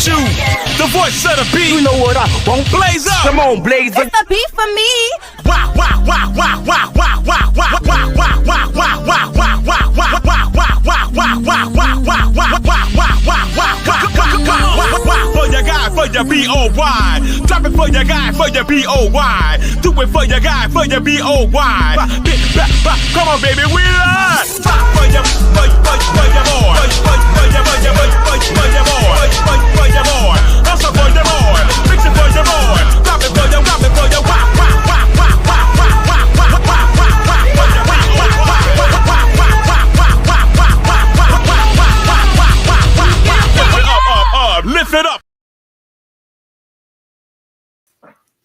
you, the voice of the beat. You know what I want? Blaze up. Come on, blaze up. It's the beat for me. Wow, wow, wow, wow, wow, wow, wow, wow, wow, wow, wow, wow, wow, wow, wow, wow, for your guy, for your B-O-Y. Drop it for your guy, for your B-O-Y. Do it for your guy, for your B-O-Y. Come on, baby, we live. For your boy. For your boy. Also for your boy. Fix it for your boy. Drop it for your lift it up.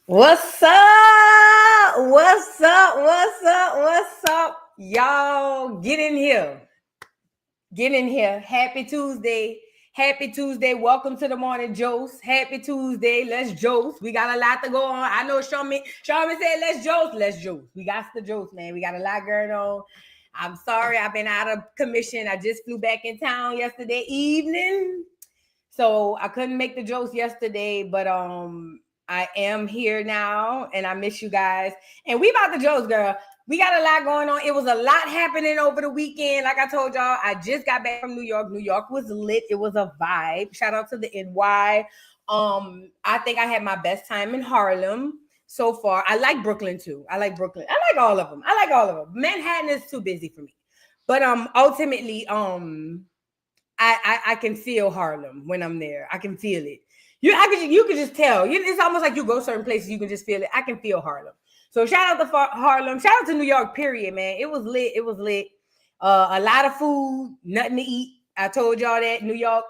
What's up? What's up? What's up? What's up? Y'all get in here. Get in here. Happy Tuesday. Happy Tuesday. Welcome to the morning, Joce. Happy Tuesday. Let's Joce. We got a lot to go on. I know Sharman said let's Joce. Let's Joce. We got the Joce, man. We got a lot going on. I'm sorry. I've been out of commission. I just flew back in town yesterday evening. So I couldn't make the Joce yesterday, but I am here now and I miss you guys. And we about the Joce, girl. We got a lot going on. It was a lot happening over the weekend. Like I told y'all, I just got back from New York. New York was lit. It was a vibe. Shout out to the NY. I think I had my best time in Harlem so far. I like Brooklyn too. I like Brooklyn. I like all of them. Manhattan is too busy for me. But ultimately, I can feel Harlem when I'm there. I can feel it. You can just tell. It's almost like you go certain places, you can just feel it. I can feel Harlem. So shout out to Harlem. Shout out to New York, period, man. It was lit. It was lit. A lot of food, nothing to eat. I told y'all that. New York.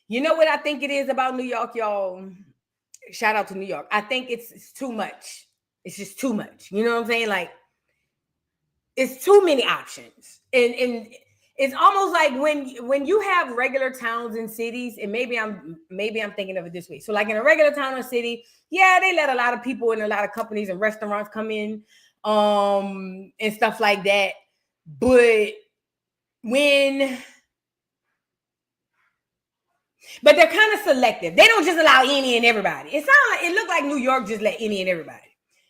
You know what I think it is about New York, y'all? Shout out to New York. I think it's too much. It's just too much. You know what I'm saying? Like, it's too many options. And it's almost like when you have regular towns and cities, and maybe I'm thinking of it this way. So like in a regular town or city, yeah, they let a lot of people and a lot of companies and restaurants come in and stuff like that. But they're kind of selective. They don't just allow any and everybody. It looked like New York just let any and everybody.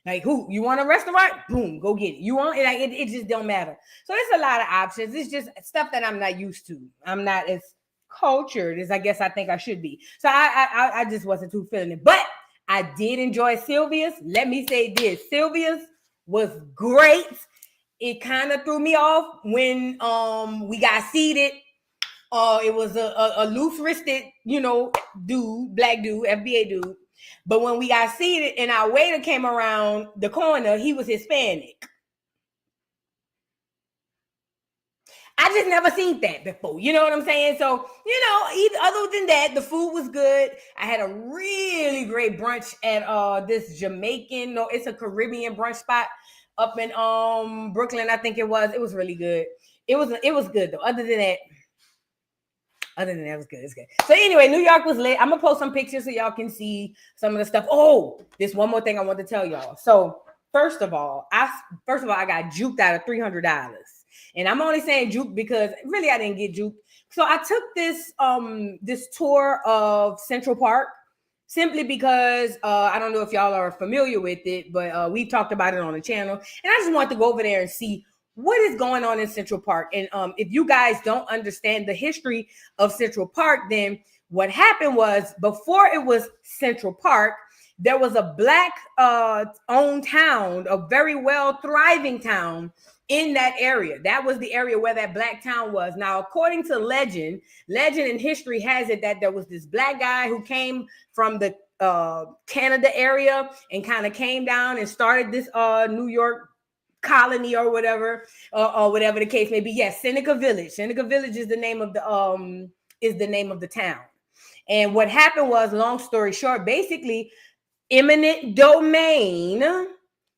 Like, who you want a restaurant? Boom, go get it. You want it? Like, it just don't matter. So it's a lot of options. It's just stuff that I'm not used to. I'm not as cultured as I guess I think I should be. So I just wasn't too feeling it. But I did enjoy Sylvia's. Let me say this: Sylvia's was great. It kind of threw me off when we got seated. It was a loose-wristed, dude, black dude, FBA dude. But when we got seated and our waiter came around the corner, he was Hispanic. I just never seen that before. You know what I'm saying? So, other than that, the food was good. I had a really great brunch at this Jamaican, it's a Caribbean brunch spot up in Brooklyn, I think it was. It was really good. It was good though. Other than that, it was good. It's good. So anyway, New York was lit. I'm gonna post some pictures so y'all can see some of the stuff. Oh, this one more thing I want to tell y'all. So first of all, I got juked out of $300, and I'm only saying juke because really I didn't get juked. So I took this tour of Central Park simply because I don't know if y'all are familiar with it, but we talked about it on the channel, and I just wanted to go over there and see what is going on in Central Park. And if you guys don't understand the history of Central Park, then what happened was before it was Central Park, there was a black owned town, a very well thriving town in that area. That was the area where that black town was. Now, according to legend and history has it that there was this black guy who came from the Canada area and kind of came down and started this New York colony or whatever the case may be. Yes, Seneca Village. Seneca Village is the name of the town. And what happened was, long story short, basically, eminent domain.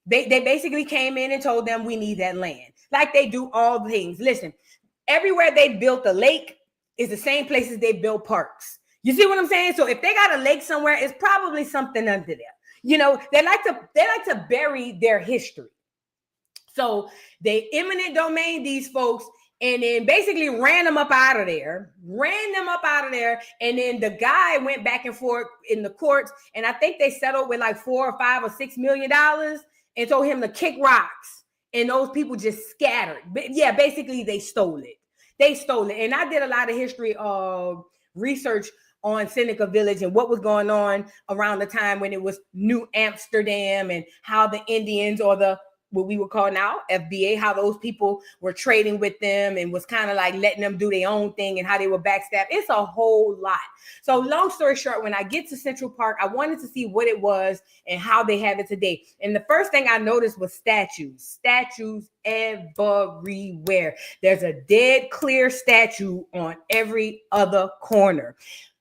They basically came in and told them we need that land, like they do all things. Listen, everywhere they built a lake is the same places they built parks. You see what I'm saying? So if they got a lake somewhere, it's probably something under there. They like to bury their history. So they eminent domain these folks, and then basically ran them up out of there. And then the guy went back and forth in the courts, and I think they settled with like $4 or $5 or $6 million and told him to kick rocks. And those people just scattered. But yeah, basically they stole it. And I did a lot of history research on Seneca Village and what was going on around the time when it was New Amsterdam, and how the Indians, or the what we would call now FBA, how those people were trading with them and was kind of like letting them do their own thing, and how they were backstab. It's a whole lot. So long story short, when I get to Central Park, I wanted to see what it was and how they have it today. And the first thing I noticed was statues everywhere. There's a dead clear statue on every other corner.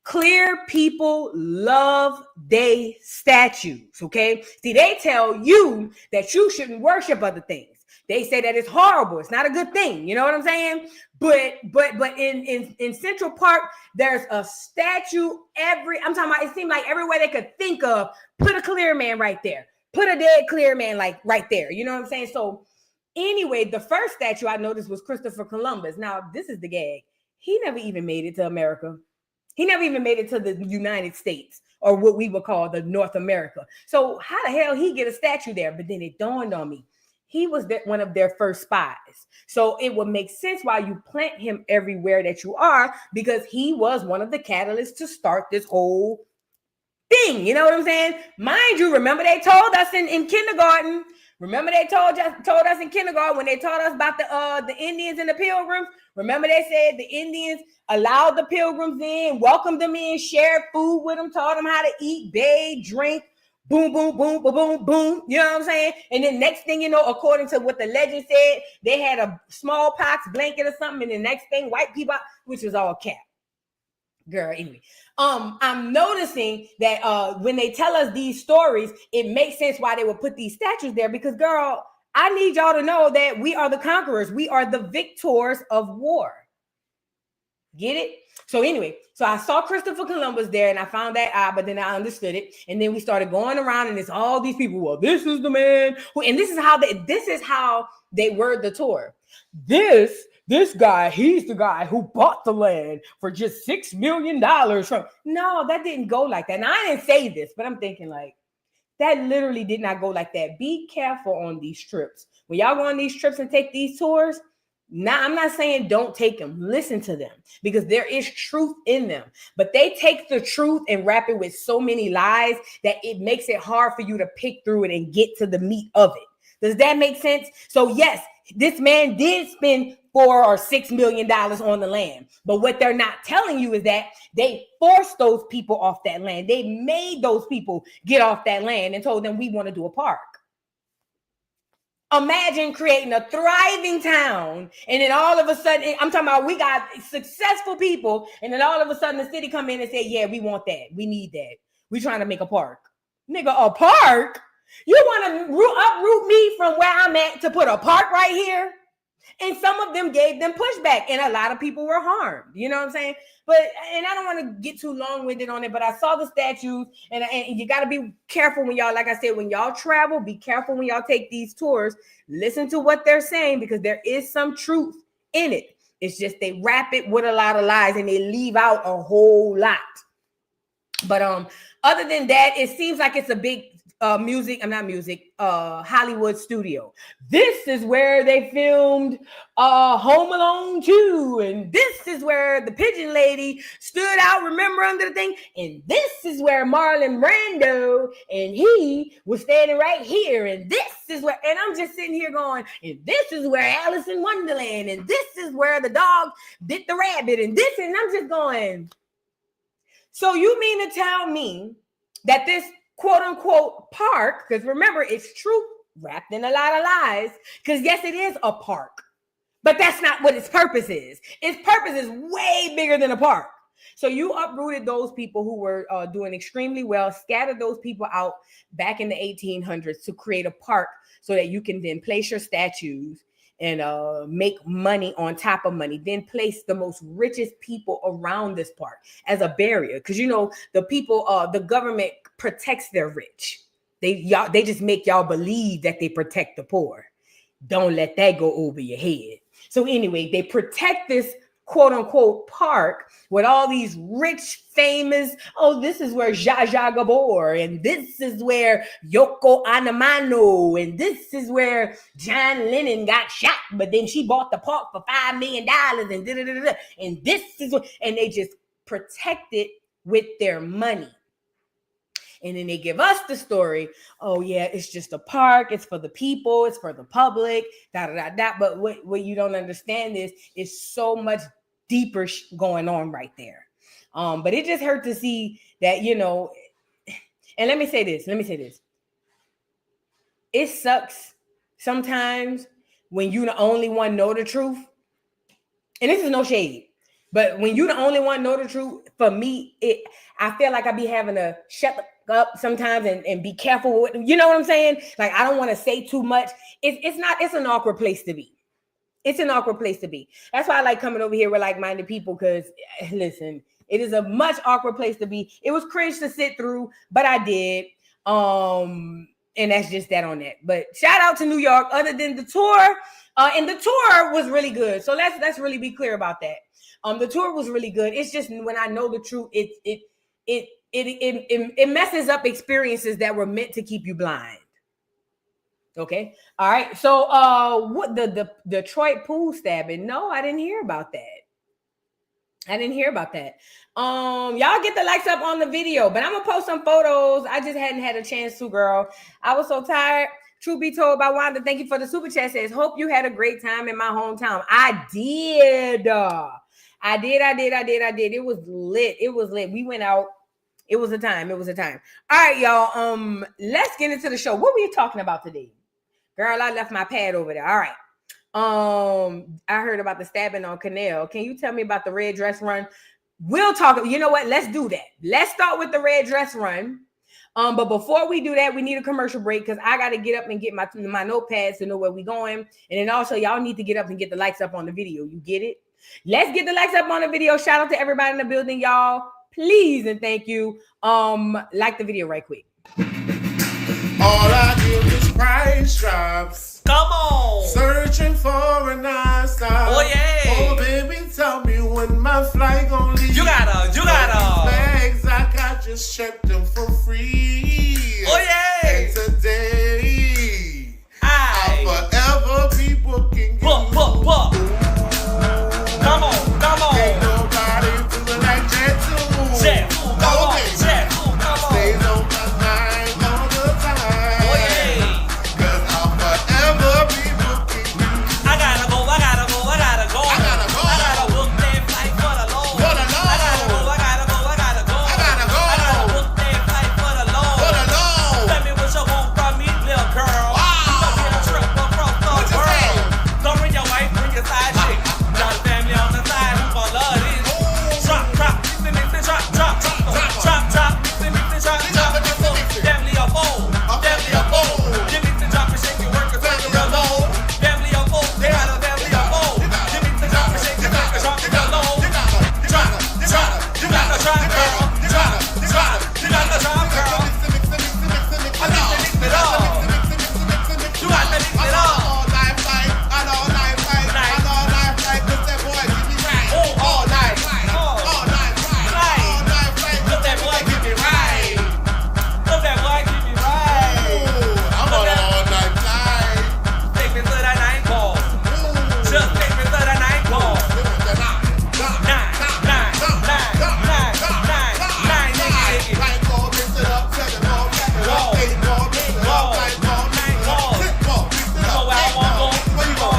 Clear people love they statues, okay? See, they tell you that you shouldn't worship other things. They say that it's horrible. It's not a good thing. You know what I'm saying? But in Central Park, there's a statue I'm talking about, it seemed like everywhere they could think of, put a clear man right there. Put a dead clear man like right there. You know what I'm saying? So anyway, the first statue I noticed was Christopher Columbus. Now, this is the gag. He never even made it to America. He never even made it to the United States, or what we would call the North America. So how the hell he get a statue there? But then it dawned on me, he was one of their first spies. So it would make sense why you plant him everywhere that you are, because he was one of the catalysts to start this whole thing. You know what I'm saying? Mind you, remember they told us in kindergarten. Remember they told us in kindergarten when they taught us about the Indians and the Pilgrims. Remember they said the Indians allowed the Pilgrims in, welcomed them in, shared food with them, taught them how to eat, bathe, drink, boom, boom, boom, boom, boom, boom. You know what I'm saying? And then next thing you know, according to what the legend said, they had a smallpox blanket or something, and the next thing, white people, which was all cap. Girl, anyway, I'm noticing that when they tell us these stories, it makes sense why they would put these statues there, because, girl, I need y'all to know that we are the conquerors. We are the victors of war. Get it? So anyway, so I saw Christopher Columbus there, and I found that odd, but then I understood it. And then we started going around, and it's all these people. Well, this is the man who, and this is how they word the tour. This guy, he's the guy who bought the land for just $6 million from. No, that didn't go like that. Now, I didn't say this, but I'm thinking like, that literally did not go like that. Be careful on these trips. When y'all go on these trips and take these tours, now I'm not saying don't take them. Listen to them, because there is truth in them. But they take the truth and wrap it with so many lies that it makes it hard for you to pick through it and get to the meat of it. Does that make sense? So yes, this man did spend $4 or $6 million on the land. But what they're not telling you is that they forced those people off that land. They made those people get off that land and told them, we want to do a park. Imagine creating a thriving town, and then all of a sudden, I'm talking about we got successful people, and then all of a sudden the city come in and say, yeah, we want that. We need that. We're trying to make a park. Nigga, a park? You want to uproot me from where I'm at to put a park right here? And some of them gave them pushback, and a lot of people were harmed. You know what I'm saying? And I don't want to get too long-winded on it, but I saw the statues, and you got to be careful when y'all, like I said, when y'all travel, be careful when y'all take these tours. Listen to what they're saying, because there is some truth in it. It's just they wrap it with a lot of lies, and they leave out a whole lot. But other than that, it seems like it's a big Hollywood studio. This is where they filmed Home Alone 2, and this is where the pigeon lady stood out, remember, under the thing, and this is where Marlon Brando, and he was standing right here, and this is where, and I'm just sitting here going, and this is where Alice in Wonderland, and this is where the dog bit the rabbit, and this, and I'm just going, so you mean to tell me that this quote unquote park, because remember, it's truth wrapped in a lot of lies, because yes, it is a park, but that's not what its purpose is. Its purpose is way bigger than a park. So you uprooted those people who were doing extremely well, scattered those people out back in the 1800s to create a park so that you can then place your statues and make money on top of money, then place the most richest people around this park as a barrier. Because, you know, the people, the government protects their rich. They just make y'all believe that they protect the poor. don't let that go over your head. So anyway, they protect this quote unquote park with all these rich, famous, oh, this is where Zsa Zsa Gabor, and this is where Yoko Ono, and this is where John Lennon got shot, but then she bought the park for $5 million, and da-da-da-da-da. And this is what, and they just protect it with their money. And then they give us the story. Oh yeah, it's just a park. It's for the people. It's for the public. Da da da da. But what you don't understand is so much deeper going on right there. But it just hurt to see that, you know. And let me say this. It sucks sometimes when you the only one know the truth. And this is no shade. But when you the only one know the truth, for me, I feel like I be having to shut up sometimes and be careful with, you know what I'm saying? Like, I don't want to say too much. It's an awkward place to be. It's an awkward place to be. That's why I like coming over here with like-minded people, because listen, it is a much awkward place to be. It was cringe to sit through, but I did. And that's just that on that. But shout out to New York, other than the tour. And the tour was really good. So let's really be clear about that. The tour was really good. It's just when I know the truth, it messes up experiences that were meant to keep you blind. Okay. All right. So what the Detroit pool stabbing? No, I didn't hear about that. Y'all get the likes up on the video, but I'm gonna post some photos. I just hadn't had a chance to, girl. I was so tired. Truth be told by Wanda, thank you for the super chat. Says, hope you had a great time in my hometown. I did. I did. It was lit. We went out. It was a time. All right, y'all. Let's get into the show. What were you talking about today? Girl, I left my pad over there. All right. I heard about the stabbing on Canal. Can you tell me about the red dress run? We'll talk. You know what? Let's do that. Let's start with the red dress run. But before we do that, we need a commercial break, because I got to get up and get my notepads to know where we're going. And then also, y'all need to get up and get the likes up on the video. You get it? Let's get the likes up on the video. Shout out to everybody in the building, y'all. Please and thank you. Like the video right quick. All I do is price drops. Come on. Searching for a nice stop. Oh yeah. Oh baby, tell me when my flight gon' leave. You gotta. Bags I got, just checked them for free. Oh yeah. And today, I'll forever be booking you. Book. Come on. Ain't nobody feeling like Jet 2. Come on. Stays on my mind all the time. Oh yeah. 'Cause I'll forever be booking you. I gotta go. I gotta book that flight for the Lord. I gotta go. I gotta book that flight for the Lord. Tell me what you want from me, little girl. You gon' get a trip across the world. Don't bring your wife, bring your side chick. Got a family on the side who gon' love this. Drop, mix it, drop. Drop, mix it, drop. Family of four. You mix it, drop and shake it, work it, turn it real low. Family of four, they got a family of four. You mix it, drop and shake it, work it, drop it real low. Drop, you got the drop, girl. Drop, you got the drop, girl. I need to mix it up. You got to mix it up. All night fight, 'cause that boy keep me right. All night fight, Let that boy keep me right. I'm on an all night flight. Take me to that night ball. Just take me to that night ball. Nine, nigga. Light ball, mix it up, 7 ball, back it up, 8 ball, mix it up, light ball, 9 ball, 10 ball, mix it You know up, where I 8 wanna ball, go. where you going?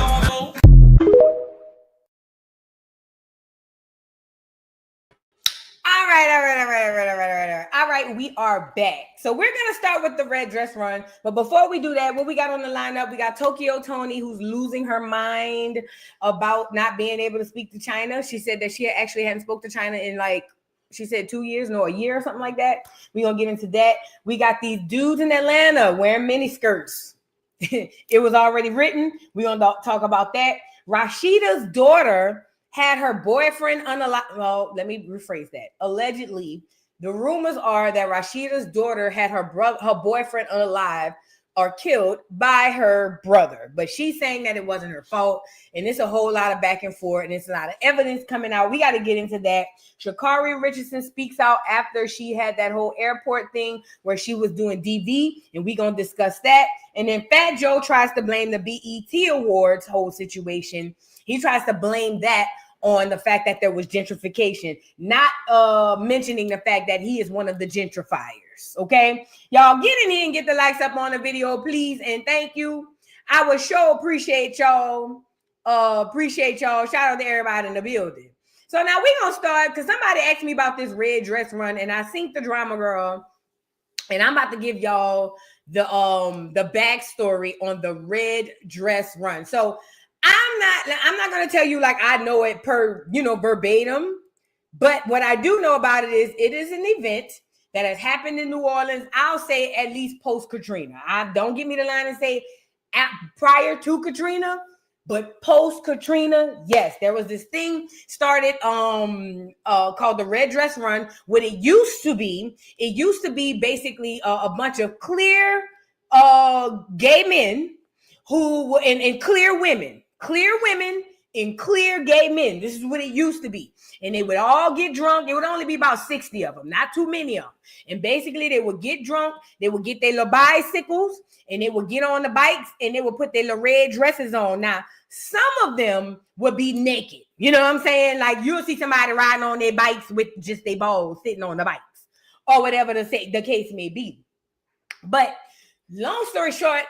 All right, we are back. So we're gonna start with the red dress run. But before we do that, what we got on the lineup, we got Toni, who's losing her mind about not being able to speak to Chyna. She said that she actually hadn't spoke to Chyna in she said 2 years, a year or something like that. We're gonna get into that. We got these dudes in Atlanta wearing mini skirts. It was already written. We're gonna talk about that. Rasheeda's daughter had her boyfriend unalive. Well, let me rephrase that. Allegedly, the rumors are that Rasheeda's daughter had her boyfriend unalive or killed by her brother. But she's saying that it wasn't her fault. And it's a whole lot of back and forth. And it's a lot of evidence coming out. We got to get into that. Sha'carri Richardson speaks out after she had that whole airport thing where she was doing DV. And we're going to discuss that. And then Fat Joe tries to blame the BET Awards whole situation. He tries to blame that on the fact that there was gentrification, not mentioning the fact that he is one of the gentrifiers. Okay, y'all get in here and get the likes up on the video, please, and thank you. I would sure appreciate y'all. Shout out to everybody in the building. So now we're gonna start because somebody asked me about this red dress run, and I synced the drama girl, and I'm about to give y'all the backstory on the red dress run. So I'm not going to tell you like I know it per, verbatim, but what I do know about it is an event that has happened in New Orleans. I'll say at least post Katrina. Don't give me the line and say prior to Katrina, but post Katrina, yes, there was this thing started called the Red Dress Run. What it used to be basically a bunch of clear gay men who were and clear women and clear gay men. This is what it used to be. And they would all get drunk. It would only be about 60 of them, not too many of them. And basically they would get drunk. They would get their little bicycles and they would get on the bikes and they would put their little red dresses on. Now, some of them would be naked. You know what I'm saying? Like you'll see somebody riding on their bikes with just their balls sitting on the bikes or whatever the case may be. But long story short,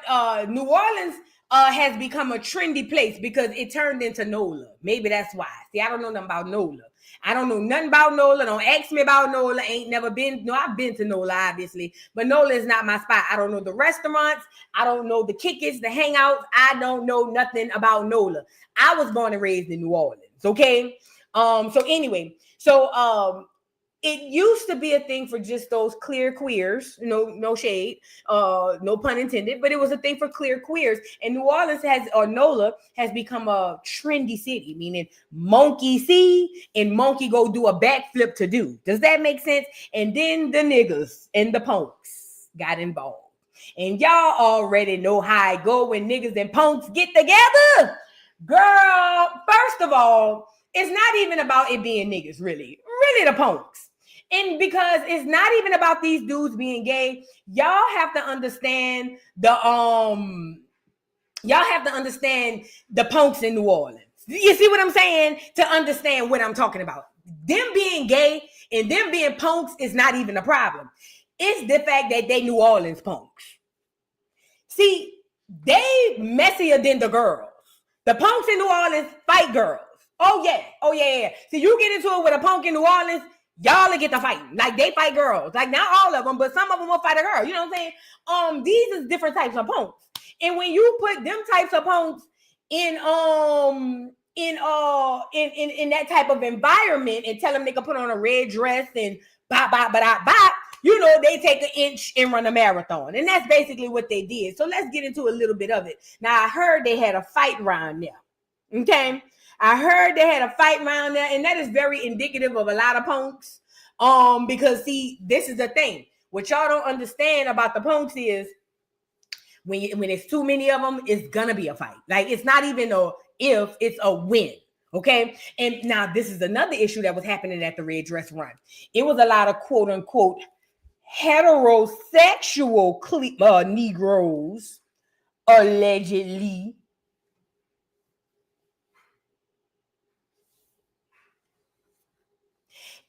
New Orleans has become a trendy place because it turned into NOLA. Maybe that's why. See, I don't know nothing about NOLA. I don't know nothing about NOLA. Don't ask me about NOLA. Ain't never been. No, I've been to NOLA, obviously. But NOLA is not my spot. I don't know the restaurants. I don't know the kickers, the hangouts. I don't know nothing about NOLA. I was born and raised in New Orleans, okay? It used to be a thing for just those clear queers, no shade, no pun intended, but it was a thing for clear queers. And New Orleans NOLA has become a trendy city, meaning monkey see and monkey go do a backflip to do. Does that make sense? And then the niggas and the punks got involved. And y'all already know how I go when niggas and punks get together. Girl, first of all, it's not even about it being niggas, really the punks. And because it's not even about these dudes being gay, y'all have to understand the punks in New Orleans. You see what I'm saying? To understand what I'm talking about. Them being gay and them being punks is not even a problem. It's the fact that they New Orleans punks. See, they messier than the girls. The punks in New Orleans fight girls. Oh yeah. See, you get into it with a punk in New Orleans, y'all will get to fighting. Like they fight girls. Like not all of them, but some of them will fight a girl. You know what I'm saying? These is different types of punks. And when you put them types of punks in that type of environment and tell them they can put on a red dress and bop, they take an inch and run a marathon. And that's basically what they did. So let's get into a little bit of it. Now I heard they had a fight round there. Okay. I heard they had a fight round there, and that is very indicative of a lot of punks. Because see, this is the thing. What y'all don't understand about the punks is when it's too many of them, it's gonna be a fight. Like it's not even a if, it's a win. Okay. And now this is another issue that was happening at the Red Dress Run. It was a lot of quote unquote heterosexual Negroes allegedly.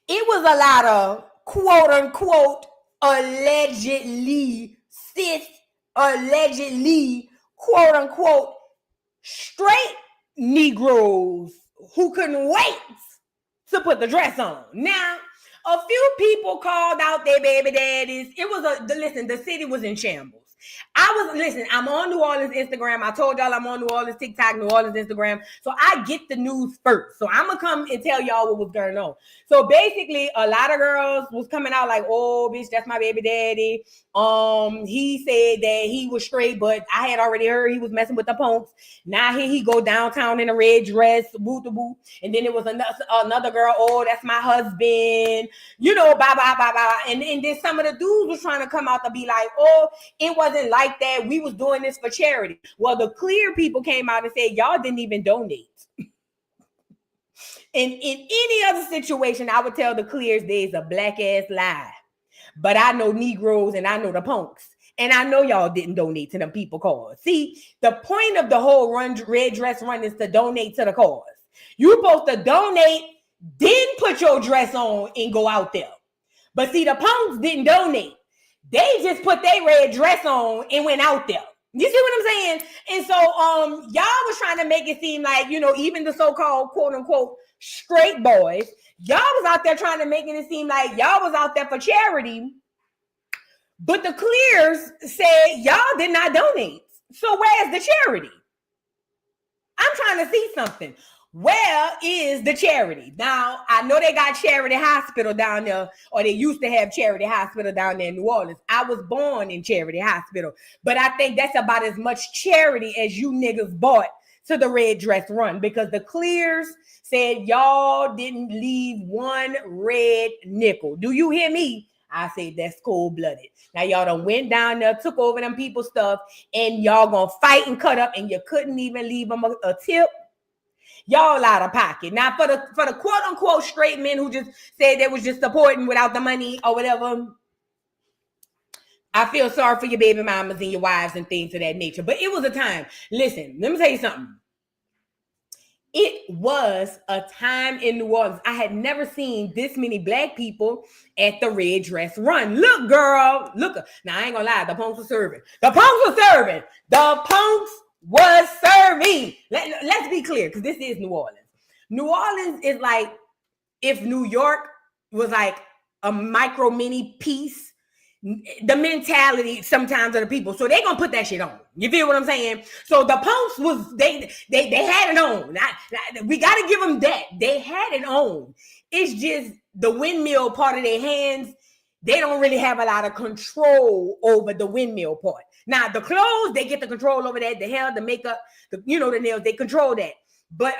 It was a lot of quote unquote allegedly quote unquote straight Negroes who couldn't wait to put the dress on. Now, a few people called out their baby daddies. The city was in shambles. I'm on New Orleans Instagram. I told y'all I'm on New Orleans TikTok, New Orleans Instagram. So I get the news first. So I'm going to come and tell y'all what was going on. So basically, a lot of girls was coming out like, oh, bitch, that's my baby daddy. He said that he was straight, but I had already heard he was messing with the punks. Now here he go downtown in a red dress, boot to boot. And then it was another girl, oh, that's my husband. Blah, blah, blah, blah. And then some of the dudes was trying to come out to be like, oh, it wasn't wasn't like that. We was doing this for charity. Well, the clear people came out and said, y'all didn't even donate. In any other situation, I would tell the clears there's a black ass lie. But I know Negroes and I know the punks. And I know y'all didn't donate to them people cause. See, the point of the whole red dress run is to donate to the cause. You supposed to donate, then put your dress on and go out there. But see, the punks didn't donate. They just put their red dress on and went out there. You see what I'm saying? And so y'all was trying to make it seem like, you know, even the so-called quote unquote straight boys, y'all was out there trying to make it seem like y'all was out there for charity. But the clears said y'all did not donate. So where's the charity? I'm trying to see something. Where is the charity? Now, I know they got Charity Hospital down there, or they used to have Charity Hospital down there in New Orleans. I was born in Charity Hospital, but I think that's about as much charity as you niggas bought to the red dress run, because the clears said y'all didn't leave one red nickel. Do you hear me? I say that's cold-blooded. Now, y'all done went down there, took over them people's stuff, and y'all gonna fight and cut up, and you couldn't even leave them a tip. Y'all out of pocket. Now, for the quote-unquote straight men who just said they was just supporting without the money or whatever, I feel sorry for your baby mamas and your wives and things of that nature. But it was a time. Listen, let me tell you something. It was a time in New Orleans. I had never seen this many black people at the red dress run. Look, girl. Look. Now, I ain't gonna lie. The punks were serving. The punks were serving. The punks was serving. Let's be clear, because this is New Orleans. New Orleans is like if New York was like a micro mini piece. The mentality sometimes of the people, so they gonna put that shit on. You feel what I'm saying? So the punks was they had it on. We gotta give them that. They had it on. It's just the windmill part of their hands. They don't really have a lot of control over the windmill part. Now the clothes, they get the control over that. The hair, the makeup, the nails, they control that. But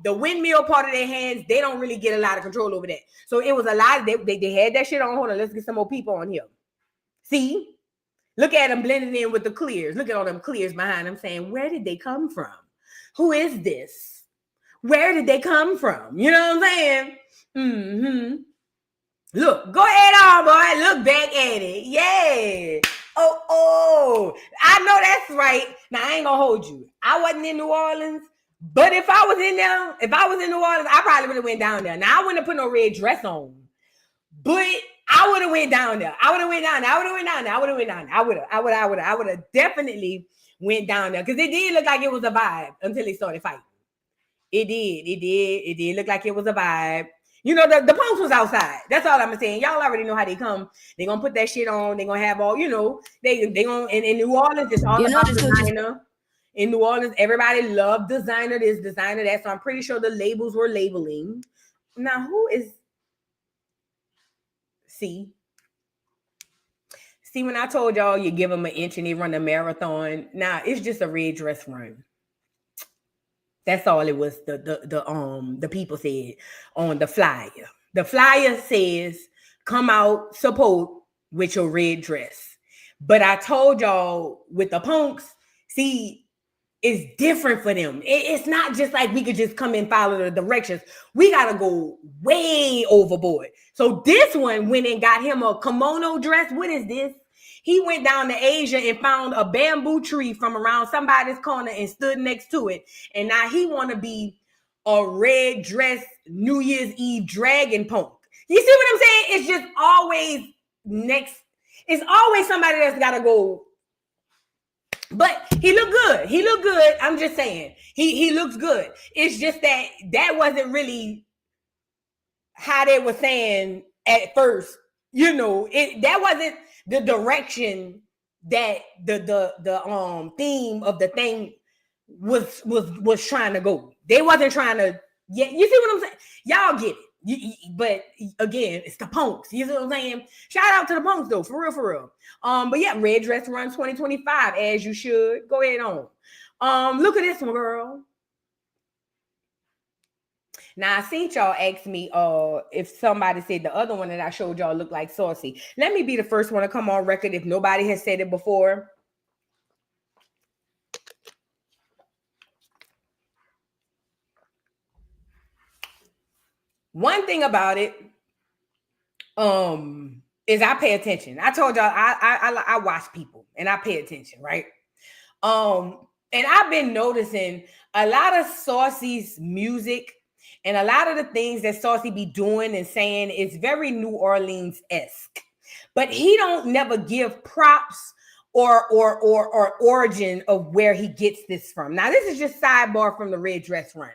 the windmill part of their hands, they don't really get a lot of control over that. So it was a lot. They had that shit on. Hold on, let's get some more people on here. See, look at them blending in with the clears. Look at all them clears behind them saying, where did they come from? Who is this? Where did they come from? You know what I'm saying? Mm-hmm. Look, go ahead on, boy. Look back at it. Yeah. Oh, I know that's right. Now, I ain't gonna hold you. I wasn't in New Orleans, but if I was in there, if I was in New Orleans, I probably would have went down there. Now, I wouldn't have put no red dress on, but I would have went down there. I would have definitely went down there, because it did look like it was a vibe until they started fighting. It did look like it was a vibe. You know, the punks was outside. That's all I'm saying. Y'all already know how they come. They gonna put that shit on. They gonna have all, they gonna, in New Orleans, it's all about designer. In New Orleans, everybody loved designer this, designer that. So I'm pretty sure the labels were labeling. Now, who is... See, when I told y'all you give them an inch and they run a marathon, now it's just a red dress run. That's all it was. The people said on the flyer. The flyer says, "Come out, support with your red dress." But I told y'all with the punks, see, it's different for them. It's not just like we could just come and follow the directions. We gotta go way overboard. So this one went and got him a kimono dress. What is this? He went down to Asia and found a bamboo tree from around somebody's corner and stood next to it. And now he want to be a red dress New Year's Eve dragon punk. You see what I'm saying? It's just always next. It's always somebody that's got to go. But he looked good. He looked good. I'm just saying. He looks good. It's just that wasn't really how they were saying at first. That wasn't the direction that the theme of the thing was trying to go. They wasn't trying to. Yeah, you see what I'm saying? Y'all get it. But again, it's the punks. You see what I'm saying? Shout out to the punks though, for real. But yeah, red dress run 2025, as you should. Go ahead on. Look at this one, girl. Now, I seen y'all ask me if somebody said the other one that I showed y'all looked like Saucy. Let me be the first one to come on record if nobody has said it before. One thing about it, is I pay attention. I told y'all I watch people and I pay attention, right? And I've been noticing a lot of Saucy's music and a lot of the things that Saucy be doing and saying is very New Orleans-esque. But he don't never give props or origin of where he gets this from. Now, this is just sidebar from the Red Dress Run.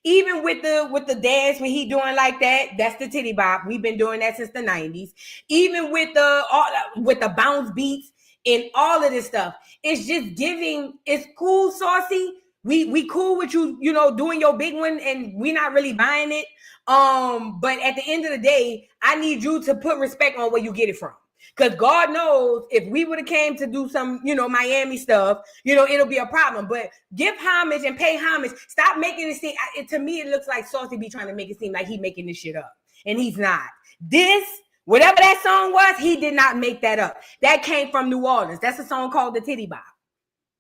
Even with the dance when he doing like that, that's the titty bop. We've been doing that since the 90s. Even with the bounce beats and all of this stuff, it's just giving. It's cool, Saucy. We cool with you, you know, doing your big one, and we not really buying it. But at the end of the day, I need you to put respect on where you get it from. Because God knows if we would have came to do some, you know, Miami stuff, you know, it'll be a problem. But give homage and pay homage. Stop making it seem, to me, it looks like Saucy be trying to make it seem like he making this shit up. And he's not. This, whatever that song was, he did not make that up. That came from New Orleans. That's a song called The Titty Bop.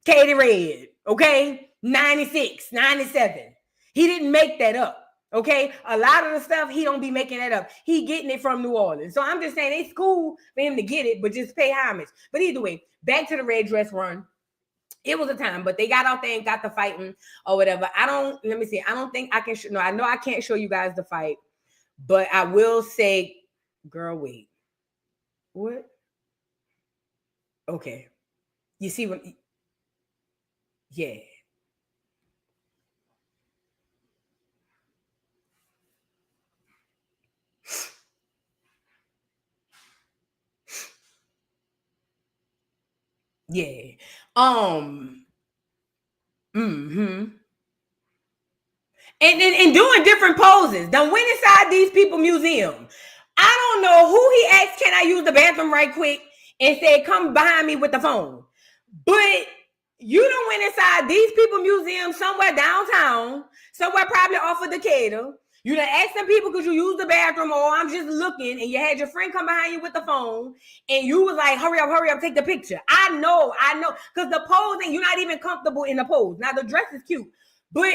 Katie Red, okay? 96, 97. He didn't make that up. Okay, a lot of the stuff he don't be making that up. He getting it from New Orleans. So I'm just saying it's cool for him to get it, but just pay homage. But either way, back to the Red Dress Run. It was a time, but they got out there and got the fighting or whatever. I don't think I can. No, I know I can't show you guys the fight, but I will say, girl, wait, what? Okay, you see what? Yeah. Yeah. And doing different poses. Done went inside these people museum. I don't know who he asked, can I use the bathroom right quick? And said, come behind me with the phone. But you done went inside these people museum somewhere downtown, somewhere probably off of Decatur. You done asked them people, could you use the bathroom? Or I'm just looking, and you had your friend come behind you with the phone, and you was like, hurry up, take the picture. I know, because the pose, and you're not even comfortable in the pose. Now, the dress is cute, but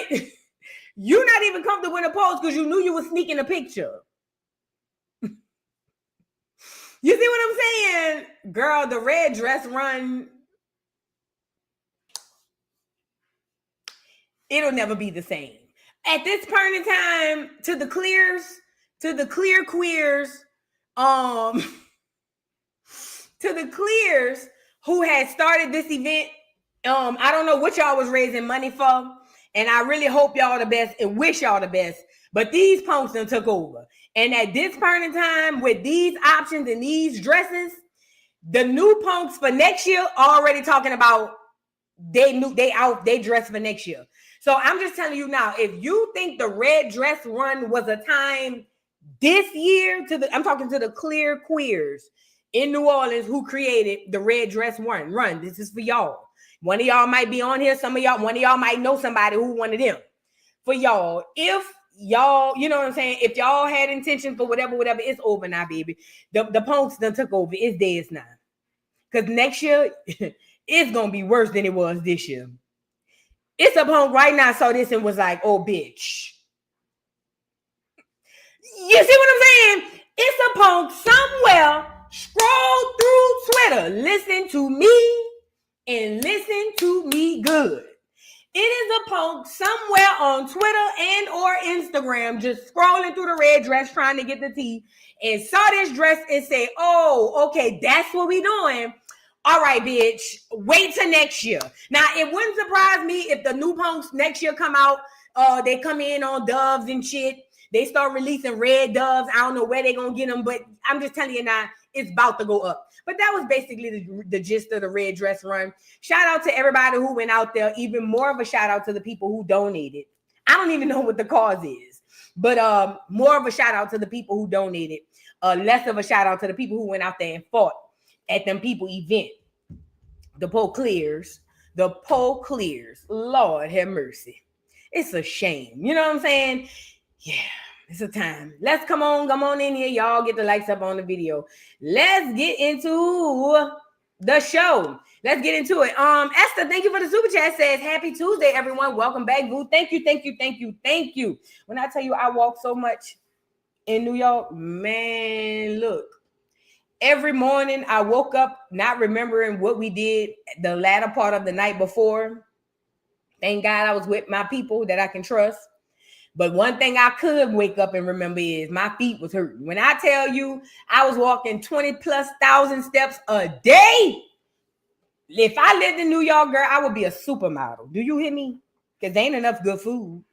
you're not even comfortable in the pose because you knew you were sneaking a picture. You see what I'm saying? Girl, the Red Dress Run, it'll never be the same. At this point in time, to the clear queers, to the clears who had started this event, I don't know what y'all was raising money for, and I really hope y'all the best and wish y'all the best, but these punks done took over. And at this point in time, with these options and these dresses, the new punks for next year already talking about they dress for next year. So I'm just telling you now, if you think the Red Dress Run was a time this year, I'm talking to the clear queers in New Orleans who created the Red Dress Run. This is for y'all. One of y'all might be on here. One of y'all might know somebody who wanted them. For y'all, if y'all, you know what I'm saying? If y'all had intention for whatever, it's over now, baby. The punks done took over. It's theirs now. Because next year, it's going to be worse than it was this year. It's a punk right now saw this and was like, oh, bitch. You see what I'm saying? It's a punk somewhere. Scroll through Twitter. Listen to me and listen to me good. It is a punk somewhere on Twitter and or Instagram just scrolling through the red dress trying to get the tea and saw this dress and say, oh, okay, that's what we doing. All right, bitch, wait till next year. Now, it wouldn't surprise me if the new punks next year come out, they come in on doves and shit. They start releasing red doves. I don't know where they're going to get them, but I'm just telling you now, it's about to go up. But that was basically the gist of the Red Dress Run. Shout out to everybody who went out there. Even more of a shout out to the people who donated. I don't even know what the cause is, but more of a shout out to the people who donated. Less of a shout out to the people who went out there and fought at them people event. The pole clears. Lord have mercy. It's a shame. You know what I'm saying? Yeah, it's a time. Let's come on in here. Y'all get the likes up on the video. Let's get into the show. Let's get into it. Esther, thank you for the super chat. Says happy Tuesday, everyone. Welcome back, boo. Thank you. When I tell you I walk so much, in New York, man, look. Every morning I woke up not remembering what we did the latter part of the night before. Thank God I was with my people that I can trust. But one thing I could wake up and remember is my feet was hurting. When I tell you I was walking 20,000+ steps a day, if I lived in New York, girl, I would be a supermodel. Do you hear me? Because ain't enough good food.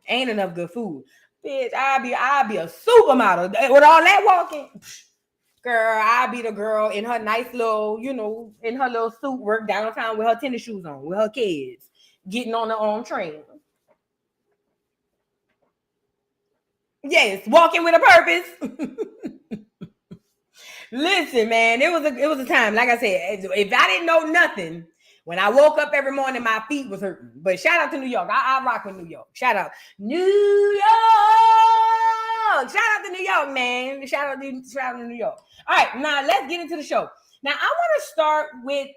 Ain't enough good food. Bitch, I'll be a supermodel. With all that walking, girl, I'll be the girl in her nice little, in her little suit, work downtown with her tennis shoes on, with her kids, getting on the train. Yes, walking with a purpose. Listen, man, it was a time. Like I said, if I didn't know nothing, when I woke up every morning, my feet was hurting. But shout out to New York. I rock with New York. Shout out New York. Shout out to New York, man. Shout out to New York. All right, now let's get into the show. Now I want to start with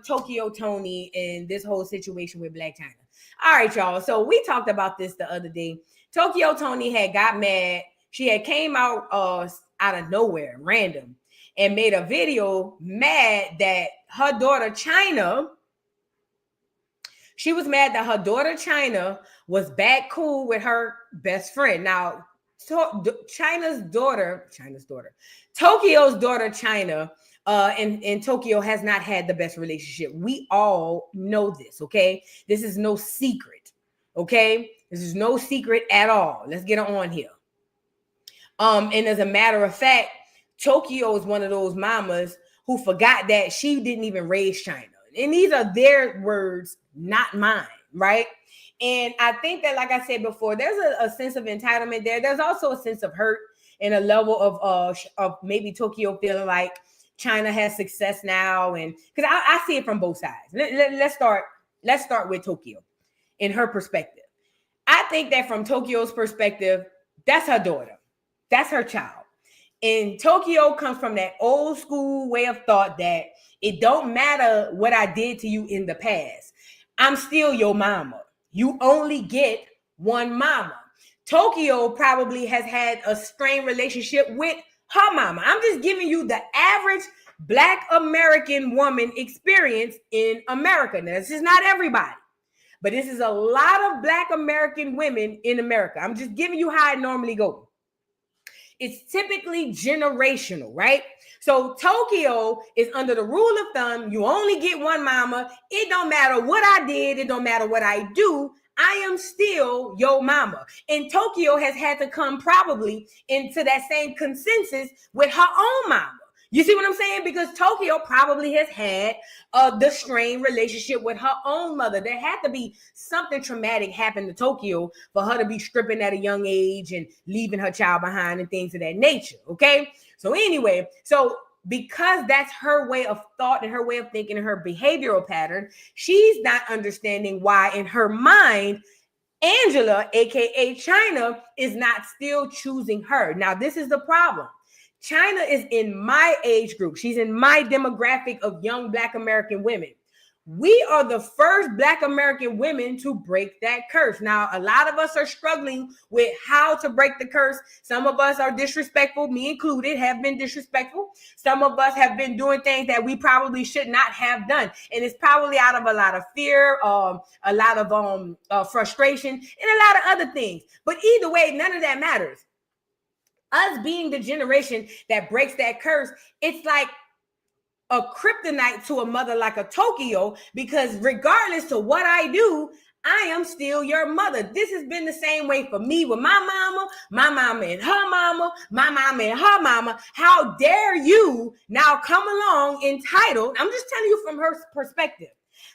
Tokyo Toni and this whole situation with Blac Chyna. All right, y'all. So we talked about this the other day. Tokyo Toni had got mad. She had came out of nowhere, random, and made a video mad that her daughter Chyna, she was mad that her daughter Chyna was back cool with her best friend. Now, Tokyo's daughter Chyna, and Tokyo has not had the best relationship. We all know this, okay? This is no secret, okay? This is no secret at all. Let's get on here. And as a matter of fact, Tokyo is one of those mamas who forgot that she didn't even raise Chyna. And these are their words, not mine, right? And I think that, like I said before, there's a sense of entitlement there. There's also a sense of hurt and a level of maybe Tokyo feeling like Chyna has success now. And because I see it from both sides. Let's start with Tokyo in her perspective. I think that from Tokyo's perspective, that's her daughter. That's her child. And Tokyo comes from that old school way of thought that it don't matter what I did to you in the past. I'm still your mama. You only get one mama. Tokyo probably has had a strained relationship with her mama. I'm just giving you the average Black American woman experience in America. Now, this is not everybody, but this is a lot of Black American women in America. I'm just giving you how it normally goes. It's typically generational, right? So Tokyo is under the rule of thumb. You only get one mama. It don't matter what I did. It don't matter what I do. I am still your mama. And Tokyo has had to come probably into that same consensus with her own mama. You see what I'm saying? Because Tokyo probably has had the strained relationship with her own mother. There had to be something traumatic happen to Tokyo for her to be stripping at a young age and leaving her child behind and things of that nature, okay? So anyway, because that's her way of thought and her way of thinking and her behavioral pattern, she's not understanding why in her mind, Angela, aka Chyna, is not still choosing her. Now, this is the problem. Chyna is in my age group. She's in my demographic of young Black American women. We are the first Black American women to break that curse. Now, a lot of us are struggling with how to break the curse. Some of us are disrespectful, me included, have been disrespectful. Some of us have been doing things that we probably should not have done. And it's probably out of a lot of fear, a lot of frustration, and a lot of other things. But either way, none of that matters. Us being the generation that breaks that curse, it's like a kryptonite to a mother like a Tokyo, because regardless to what I do, I am still your mother. This has been the same way for me with my mama and her mama, my mama and her mama. How dare you now come along entitled? I'm just telling you from her perspective.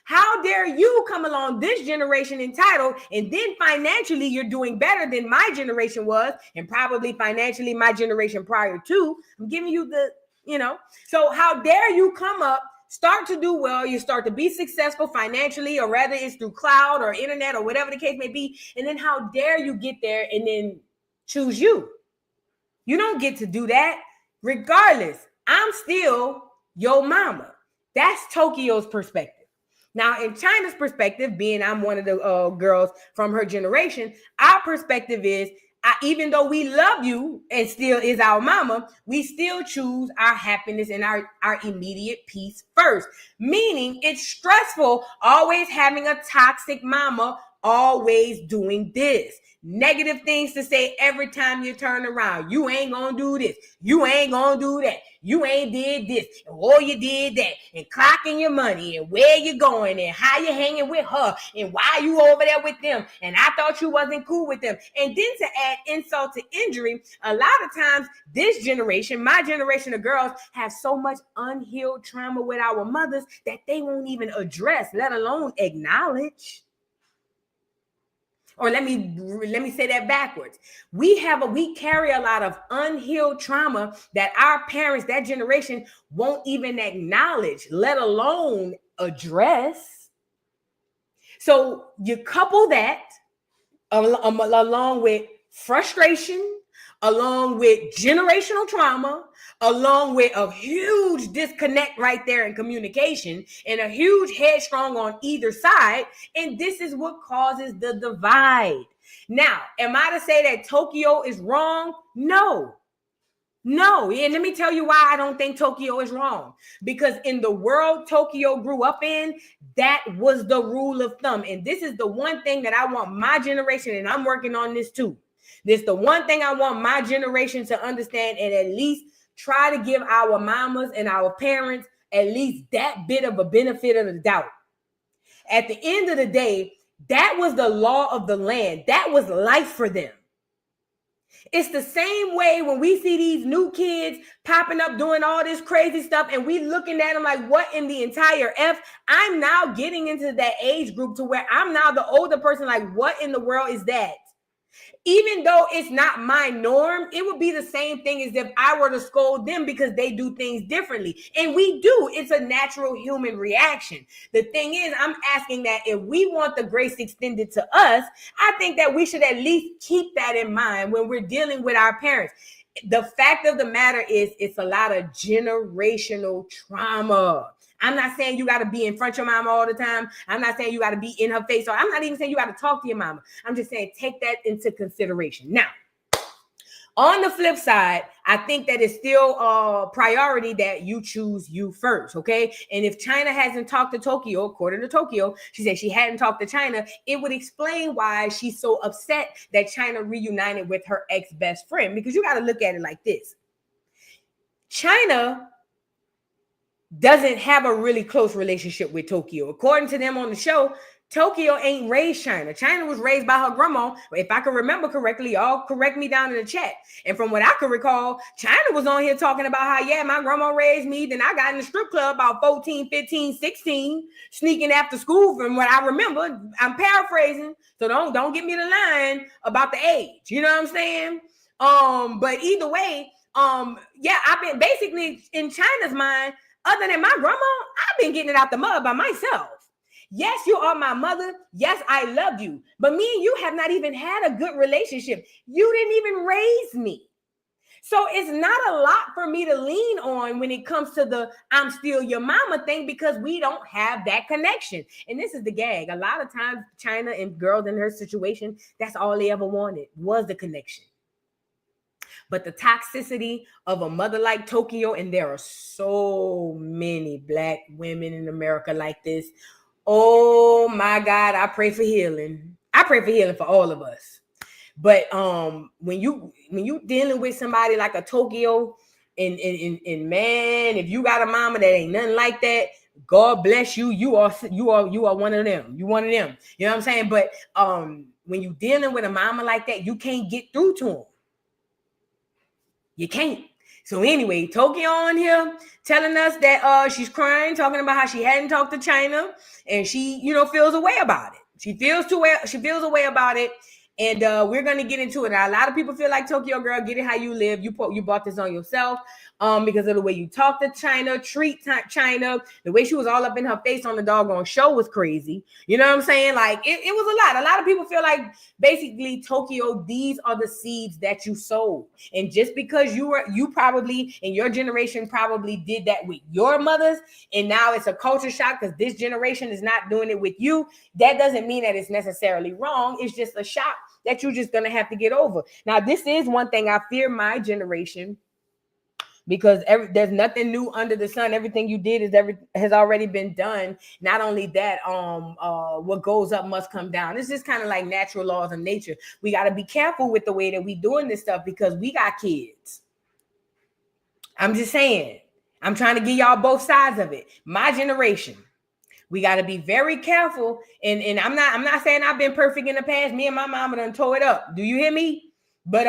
How dare you come along this generation entitled, and then financially you're doing better than my generation was, and probably financially my generation prior to. I'm giving you so how dare you come up, start to do well, you start to be successful financially, or rather it's through cloud or internet or whatever the case may be, and then how dare you get there and then choose you? You don't get to do that. Regardless, I'm still your mama. That's Tokyo's perspective. Now, in Chyna's perspective, being I'm one of the girls from her generation, our perspective is even though we love you and still is our mama, we still choose our happiness and our immediate peace first. Meaning it's stressful always having a toxic mama, always doing this. Negative things to say every time you turn around. You ain't gonna do this. You ain't gonna do that. You ain't did this. Or you did that. And clocking your money. And where you going. And how you hanging with her. And why you over there with them. And I thought you wasn't cool with them. And then to add insult to injury, a lot of times this generation, my generation of girls, have so much unhealed trauma with our mothers that they won't even address, let alone acknowledge. Or let me say that backwards. We carry a lot of unhealed trauma that our parents, that generation, won't even acknowledge, let alone address. So you couple that along with frustration, along with generational trauma, along with a huge disconnect right there in communication and a huge headstrong on either side. And this is what causes the divide. Now, am I to say that Tokyo is wrong? No. And let me tell you why I don't think Tokyo is wrong. Because in the world Tokyo grew up in, that was the rule of thumb. And this is the one thing that I want my generation, and I'm working on this too. This is the one thing I want my generation to understand and at least try to give our mamas and our parents at least that bit of a benefit of the doubt. At the end of the day, that was the law of the land. That was life for them. It's the same way when we see these new kids popping up doing all this crazy stuff and we looking at them like, what in the entire F? I'm now getting into that age group to where I'm now the older person, like, what in the world is that? Even though it's not my norm, it would be the same thing as if I were to scold them because they do things differently. And we do. It's a natural human reaction. The thing is, I'm asking that if we want the grace extended to us, I think that we should at least keep that in mind when we're dealing with our parents. The fact of the matter is, it's a lot of generational trauma. I'm not saying you got to be in front of your mama all the time. I'm not saying you got to be in her face. Or I'm not even saying you got to talk to your mama. I'm just saying take that into consideration. Now, on the flip side, I think that it's still a priority that you choose you first, okay? And if Chyna hasn't talked to Tokyo, according to Tokyo, she said she hadn't talked to Chyna, it would explain why she's so upset that Chyna reunited with her ex-best friend. Because you got to look at it like this. Chyna doesn't have a really close relationship with Tokyo. According to them on the show, Tokyo ain't raised Chyna. Chyna was raised by her grandma. If I can remember correctly, y'all correct me down in the chat. And from what I can recall, Chyna was on here talking about how, yeah, my grandma raised me. Then I got in the strip club about 14, 15, 16, sneaking after school from what I remember. I'm paraphrasing, so don't get me the line about the age. You know what I'm saying? But either way, yeah, I've been basically in Chyna's mind, other than my grandma, I've been getting it out the mud by myself. Yes, you are my mother. Yes, I love you. But me and you have not even had a good relationship. You didn't even raise me. So it's not a lot for me to lean on when it comes to the I'm still your mama thing because we don't have that connection. And this is the gag. A lot of times, Chyna and girls in her situation, that's all they ever wanted was the connection. But the toxicity of a mother like Tokyo, and there are so many Black women in America like this. Oh my God, I pray for healing. I pray for healing for all of us. But when you dealing with somebody like a Tokyo, and man, if you got a mama that ain't nothing like that, God bless you. You are one of them. You one of them. You know what I'm saying? But when you dealing with a mama like that, you can't get through to them. You can't. So anyway, Tokyo on here telling us that she's crying, talking about how she hadn't talked to Chyna, and she, feels a way about it. She feels a way about it, and we're gonna get into it. Now, a lot of people feel like Tokyo girl, get it how you live. You bought this on yourself. because of the way you talk to Chyna, treat Chyna, the way she was all up in her face on the doggone show was crazy. You know what I'm saying? Like it was a lot. A lot of people feel like basically Tokyo, these are the seeds that you sowed. And just because you probably in your generation probably did that with your mothers, and now it's a culture shock because this generation is not doing it with you, that doesn't mean that it's necessarily wrong. It's just a shock that you're just gonna have to get over. Now, this is one thing I fear my generation, because there's nothing new under the sun. Everything you did has already been done. Not only that, what goes up must come down. It's just kind of like natural laws of nature. We got to be careful with the way that we doing this stuff because we got kids. I'm just saying. I'm trying to give y'all both sides of it. My generation, we got to be very careful. And I'm not saying I've been perfect in the past. Me and my mama done tore it up. Do you hear me? But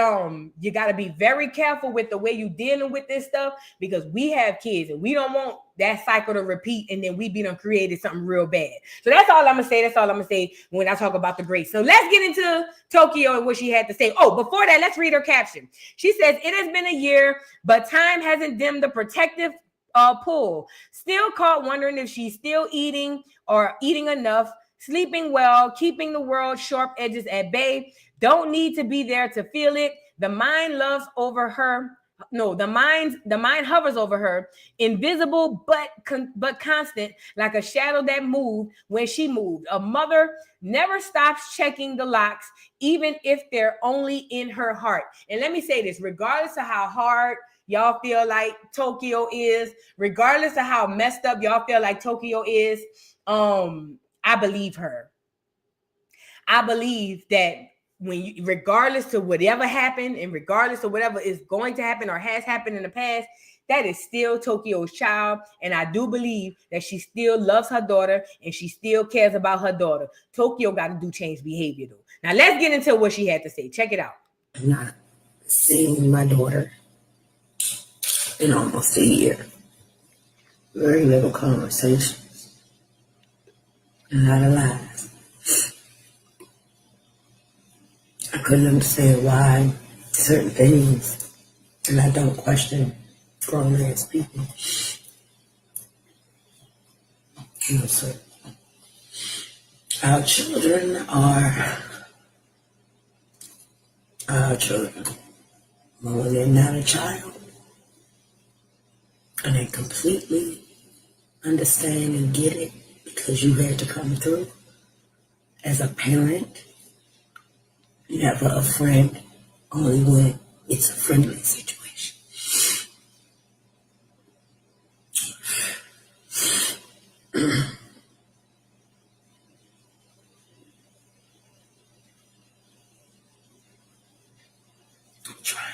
you got to be very careful with the way you dealing with this stuff, because we have kids and we don't want that cycle to repeat, and then we be done created something real bad. So that's all I'm gonna say. That's all I'm gonna say when I talk about the greats. So let's get into Tokyo and what she had to say. Oh, before that, let's read her caption. She says, "It has been a year, but time hasn't dimmed the protective pull. Still caught wondering if she's still eating or eating enough, sleeping well, keeping the world's sharp edges at bay. Don't need to be there to feel it. The mind loves over her. No, the mind hovers over her, invisible but constant, like a shadow that moved when she moved. A mother never stops checking the locks, even if they're only in her heart." And let me say this, regardless of how hard y'all feel like Tokyo is, regardless of how messed up y'all feel like Tokyo is, I believe her. I believe that regardless of whatever happened and regardless of whatever is going to happen or has happened in the past, that is still Tokyo's child. And I do believe that she still loves her daughter and she still cares about her daughter. Tokyo got to do change behavior though. Now let's get into what she had to say. Check it out. I'm not seeing my daughter in almost a year. Very little conversations. A lot of lies. I couldn't understand why certain things, and I don't question grown ass people. No, sir. Our children are our children. When they're not a child, and they completely understand and get it because you had to come through as a parent, never a friend, only when it's a friendly situation. I'm trying.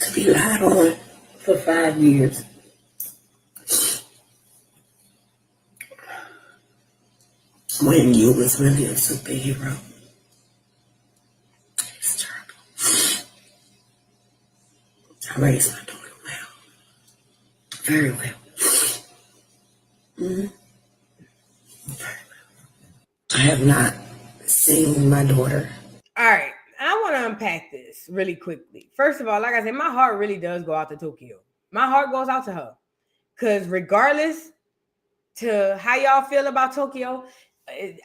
To be lied on for 5 years. When you was really a superhero. It's terrible. I raised my daughter well. Very well. Mm-hmm. Very well. I have not seen my daughter. All right. I want to unpack this really quickly. First of all, like I said, my heart really does go out to Tokyo. My heart goes out to her. Because regardless to how y'all feel about Tokyo,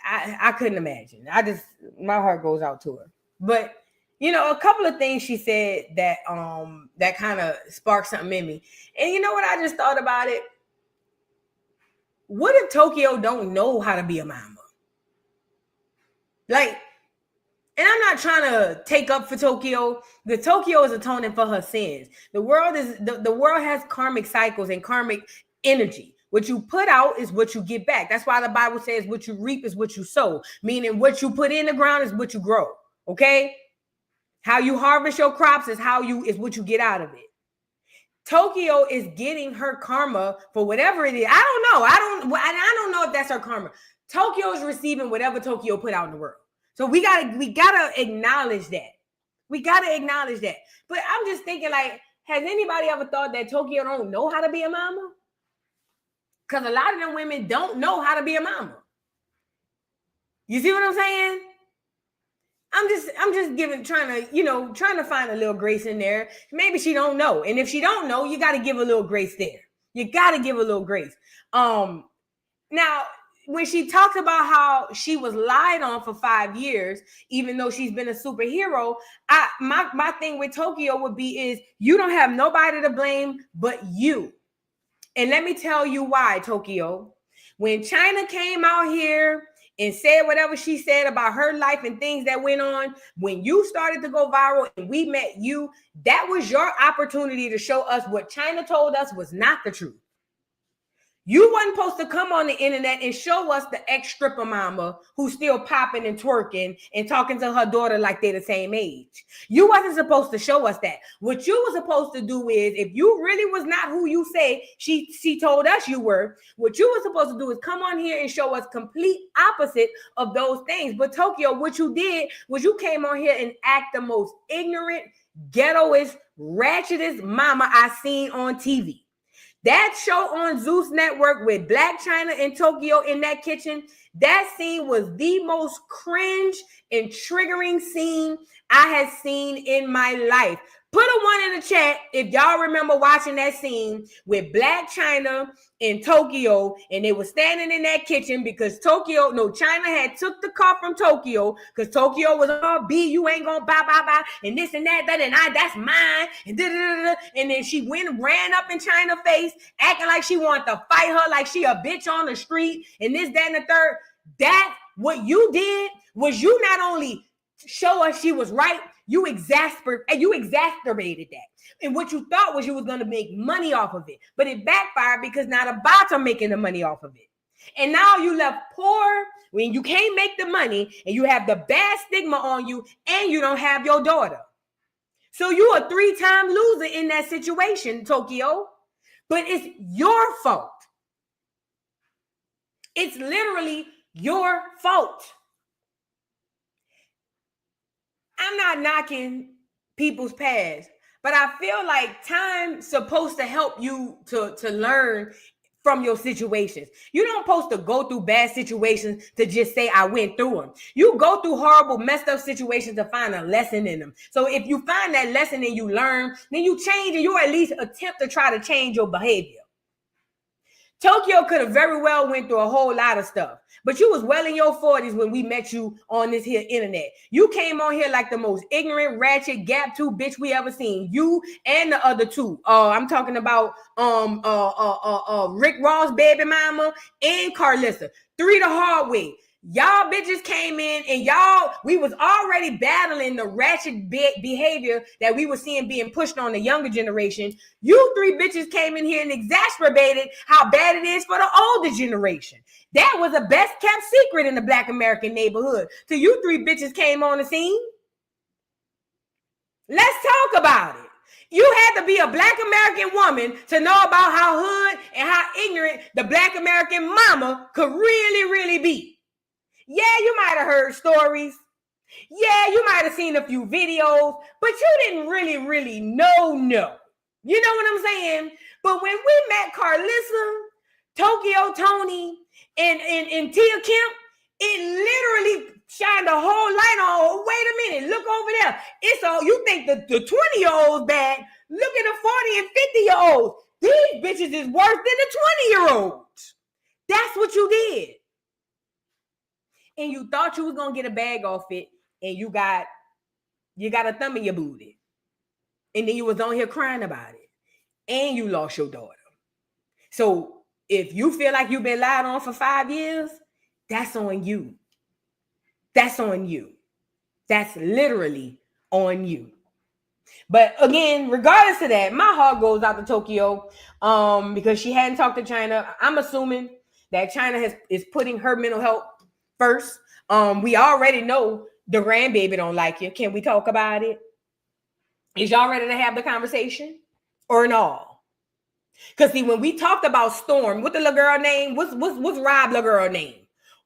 I couldn't imagine. My heart goes out to her. But, you know, a couple of things she said that that kind of sparked something in me. And you know what? I just thought about it. What if Tokyo don't know how to be a mama? Like, and I'm not trying to take up for Tokyo. The Tokyo is atoning for her sins. The world has karmic cycles and karmic energy. What you put out is what you get back. That's why the Bible says what you reap is what you sow. Meaning what you put in the ground is what you grow. Okay? How you harvest your crops is what you get out of it. Tokyo is getting her karma for whatever it is. I don't know. I don't know if that's her karma. Tokyo is receiving whatever Tokyo put out in the world. So we gotta acknowledge that. We gotta acknowledge that. But I'm just thinking, like, has anybody ever thought that Tokyo don't know how to be a mama? Because a lot of them women don't know how to be a mama. You see what I'm saying? I'm just trying to find a little grace in there. Maybe she don't know. And if she don't know, you got to give a little grace there. You got to give a little grace. Now, when she talked about how she was lied on for 5 years, even though she's been a superhero, my thing with Tokyo would be is you don't have nobody to blame but you. And let me tell you why, Tokyo. When Chyna came out here and said whatever she said about her life and things that went on, when you started to go viral and we met you, that was your opportunity to show us what Chyna told us was not the truth. You wasn't supposed to come on the internet and show us the ex-stripper mama who's still popping and twerking and talking to her daughter like they're the same age. You wasn't supposed to show us that. What you were supposed to do is, if you really was not who you say she told us you were, what you were supposed to do is come on here and show us complete opposite of those things. But Tokyo, what you did was you came on here and act the most ignorant, ghettoest, ratchetest mama I seen on TV. That show on Zeus Network with Black Chyna and Tokyo in that kitchen, that scene was the most cringe and triggering scene I had seen in my life. Put a 1 in the chat if y'all remember watching that scene with Black Chyna and Tokyo, and they were standing in that kitchen because Chyna had took the car from Tokyo because Tokyo was, oh, B, you ain't gonna buy, and this and that, that's mine, and da-da-da-da. And then she ran up in Chyna's face, acting like she wanted to fight her like she a bitch on the street, and this, that, and the third. That, what you did was you not only show us she was right, you exacerbated that. And what you thought was you was going to make money off of it. But it backfired because now the bots are making the money off of it. And now you left poor when you can't make the money and you have the bad stigma on you and you don't have your daughter. So you a 3-time loser in that situation, Tokyo. But it's your fault. It's literally your fault. I'm not knocking people's past, but I feel like time's supposed to help you to learn from your situations. You don't supposed to go through bad situations to just say, I went through them. You go through horrible, messed up situations to find a lesson in them. So if you find that lesson and you learn, then you change and you at least attempt to try to change your behavior. Tokyo could have very well went through a whole lot of stuff, but you was well in your 40s when we met you on this here internet. You came on here like the most ignorant, ratchet, gap tooth bitch we ever seen. You and the other two. I'm talking about Rick Ross baby mama and Carlissa. 3 the hard way. Y'all bitches came in and we was already battling the ratchet behavior that we were seeing being pushed on the younger generation. You 3 bitches came in here and exacerbated how bad it is for the older generation. That was a best kept secret in the Black American neighborhood. So you 3 bitches came on the scene. Let's talk about it. You had to be a Black American woman to know about how hood and how ignorant the Black American mama could really, really be. Yeah, you might have heard stories. Yeah, you might have seen a few videos, but you didn't really, really know. You know what I'm saying? But when we met Carlissa, Tokyo, Toni, and Tia Kemp, it literally shined a whole light on. Oh, wait a minute, look over there. It's all you think the 20-year-olds bad. Look at the 40 and 50-year-olds. These bitches is worse than the 20-year-olds. That's what you did. And you thought you was gonna get a bag off it, and you got a thumb in your booty. And then you was on here crying about it. And you lost your daughter. So if you feel like you've been lied on for 5 years, that's on you. That's on you. That's literally on you. But again, regardless of that, my heart goes out to Tokyo because she hadn't talked to Chyna. I'm assuming that Chyna is putting her mental health first. We already know the grandbaby don't like you. Can we talk about it? Is y'all ready to have the conversation or no? Because see, when we talked about Storm, what the little girl name? What's Rob little girl name?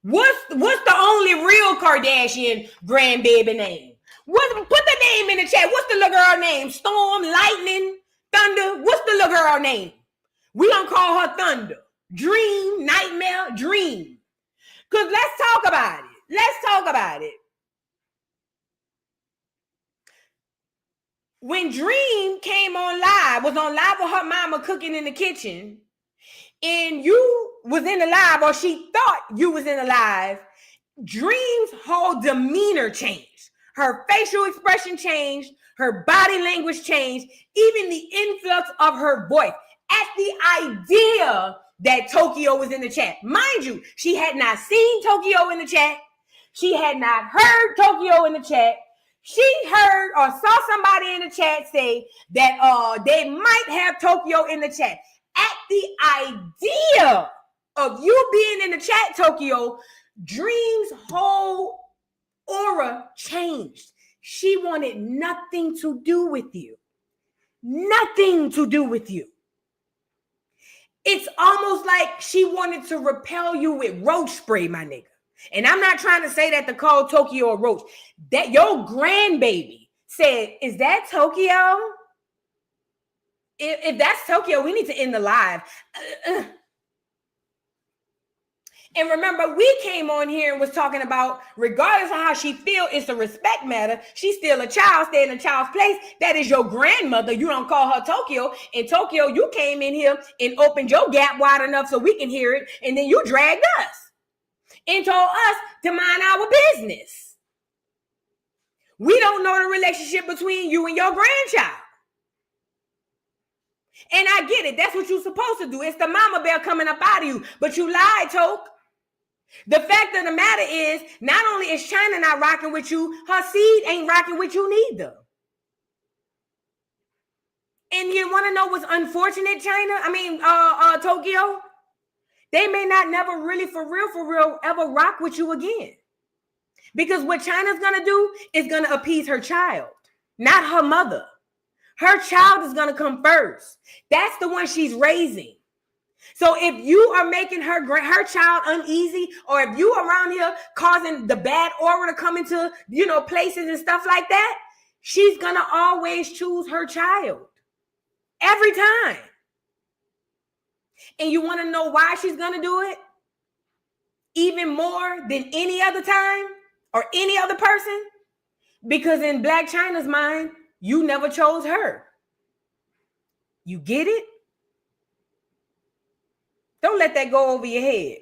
What's the only real Kardashian grandbaby name? Put the name in the chat. What's the little girl name? Storm, Lightning, Thunder. What's the little girl name? We don't call her Thunder. Dream, nightmare, dream. Because let's talk about it. When Dream came on live, was on live with her mama cooking in the kitchen, and you was in the live, or she thought you was in the live, Dream's whole demeanor changed. Her facial expression changed. Her body language changed. Even the influx of her voice. At the idea that Tokyo was in the chat. Mind you, she had not seen Tokyo in the chat. She had not heard Tokyo in the chat. She heard or saw somebody in the chat say that they might have Tokyo in the chat. At the idea of you being in the chat, Tokyo, Dream's whole aura changed. She wanted nothing to do with you. Nothing to do with you. It's almost like she wanted to repel you with roach spray, my nigga. And I'm not trying to say that to call Tokyo a roach. That your grandbaby said, is that Tokyo? If that's Tokyo, we need to end the live. And remember, we came on here and was talking about, regardless of how she feel, it's a respect matter. She's still a child, stay in a child's place. That is your grandmother. You don't call her Tokyo. And Tokyo, you came in here and opened your gap wide enough so we can hear it. And then you dragged us and told us to mind our business. We don't know the relationship between you and your grandchild. And I get it. That's what you're supposed to do. It's the mama bear coming up out of you. But you lied, Toke. The fact of the matter is, not only is Chyna not rocking with you, her seed ain't rocking with you neither. And you want to know what's unfortunate, Tokyo? They may not never really, for real, ever rock with you again. Because what Chyna's going to do is going to appease her child, not her mother. Her child is going to come first. That's the one she's raising. So if you are making her child uneasy, or if you around here causing the bad aura to come into, places and stuff like that, she's going to always choose her child. Every time. And you want to know why she's going to do it? Even more than any other time or any other person? Because in Black Chyna's mind, you never chose her. You get it? Don't let that go over your head.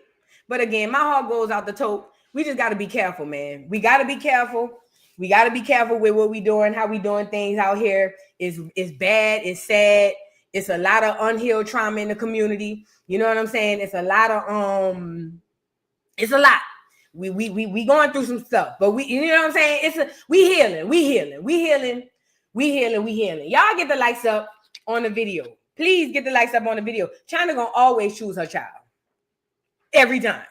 But again, my heart goes out the Toke. We just got to be careful, man. We got to be careful. We got to be careful with what we doing, how we doing things out here. It's bad. It's sad. It's a lot of unhealed trauma in the community. You know what I'm saying? It's a lot of it's a lot. We going through some stuff, but we know what I'm saying? We healing. Y'all get the likes up on the video. Please get the likes up on the video. Chyna gonna always choose her child. Every time.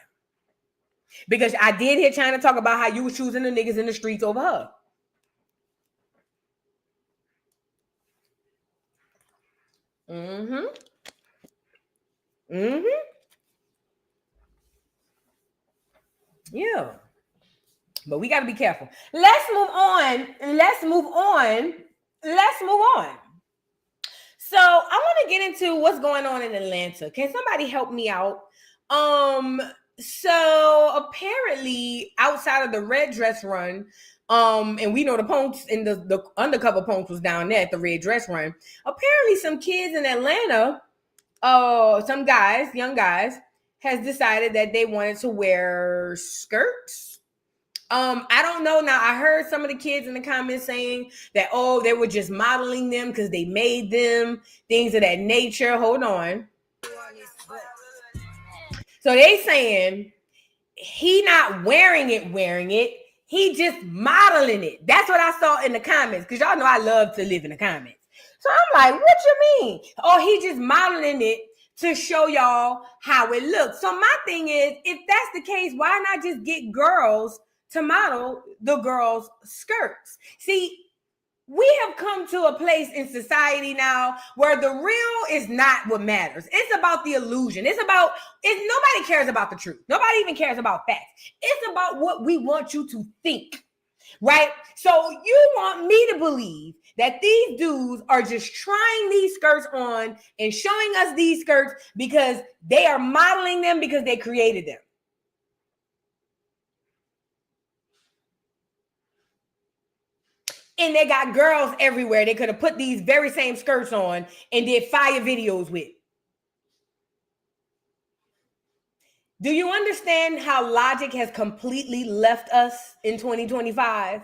Because I did hear Chyna talk about how you was choosing the niggas in the streets over her. Yeah. But we got to be careful. Let's move on. So I want to get into what's going on in Atlanta. Can somebody help me out? So apparently outside of the red dress run, and we know the punks and the undercover punks was down there at the red dress run. Apparently some kids in Atlanta, some guys, young guys, has decided that they wanted to wear skirts. I don't know. Now, I heard some of the kids in the comments saying that, they were just modeling them because they made them, things of that nature. Hold on. So they saying he not wearing it. He just modeling it. That's what I saw in the comments, because y'all know I love to live in the comments. So I'm like, what you mean? He just modeling it to show y'all how it looks. So my thing is, if that's the case, why not just get girls to model the girls' skirts? See, we have come to a place in society now where the real is not what matters. It's about the illusion. Nobody cares about the truth. Nobody even cares about facts. It's about what we want you to think. right? So you want me to believe that these dudes are just trying these skirts on and showing us these skirts because they are modeling them because they created them. And they got girls everywhere they could have put these very same skirts on and did fire videos with. Do you understand how logic has completely left us in 2025?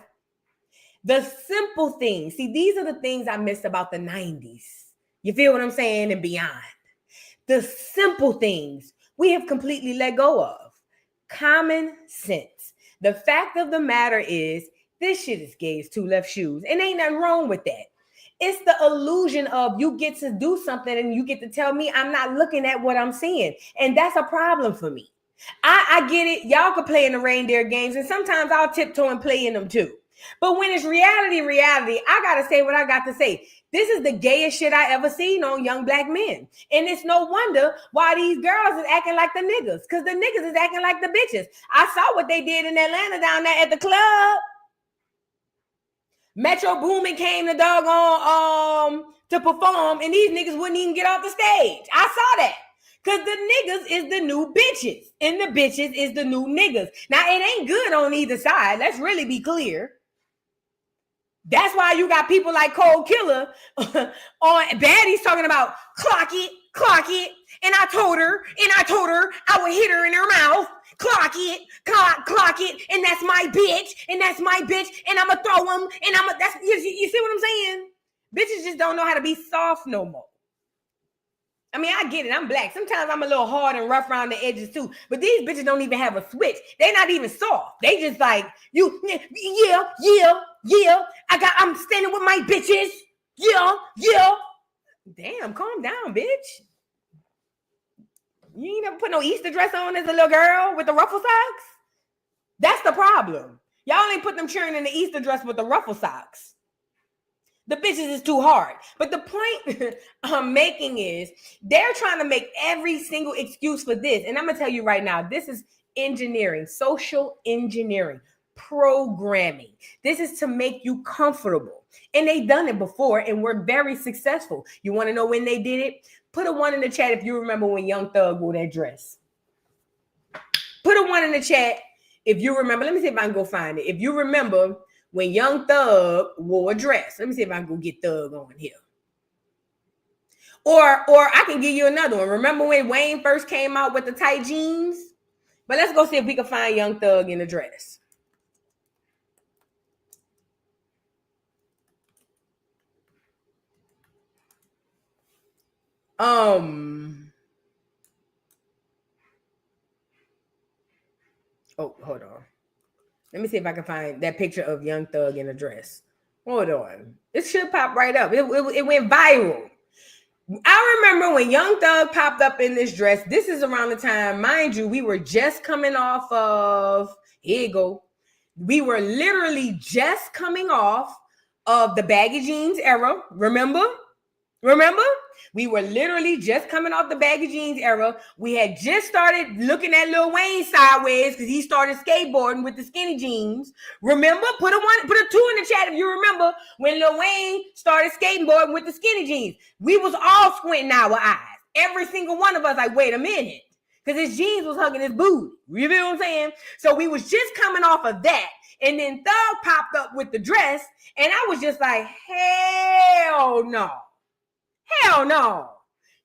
The simple things. See, these are the things I missed about the 90s. You feel what I'm saying? And beyond. The simple things we have completely let go of. Common sense. The fact of the matter is, this shit is gay as two left shoes. And ain't nothing wrong with that. It's the illusion of you get to do something and you get to tell me I'm not looking at what I'm seeing. And that's a problem for me. I get it. Y'all can play in the reindeer games. And sometimes I'll tiptoe and play in them too. But when it's reality, I got to say what I got to say. This is the gayest shit I ever seen on young black men. And it's no wonder why these girls is acting like the niggas. Because the niggas is acting like the bitches. I saw what they did in Atlanta down there at the club. Metro Boomin came to doggone to perform, and these niggas wouldn't even get off the stage. I saw that. Because the niggas is the new bitches. And the bitches is the new niggas. Now, it ain't good on either side. Let's really be clear. That's why you got people like Cold Killer on baddies talking about clock it. And I told her I would hit her in her mouth. Clock it. And that's my bitch. And I'ma throw them. And you see what I'm saying? Bitches just don't know how to be soft no more. I mean, I get it. I'm black. Sometimes I'm a little hard and rough around the edges too. But these bitches don't even have a switch. They're not even soft. They just like, yeah. I'm standing with my bitches. Yeah. Damn, calm down, bitch. You ain't never put no Easter dress on as a little girl with the ruffle socks? That's the problem. Y'all ain't put them cheering in the Easter dress with the ruffle socks. The bitches is too hard. But the point I'm making is they're trying to make every single excuse for this. And I'm going to tell you right now, this is engineering, social engineering, programming. This is to make you comfortable. And they've done it before and we're very successful. You want to know when they did it? Put a 1 in the chat if you remember when Young Thug wore that dress. Put a 1 in the chat if you remember. Let me see if I can go find it. If you remember when Young Thug wore a dress. Let me see if I can go get Thug on here. Or I can give you another one. Remember when Wayne first came out with the tight jeans? But let's go see if we can find Young Thug in a dress. Oh, hold on. Let me see if I can find that picture of Young Thug in a dress. Hold on. It should pop right up. It went viral. I remember when Young Thug popped up in this dress. This is around the time, mind you, we were just coming off of, here you go. We were literally just coming off of the baggy jeans era. Remember? We were literally just coming off the baggy jeans era. We had just started looking at Lil Wayne sideways because he started skateboarding with the skinny jeans. Remember? Put a 2 in the chat if you remember when Lil Wayne started skateboarding with the skinny jeans. We was all squinting our eyes. Every single one of us like, wait a minute. Because his jeans was hugging his booty. You feel what I'm saying? So we was just coming off of that. And then Thug popped up with the dress. And I was just like, hell no. Hell no.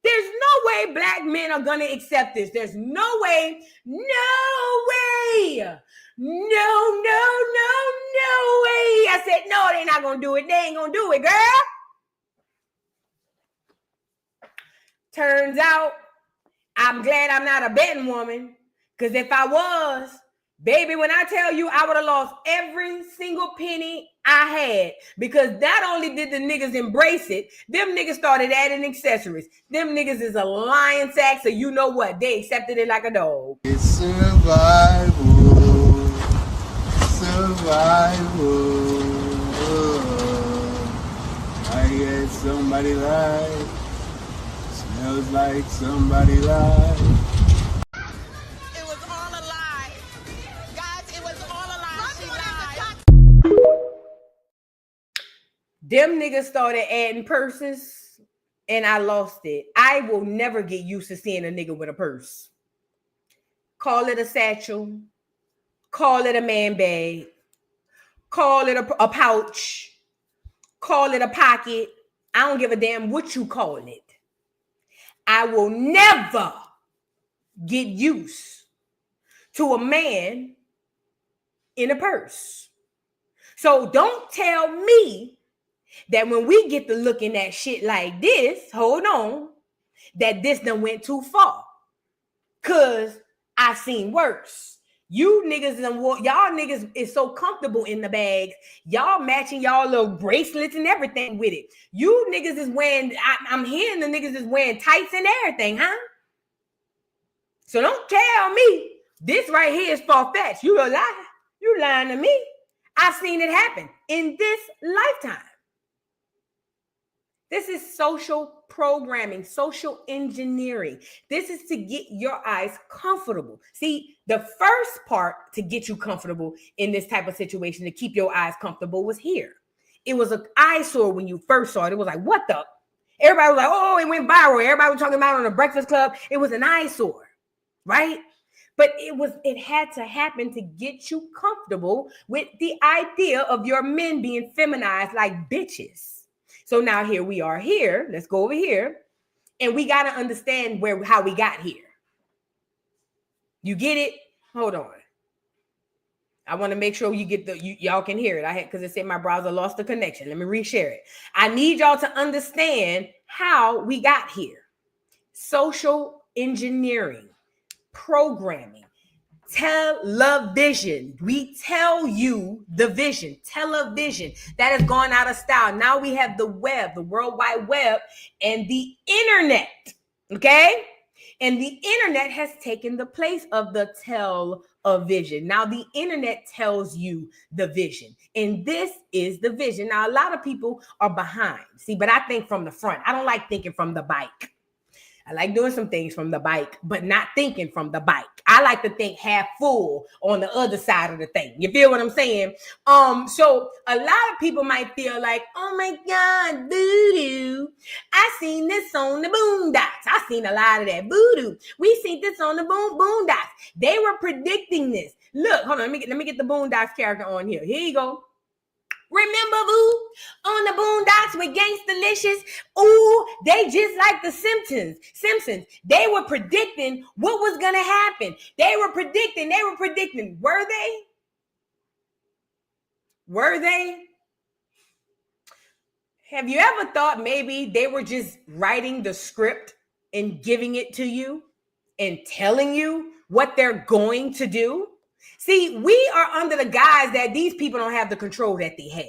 There's no way black men are going to accept this. There's no way. No way. No way. I said, no, they're not going to do it. They ain't going to do it, girl. Turns out, I'm glad I'm not a betting woman. Because if I was, baby, when I tell you I would have lost every single penny I had, because not only did the niggas embrace it, them niggas started adding accessories. Them niggas is a lion sack, so you know what? They accepted it like a dog. It's survival. I guess somebody lied. Smells like somebody lied. It was all a lie. Guys, it was all a lie. She lied. Them niggas started adding purses and I lost it. I will never get used to seeing a nigga with a purse. Call it a satchel. Call it a man bag. Call it a pouch. Call it a pocket. I don't give a damn what you call it. I will never get used to a man in a purse. So don't tell me that when we get to looking at shit like this, hold on, that this done went too far. Cause I've seen worse. You niggas, y'all niggas is so comfortable in the bags. Y'all matching y'all little bracelets and everything with it. You niggas is wearing, I'm hearing the niggas is wearing tights and everything, huh? So don't tell me this right here is far-fetched. You a lie. You lying to me. I've seen it happen in this lifetime. This is social programming, social engineering. This is to get your eyes comfortable. See, the first part to get you comfortable in this type of situation, to keep your eyes comfortable, was here. It was an eyesore when you first saw it. It was like, what the? Everybody was like, oh, it went viral. Everybody was talking about it on the Breakfast Club. It was an eyesore, right? But it had to happen to get you comfortable with the idea of your men being feminized like bitches. So now here we are here. Let's go over here. And we got to understand how we got here. You get it? Hold on. I want to make sure you get y'all can hear it. Because it said my browser lost the connection. Let me reshare it. I need y'all to understand how we got here. Social engineering, programming, television. We tell you the vision. Television that has gone out of style. Now we have the web, the World Wide Web, and the internet. Okay, and the internet has taken the place of the television. Now the internet tells you the vision, and this is the vision. Now a lot of people are behind. See, but I think from the front. I don't like thinking from the bike. I like doing some things from the bike, but not thinking from the bike. I like to think half full on the other side of the thing. You feel what I'm saying? So a lot of people might feel like, oh my God, voodoo. I seen this on the Boondocks. I seen a lot of that voodoo. We seen this on the Boondocks. They were predicting this. Look, hold on. Let me get the Boondocks character on here. Here you go. Remember, boo, on the Boondocks with Gangstalicious? Ooh, they just like the Simpsons. They were predicting what was going to happen. They were predicting. Were they? Were they? Have you ever thought maybe they were just writing the script and giving it to you and telling you what they're going to do? See, we are under the guise that these people don't have the control that they have.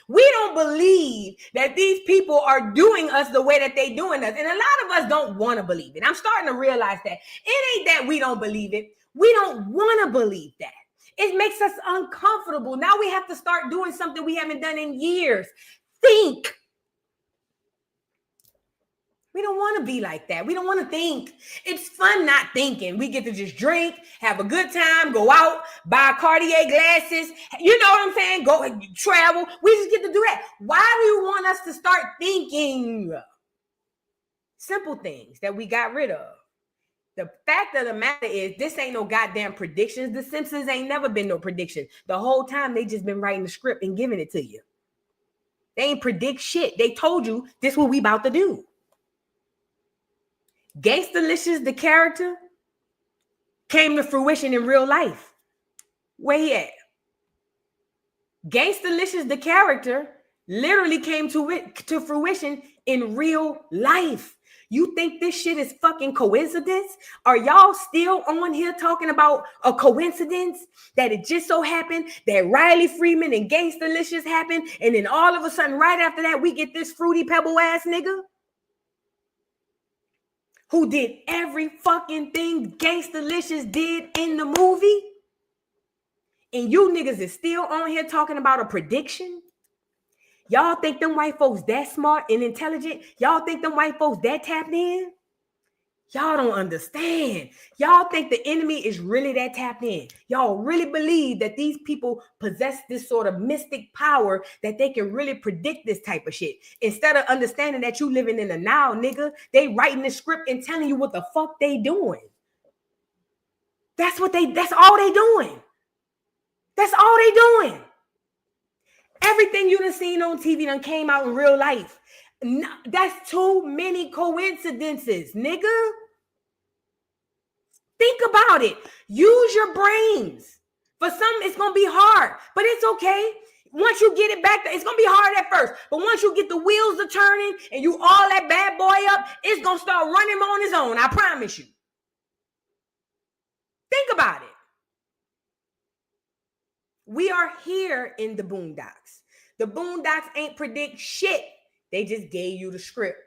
We don't believe that these people are doing us the way that they doing us. And a lot of us don't want to believe it. I'm starting to realize that it ain't that we don't believe it. We don't want to believe that. It makes us uncomfortable. Now we have to start doing something we haven't done in years. Think. We don't want to be like that. We don't want to think. It's fun not thinking. We get to just drink, have a good time, go out, buy Cartier glasses. You know what I'm saying? Go travel. We just get to do that. Why do you want us to start thinking? Simple things that we got rid of. The fact of the matter is, this ain't no goddamn predictions. The Simpsons ain't never been no prediction. The whole time they just been writing the script and giving it to you. They ain't predict shit. They told you this is what we about to do. Gangstalicious, the character, came to fruition in real life. Where he at? Gangstalicious, the character, literally came to fruition in real life. You think this shit is fucking coincidence? Are y'all still on here talking about a coincidence that it just so happened that Riley Freeman and Gangstalicious happened, and then all of a sudden, right after that, we get this Fruity Pebble ass nigga who did every fucking thing Gangstalicious did in the movie? And you niggas is still on here talking about a prediction? Y'all think them white folks that smart and intelligent? Y'all think them white folks that tapped in? Y'all don't understand. Y'all think the enemy is really that tapped in. Y'all really believe that these people possess this sort of mystic power that they can really predict this type of shit. Instead of understanding that you living in the now, nigga, they writing the script and telling you what the fuck they doing. That's all they doing. That's all they doing. Everything you done seen on TV done came out in real life. That's too many coincidences, nigga. Think about it. Use your brains. For some, it's going to be hard, but it's okay. Once you get it back, it's going to be hard at first. But once you get the wheels to turning and you all that bad boy up, it's going to start running on its own. I promise you. Think about it. We are here in the Boondocks. The Boondocks ain't predict shit. They just gave you the script.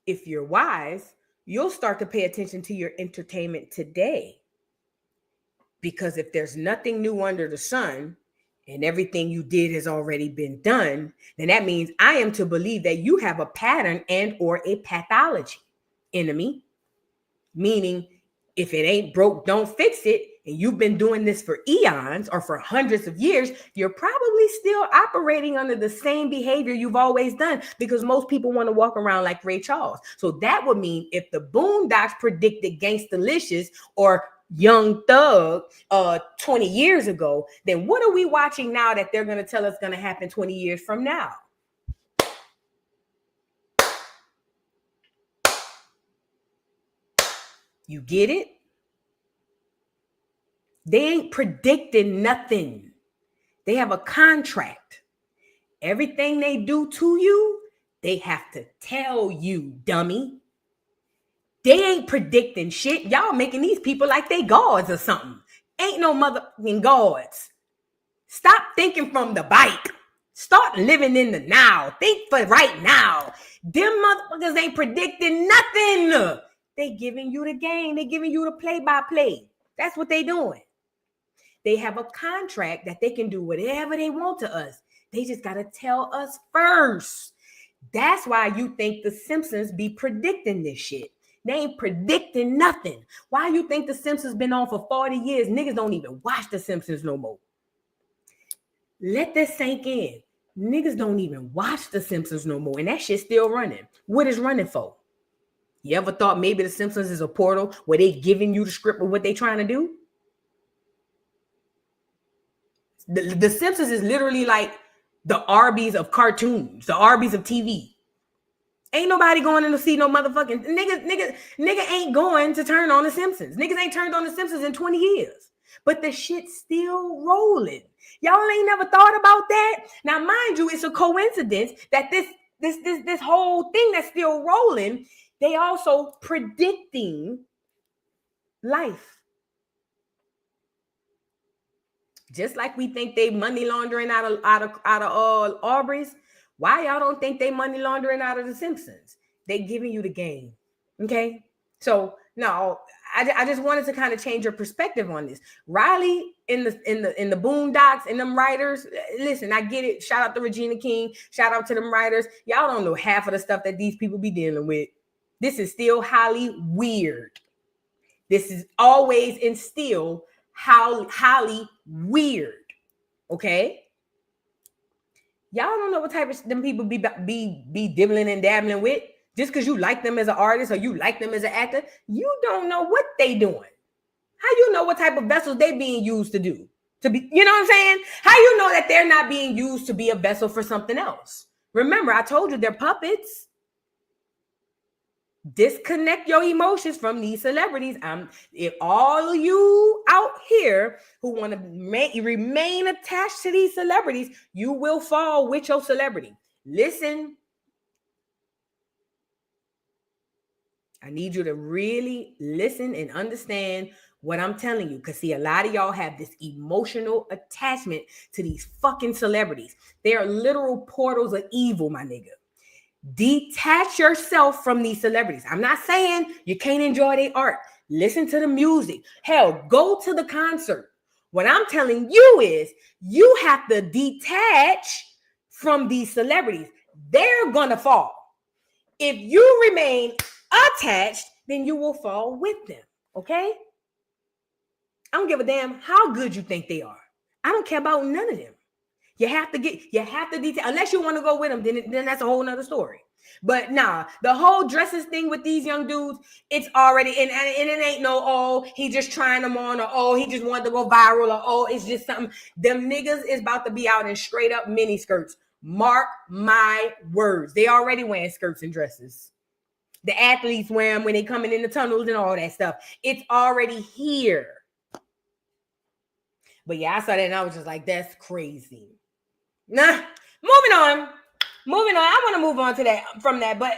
If you're wise, you'll start to pay attention to your entertainment today. Because if there's nothing new under the sun and everything you did has already been done, then that means I am to believe that you have a pattern and or a pathology, enemy. Meaning, if it ain't broke, don't fix it. And you've been doing this for eons or for hundreds of years, you're probably still operating under the same behavior you've always done, because most people want to walk around like Ray Charles. So that would mean if the Boondocks predicted Gangstalicious or Young Thug 20 years ago, then what are we watching now that they're going to tell us going to happen 20 years from now? You get it? They ain't predicting nothing. They have a contract. Everything they do to you, they have to tell you, dummy. They ain't predicting shit. Y'all making these people like they gods or something. Ain't no motherfucking gods. Stop thinking from the bike. Start living in the now. Think for right now. Them motherfuckers ain't predicting nothing. They giving you the game. They giving you the play-by-play. That's what they doing. They have a contract that they can do whatever they want to us. They just got to tell us first. That's why you think the Simpsons be predicting this shit. They ain't predicting nothing. Why you think the Simpsons been on for 40 years? Niggas don't even watch the Simpsons no more. Let this sink in. Niggas don't even watch the Simpsons no more. And that shit's still running. What is running for? You ever thought maybe the Simpsons is a portal where they giving you the script of what they trying to do? The Simpsons is literally like the Arby's of cartoons, the Arby's of TV. Ain't nobody going in to see no motherfucking nigga ain't going to turn on the Simpsons. Niggas ain't turned on the Simpsons in 20 years. But the shit's still rolling. Y'all ain't never thought about that? Now, mind you, it's a coincidence that this whole thing that's still rolling, they also predicting life. Just like we think they money laundering out of Aubrey's, why y'all don't think they money laundering out of the Simpsons? They giving you the game, okay? So no, I just wanted to kind of change your perspective on this. Riley in the Boondocks and them writers. Listen, I get it. Shout out to Regina King. Shout out to them writers. Y'all don't know half of the stuff that these people be dealing with. This is still highly weird. This is always and still highly weird. Okay. Y'all don't know what type of them people be dibbling and dabbling with. Just because you like them as an artist or you like them as an actor, you don't know what they doing. How you know what type of vessels they being used to do? To be, you know what I'm saying? How you know that they're not being used to be a vessel for something else? Remember, I told you they're puppets. Disconnect your emotions from these celebrities. If all of you out here who want to remain attached to these celebrities, you will fall with your celebrity. Listen, I need you to really listen and understand what I'm telling you. Because see, a lot of y'all have this emotional attachment to these fucking celebrities. They are literal portals of evil, my nigga. Detach yourself from these celebrities. I'm not saying you can't enjoy their art. Listen to the music. Hell, go to the concert. What I'm telling you is you have to detach from these celebrities. They're going to fall. If you remain attached, then you will fall with them. Okay? I don't give a damn how good you think they are. I don't care about none of them. You have to detail, unless you want to go with them, then that's a whole nother story. But nah, the whole dresses thing with these young dudes, it's already, and it ain't no, oh, he just trying them on, or oh, he just wanted to go viral, or oh, it's just something. Them niggas is about to be out in straight up mini skirts. Mark my words. They already wearing skirts and dresses. The athletes wear them when they coming in the tunnels and all that stuff. It's already here. But yeah, I saw that and I was just like, that's crazy. Nah, moving on. I want to move on to that from that, but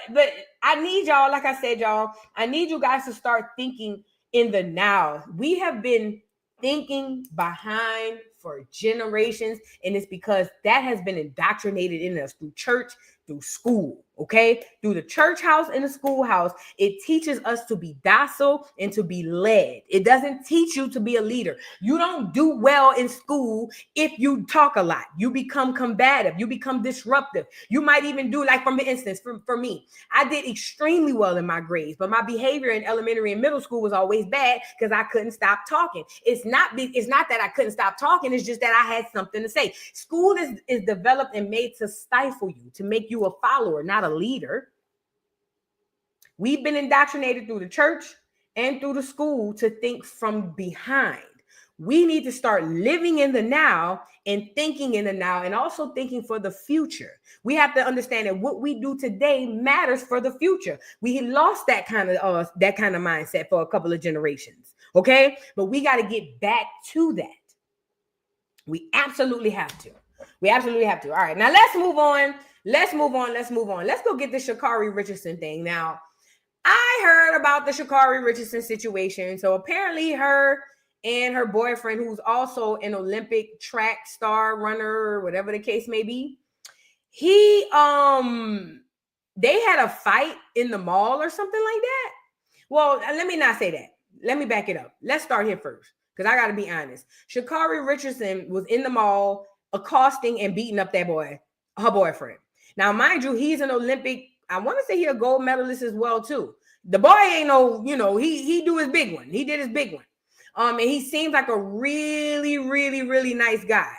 I need y'all, like I said, y'all, I need you guys to start thinking in the now. We have been thinking behind for generations, and it's because that has been indoctrinated in us through church, through school, okay? Through the church house and the schoolhouse, it teaches us to be docile and to be led. It doesn't teach you to be a leader. You don't do well in school if you talk a lot. You become combative. You become disruptive. You might even do, like, for instance, for me, I did extremely well in my grades, but my behavior in elementary and middle school was always bad because I couldn't stop talking. It's not that I couldn't stop talking. It's just that I had something to say. School is developed and made to stifle you, to make you a follower, not a leader. We've been indoctrinated through the church and through the school to think from behind. We need to start living in the now and thinking in the now, and also thinking for the future. We have to understand that what we do today matters for the future. We lost that kind of mindset for a couple of generations, okay? But we got to get back to that. We absolutely have to. All right, now let's move on. Let's go get the Sha'carri Richardson thing. Now, I heard about the Sha'carri Richardson situation. So apparently her and her boyfriend, who's also an Olympic track star runner, whatever the case may be, they had a fight in the mall or something like that. Well, let me not say that. Let me back it up. Let's start here first, because I got to be honest. Sha'carri Richardson was in the mall accosting and beating up her boyfriend. Now, mind you, he's an Olympic, I want to say he's a gold medalist as well, too. The boy ain't he do his big one. He did his big one. And he seems like a really, really, really nice guy.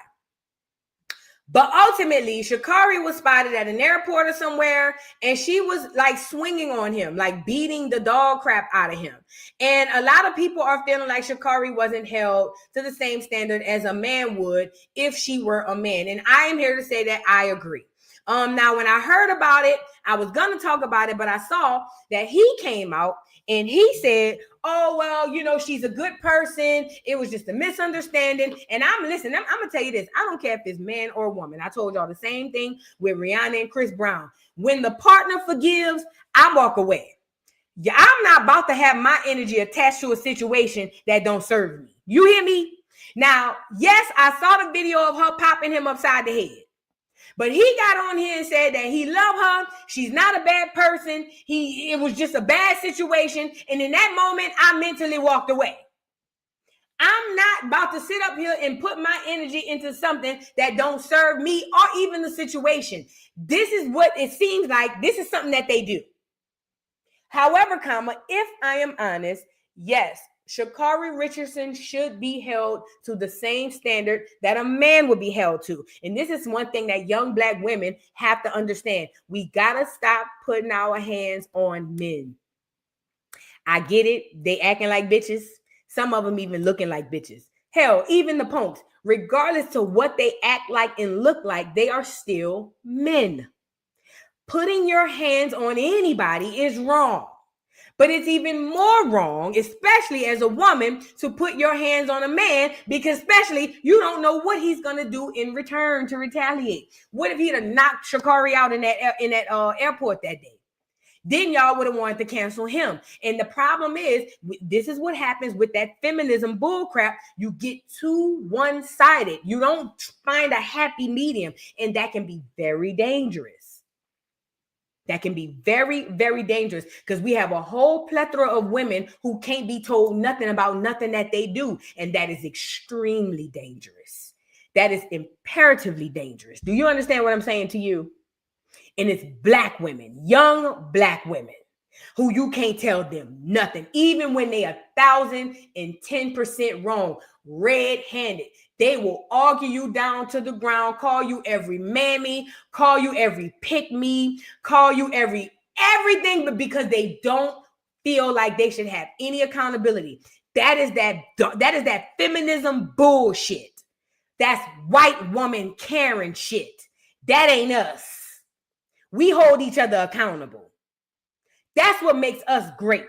But ultimately, Sha'carri was spotted at an airport or somewhere, and she was like swinging on him, like beating the dog crap out of him. And a lot of people are feeling like Sha'carri wasn't held to the same standard as a man would if she were a man. And I am here to say that I agree. Now, when I heard about it, I was going to talk about it, but I saw that he came out and he said, oh, well, she's a good person. It was just a misunderstanding. And I'm going to tell you this. I don't care if it's man or woman. I told y'all the same thing with Rihanna and Chris Brown. When the partner forgives, I walk away. Yeah, I'm not about to have my energy attached to a situation that don't serve me. You hear me? Now, yes, I saw the video of her popping him upside the head. But he got on here and said that he loved her. She's not a bad person. It was just a bad situation. And in that moment, I mentally walked away. I'm not about to sit up here and put my energy into something that don't serve me or even the situation. This is what it seems like. This is something that they do. However, if I am honest, yes, Sha'carri Richardson should be held to the same standard that a man would be held to. And this is one thing that young Black women have to understand. We got to stop putting our hands on men. I get it. They acting like bitches. Some of them even looking like bitches. Hell, even the punks, regardless to what they act like and look like, they are still men. Putting your hands on anybody is wrong. But it's even more wrong, especially as a woman, to put your hands on a man, because especially you don't know what he's going to do in return to retaliate. What if he'd have knocked Sha'carri out in that airport that day? Then y'all would have wanted to cancel him. And the problem is, this is what happens with that feminism bullcrap. You get too one-sided. You don't find a happy medium, and that can be very dangerous. That can be very, very dangerous, because we have a whole plethora of women who can't be told nothing about nothing that they do. And that is extremely dangerous. That is imperatively dangerous. Do you understand what I'm saying to you? And it's black women, young black women, who you can't tell them nothing. Even when they 1,010% wrong, red-handed, they will argue you down to the ground, call you every mammy, call you every pick-me, call you everything, but because they don't feel like they should have any accountability. That is that feminism bullshit. That's white woman Karen shit. That ain't us. We hold each other accountable. That's what makes us great.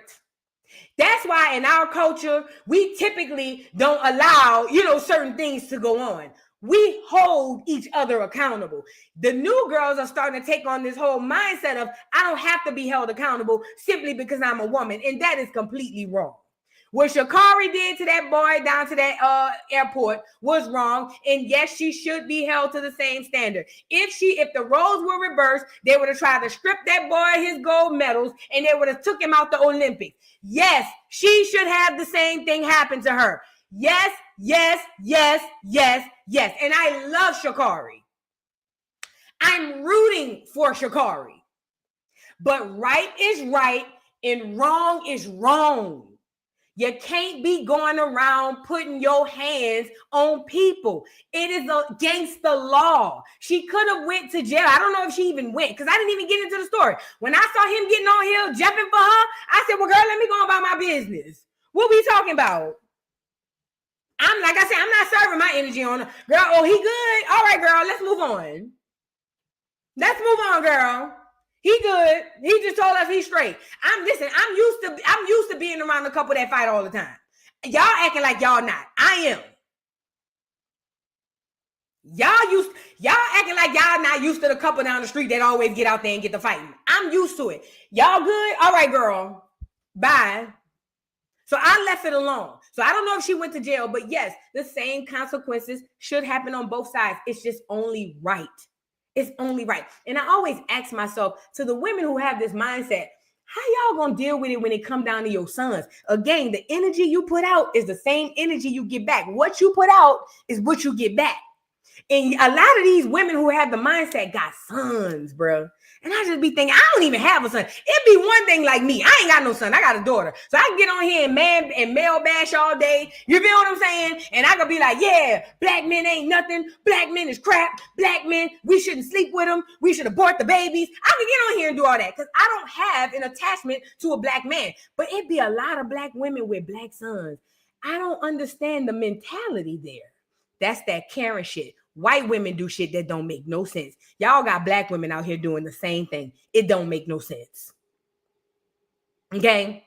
That's why in our culture, we typically don't allow, certain things to go on. We hold each other accountable. The new girls are starting to take on this whole mindset of, I don't have to be held accountable simply because I'm a woman. And that is completely wrong. What Sha'carri did to that boy down to that airport was wrong. And yes, she should be held to the same standard. If the roles were reversed, they would have tried to strip that boy his gold medals and they would have took him out the Olympics. Yes, she should have the same thing happen to her. Yes, yes, yes, yes, yes. And I love Sha'carri. I'm rooting for Sha'carri. But right is right and wrong is wrong. You can't be going around putting your hands on people. It is against the law. She could have went to jail. I don't know if she even went because I didn't even get into the story. When I saw him getting on here, jumping for her, I said, well, girl, let me go about my business. What we talking about? I'm not serving my energy on her. Girl, oh, he good. All right, girl, let's move on. Let's move on, girl. He good. He just told us he's straight. I'm used to being around a couple that fight all the time. Y'all acting like y'all not. I am. Y'all acting like y'all not used to the couple down the street that always get out there and get the fighting. I'm used to it. Y'all good? All right, girl. Bye. So I left it alone. So I don't know if she went to jail, but yes, the same consequences should happen on both sides. It's just only right. It's only right. And I always ask myself, to the women who have this mindset, how y'all gonna deal with it when it come down to your sons? Again, the energy you put out is the same energy you get back. What you put out is what you get back. And a lot of these women who have the mindset got sons, bro. And I just be thinking, I don't even have a son. It'd be one thing like me. I ain't got no son. I got a daughter. So I can get on here and male bash all day. You feel what I'm saying? And I could be like, yeah, black men ain't nothing. Black men is crap. Black men, we shouldn't sleep with them. We should abort the babies. I can get on here and do all that because I don't have an attachment to a black man. But it'd be a lot of black women with black sons. I don't understand the mentality there. That's that Karen shit. White women do shit that don't make no sense. Y'all got black women out here doing the same thing. It don't make no sense. Okay?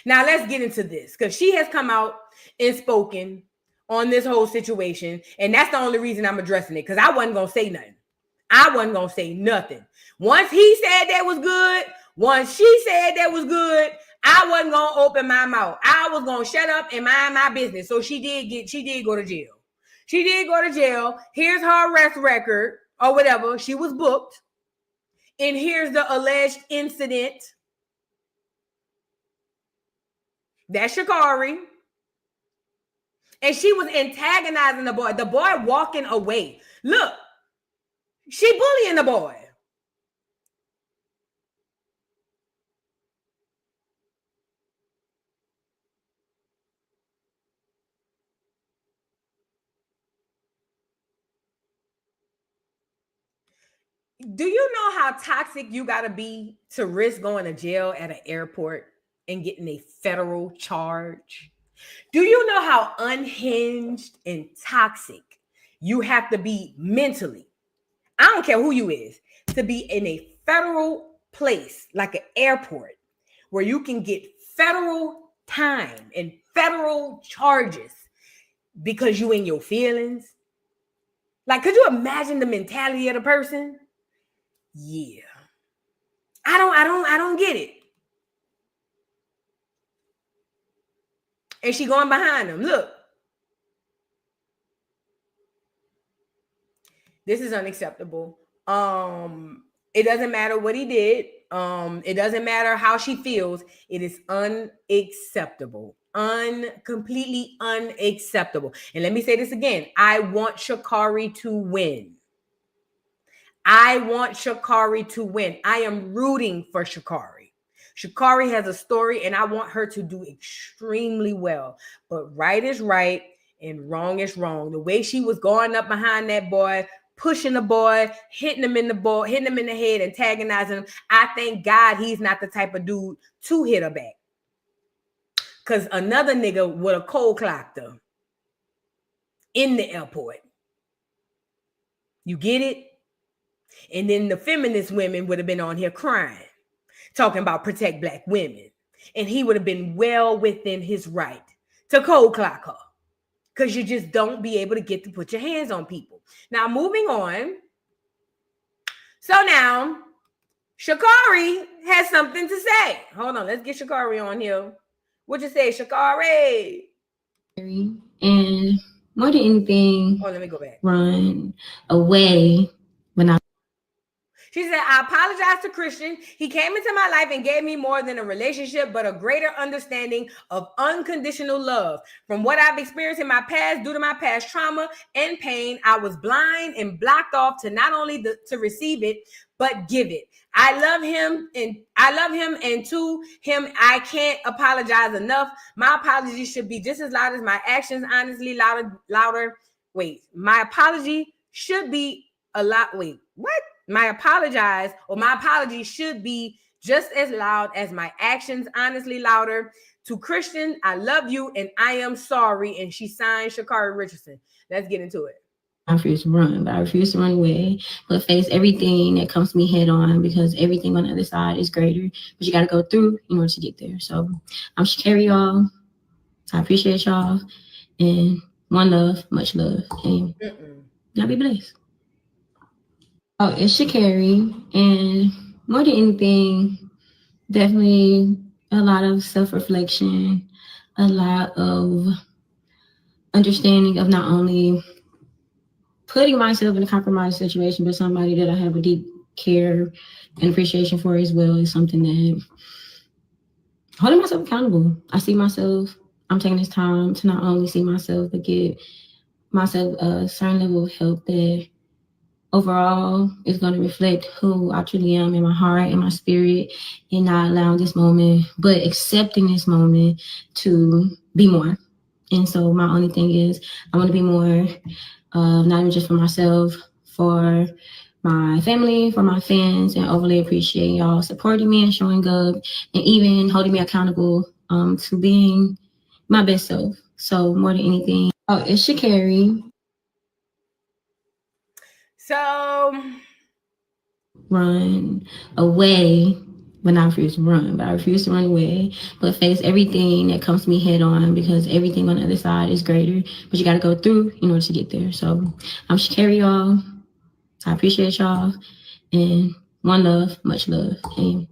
Now let's get into this because she has come out and spoken on this whole situation. And that's the only reason I'm addressing it because I wasn't going to say nothing. I wasn't going to say nothing. Once he said that was good, once she said that was good, I wasn't going to open my mouth. I was going to shut up and mind my business. So she did go to jail. She did go to jail. Here's her arrest record or whatever. She was booked. And here's the alleged incident. That's Sha'carri. And she was antagonizing the boy. The boy walking away. Look, she bullying the boy. Do you know how toxic you got to be to risk going to jail at an airport and getting a federal charge? Do you know how unhinged and toxic you have to be mentally? I don't care who you is, to be in a federal place like an airport where you can get federal time and federal charges because you in your feelings. Like, could you imagine the mentality of the person? Yeah. I don't get it. And she going behind him. Look. This is unacceptable. It doesn't matter what he did. It doesn't matter how she feels. It is unacceptable. Completely unacceptable. And let me say this again. I want Sha'carri to win. I want Sha'carri to win. I am rooting for Sha'carri. Sha'carri has a story, and I want her to do extremely well. But right is right, and wrong is wrong. The way she was going up behind that boy, pushing the boy, hitting him in the head, antagonizing him. I thank God he's not the type of dude to hit her back. Because another nigga would have cold clocked her in the airport. You get it? And then the feminist women would have been on here crying, talking about protect black women. And he would have been well within his right to cold clock her. Because you just don't be able to get to put your hands on people. Now, moving on. So now, Sha'carri has something to say. Hold on, let's get Sha'carri on here. What you say, Sha'carri? And more than anything, let me go back. Run away when I. She said, I apologize to Christian. He came into my life and gave me more than a relationship, but a greater understanding of unconditional love. From what I've experienced in my past, due to my past trauma and pain, I was blind and blocked off to not only to receive it, but give it. I love him and to him, I can't apologize enough. My apology should be just as loud as my actions, honestly, louder. Wait, my apology should be a lot. Wait, what? My apology should be just as loud as my actions, honestly louder. To Christian, I love you and I am sorry. And she signed Sha'carri Richardson. Let's get into it. I refuse to run, but I refuse to run away, but face everything that comes to me head on, because everything on the other side is greater, but you got to go through in order to get there. So I'm Sha'carri, y'all. I appreciate y'all, and one love, much love, and y'all be blessed. Oh, it's Sha'carri, and more than anything, definitely a lot of self-reflection, a lot of understanding of not only putting myself in a compromised situation, but somebody that I have a deep care and appreciation for as well is something that holding myself accountable. I see myself, I'm taking this time to not only see myself, but give myself a certain level of help that overall is going to reflect who I truly am in my heart and my spirit, and not allowing this moment, but accepting this moment to be more. And so my only thing is I want to be more, not even just for myself, for my family, for my fans, and overly appreciate y'all supporting me and showing up and even holding me accountable to being my best self. So more than anything, it's Sha'carri. So run away when I refuse to run, but I refuse to run away, but face everything that comes to me head on, because everything on the other side is greater, but you got to go through in order to get there. So I'm Sha'carri, y'all. I appreciate y'all, and one love, much love. And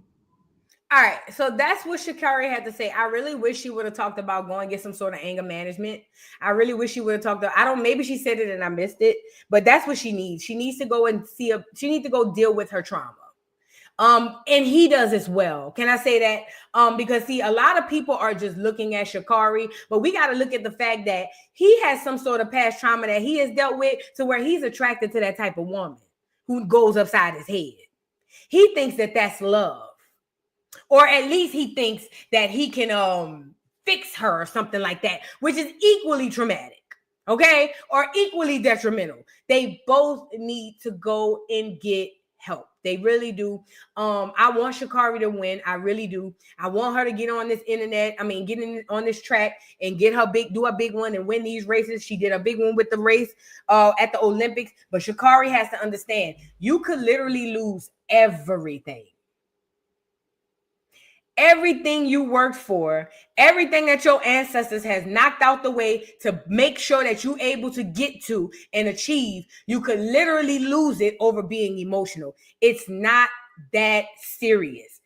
all right, so that's what Sha'carri had to say. I really wish she would have talked about going get some sort of anger management. I really wish she would have talked maybe she said it and I missed it, but that's what she needs. She needs to go and she needs to go deal with her trauma. And he does as well. Can I say that? Because see, a lot of people are just looking at Sha'carri, but we got to look at the fact that he has some sort of past trauma that he has dealt with, to where he's attracted to that type of woman who goes upside his head. He thinks that that's love. Or at least he thinks that he can fix her or something like that, which is equally traumatic, okay? Or equally detrimental. They both need to go and get help. They really do. I want Sha'carri to win. I really do. I want her to get on this get on this track and do a big one and win these races. She did a big one with the race at the Olympics. But Sha'carri has to understand, you could literally lose everything. Everything you worked for, everything that your ancestors has knocked out the way to make sure that you're able to get to and achieve, you could literally lose it over being emotional. It's not that serious.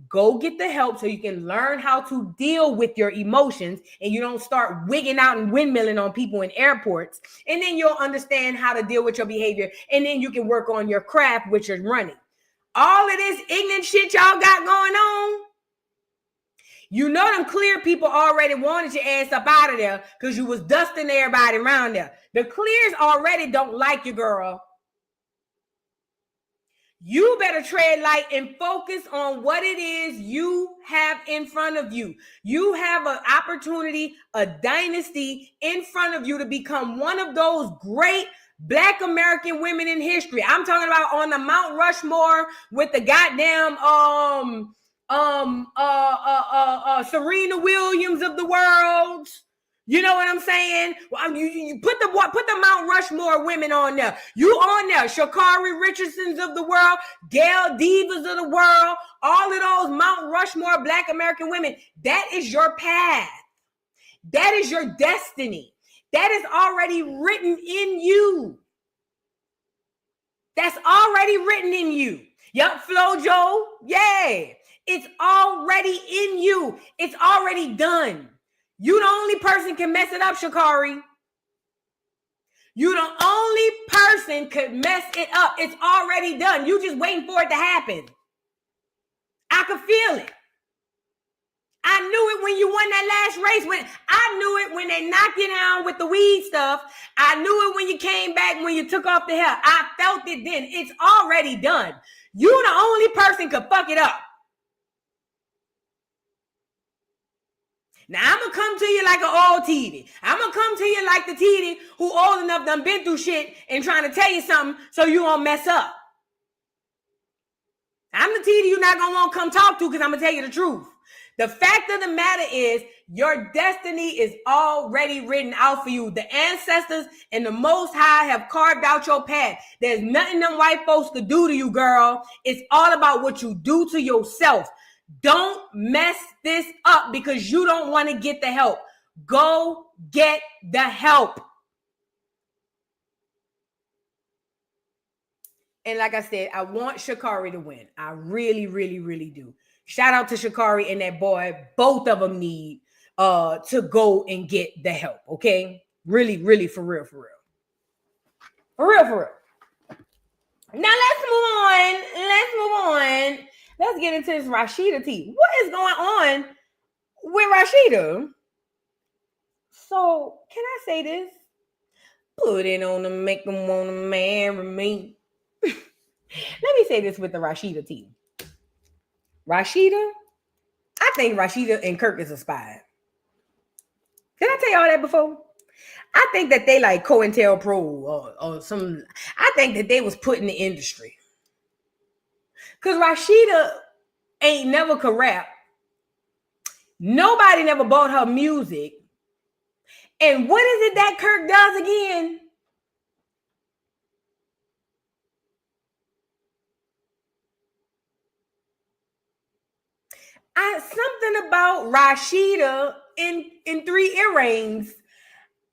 Go get the help so you can learn how to deal with your emotions, and you don't start wigging out and windmilling on people in airports. And then you'll understand how to deal with your behavior, and then you can work on your craft, which is running. All of this ignorant shit y'all got going on, you know them clear people already wanted your ass up out of there because you was dusting everybody around there. The clears already don't like you, girl. You better tread light and focus on what it is you have in front of you. You have an opportunity, a dynasty in front of you to become one of those great Black American women in history. I'm talking about on the Mount Rushmore with the goddamn Serena Williams of the world. You know what I'm saying? Well, you put the Mount Rushmore women on there. You on there, Sha'carri Richardsons of the world, Gail Divas of the world, all of those Mount Rushmore Black American women. That is your path. That is your destiny. That is already written in you. That's already written in you. Yup, Flojo. Yeah. It's already in you. It's already done. You the only person can mess it up, Sha'carri. You the only person could mess it up. It's already done. You just waiting for it to happen. I could feel it. I knew it when you won that last race. I knew it when they knocked you down with the weed stuff. I knew it when you came back, when you took off the hair. I felt it then. It's already done. You the only person could fuck it up. Now, I'm going to come to you like an old TD. I'm going to come to you like the TD who old enough done been through shit and trying to tell you something so you won't mess up. I'm the TD you're not going to want to come talk to because I'm going to tell you the truth. The fact of the matter is your destiny is already written out for you. The ancestors and the Most High have carved out your path. There's nothing them white folks could do to you, girl. It's all about what you do to yourself. Don't mess this up because you don't want to get the help. Go get the help. And like I said, I want Sha'carri to win. I really, really, really do. Shout out to Sha'carri and that boy. Both of them need to go and get the help. Okay? Really, really, for real, for real. For real, for real. Now let's move on. Let's get into this Rasheeda tea. What is going on with Rasheeda? So, can I say this? Put it on to make them want to marry me. Let me say this with the Rasheeda tea. Rasheeda, I think Rasheeda and Kirk is a spy. Did I tell y'all that before? I think that they like COINTELPRO or some. I think that they was put in the industry. Because Rasheeda ain't never could rap. Nobody never bought her music. And what is it that Kirk does again? Something about Rasheeda in 3 earrings.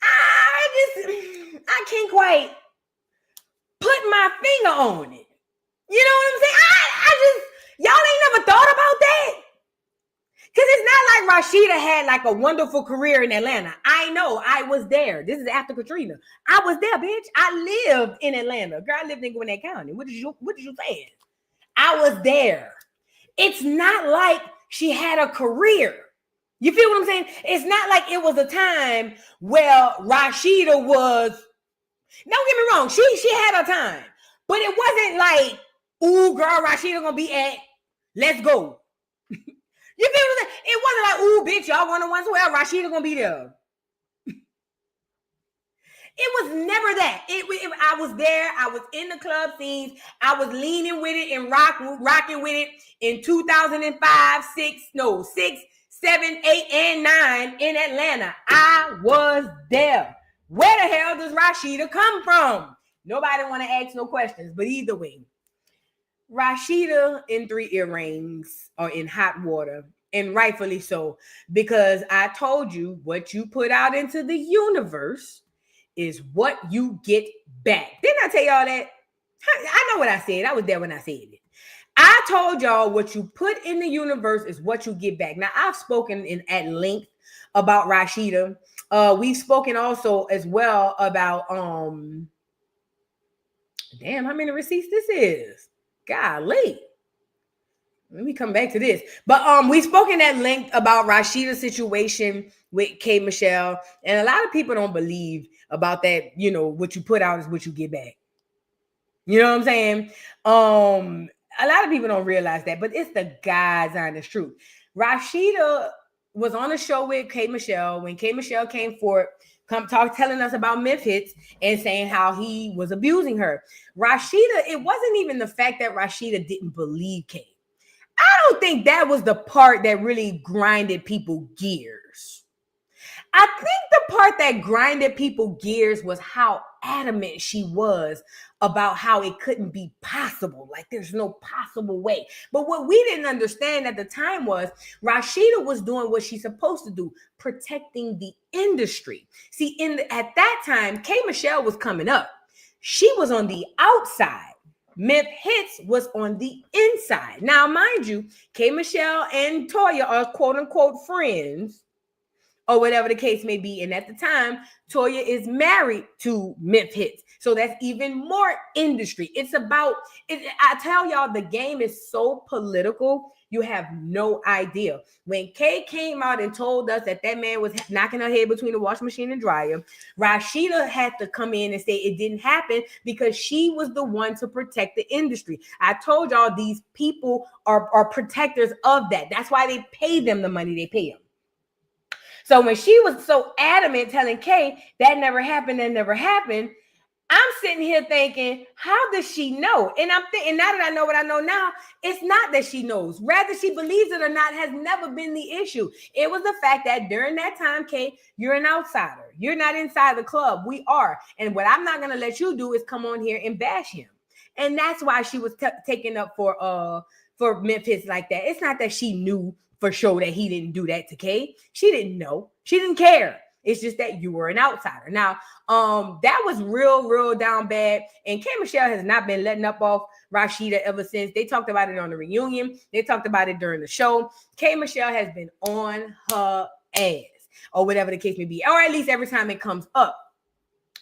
I can't quite put my finger on it. You know what I'm saying? Y'all ain't never thought about that? Because it's not like Rasheeda had like a wonderful career in Atlanta. I know, I was there. This is after Katrina. I was there, bitch. I lived in Atlanta. Girl, I lived in Gwinnett County. What did you saying? I was there. It's not like she had a career. You feel what I'm saying? It's not like it was a time where Rasheeda was, don't get me wrong, she had her time. But it wasn't like, ooh, girl, Rasheeda gonna be at, let's go. You feel what I'm saying? It wasn't like, ooh, bitch, y'all want to once, well, Rasheeda gonna be there. It was never that. I was there. I was in the club scenes. I was leaning with it and rocking with it in 2005, 6, 7, 8, and 9 in Atlanta. I was there. Where the hell does Rasheeda come from? Nobody want to ask no questions, but either way, Rasheeda in 3 earrings are in hot water, and rightfully so, because I told you what you put out into the universe is what you get back. Didn't I tell y'all that? I know what I said. I was there when I said it. I told y'all what you put in the universe is what you get back. Now, I've spoken at length about Rasheeda. We've spoken also as well about, damn, how many receipts this is? Golly. Let me come back to this. But we've spoken at length about Rasheeda's situation with K. Michelle. And a lot of people don't believe about that, you know, what you put out is what you get back. You know what I'm saying? A lot of people don't realize that, but it's the God's honest truth. Rasheeda was on a show with K. Michelle when K. Michelle came forward, telling us about Memphis and saying how he was abusing her. Rasheeda, it wasn't even the fact that Rasheeda didn't believe K. I don't think that was the part that really grinded people gears. I think the part that grinded people gears was how adamant she was about how it couldn't be possible. Like there's no possible way. But what we didn't understand at the time was Rasheeda was doing what she's supposed to do, protecting the industry. See, at that time, K. Michelle was coming up. She was on the outside. Memphis was on the inside. Now, mind you, K. Michelle and Toya are quote unquote friends, or whatever the case may be. And at the time, Toya is married to Memphis. So that's even more industry. It's about, I tell y'all, the game is so political, you have no idea. When Kay came out and told us that man was knocking her head between the washing machine and dryer, Rasheeda had to come in and say it didn't happen because she was the one to protect the industry. I told y'all these people are protectors of that. That's why they pay them the money they pay them. So when she was so adamant telling Kay that never happened, I'm sitting here thinking, how does she know? And I'm thinking, now that I know what I know now, it's not that she knows. Rather, she believes it or not has never been the issue. It was the fact that during that time, Kay, you're an outsider. You're not inside the club. We are. And what I'm not going to let you do is come on here and bash him. And that's why she was taken up for Memphis like that. It's not that she knew for sure that he didn't do that to Kay. She didn't know. She didn't care. It's just that you were an outsider. Now, that was real down bad. And K. Michelle has not been letting up off Rasheeda ever since. They talked about it on the reunion. They talked about it during the show. K. Michelle has been on her ass, or whatever the case may be, or at least every time it comes up.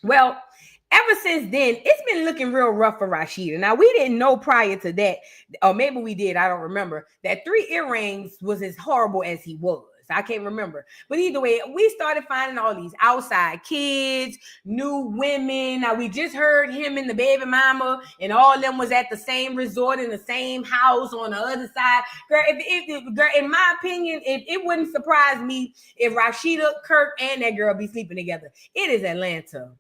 Well, ever since then, it's been looking real rough for Rasheeda. Now, we didn't know prior to that, or maybe we did, I don't remember, that 3 earrings was as horrible as he was. I can't remember. But either way, we started finding all these outside kids, new women. Now, we just heard him and the baby mama, and all of them was at the same resort in the same house on the other side. Girl, girl, in my opinion, it wouldn't surprise me if Rasheeda, Kirk, and that girl be sleeping together. It is Atlanta.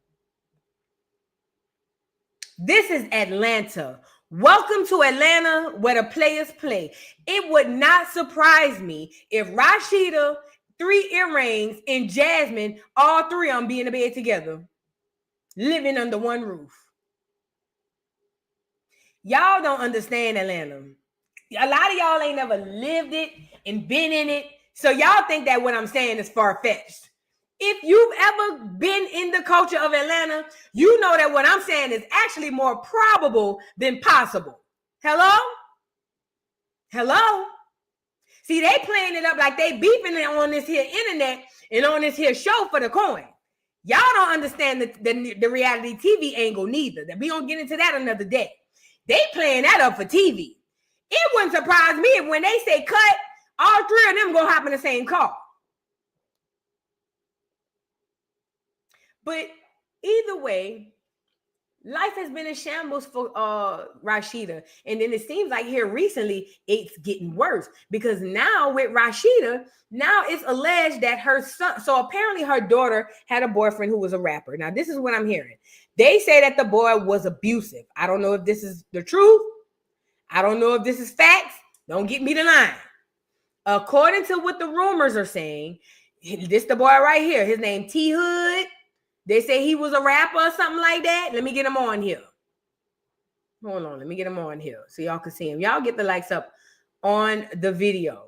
This is Atlanta. Welcome to Atlanta, where the players play. It would not surprise me if Rasheeda, 3 earrings, and Jasmine, all 3 of them be in the bed together, living under one roof. Y'all don't understand Atlanta. A lot of y'all ain't never lived it and been in it, so y'all think that what I'm saying is far-fetched. If you've ever been in the culture of Atlanta, you know that what I'm saying is actually more probable than possible. Hello? See, they playing it up like they beefing it on this here internet and on this here show for the coin. Y'all don't understand the reality TV angle neither. We don't get into that another day. They playing that up for TV. It wouldn't surprise me if when they say cut, all 3 of them gonna hop in the same car. But either way, life has been in shambles for Rasheeda. And then it seems like here recently, it's getting worse. Because now with Rasheeda, now it's alleged that her son, so apparently her daughter had a boyfriend who was a rapper. Now, this is what I'm hearing. They say that the boy was abusive. I don't know if this is the truth. I don't know if this is facts. Don't get me the line. According to what the rumors are saying, this the boy right here. His name T Hood. They say he was a rapper or something like that. Let me get him on here. Hold on. Let me get him on here so y'all can see him. Y'all get the likes up on the video.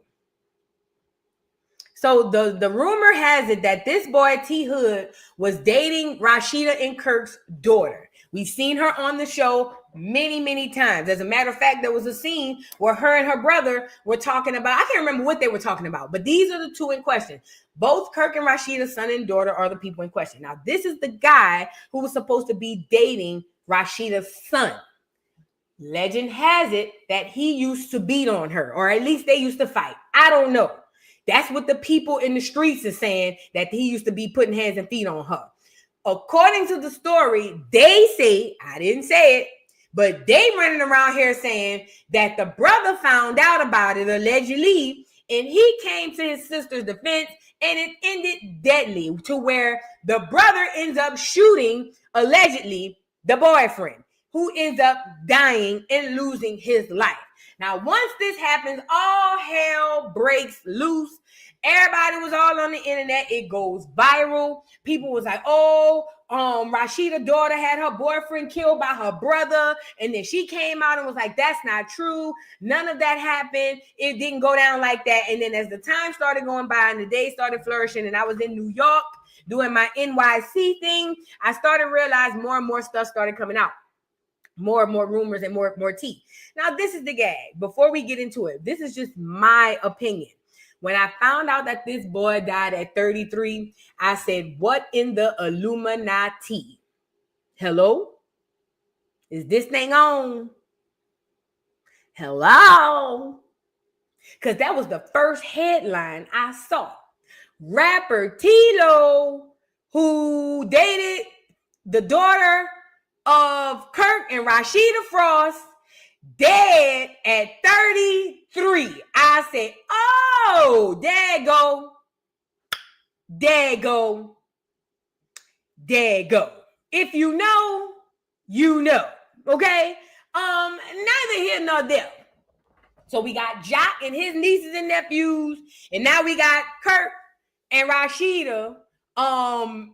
So the rumor has it that this boy T Hood was dating Rasheeda and Kirk's daughter. We've seen her on the show many times. As a matter of fact, there was a scene where her and her brother were talking about, I can't remember what they were talking about, but these are the 2 in question. Both Kirk and Rasheeda's son and daughter are the people in question. Now, this is the guy who was supposed to be dating Rasheeda's son. Legend has it that he used to beat on her, or at least they used to fight. I don't know. That's what the people in the streets are saying, that he used to be putting hands and feet on her. According to the story, they say, I didn't say it, But they running around here saying that the brother found out about it allegedly, and he came to his sister's defense, and it ended deadly to where the brother ends up shooting, allegedly, the boyfriend, who ends up dying and losing his life. Now, once this happens, all hell breaks loose. Everybody was all on the internet. It goes viral. People was like, oh, Rasheeda's daughter had her boyfriend killed by her brother. And then she came out and was like, that's not true. None of that happened. It didn't go down like that. And then as the time started going by and the day started flourishing and I was in New York doing my NYC thing, I started to realize more and more stuff started coming out. More and more rumors and more tea. Now, this is the gag. Before we get into it, this is just my opinion. When I found out that this boy died at 33, I said, what in the Illuminati? Hello? Is this thing on? Hello? Because that was the first headline I saw. Rapper T-Lo, who dated the daughter of Kirk and Rasheeda Frost, dead at 33. I said, oh, there go. If you know, you know. Okay? Neither here nor there. So we got Jock and his nieces and nephews, and now we got Kirk and Rasheeda,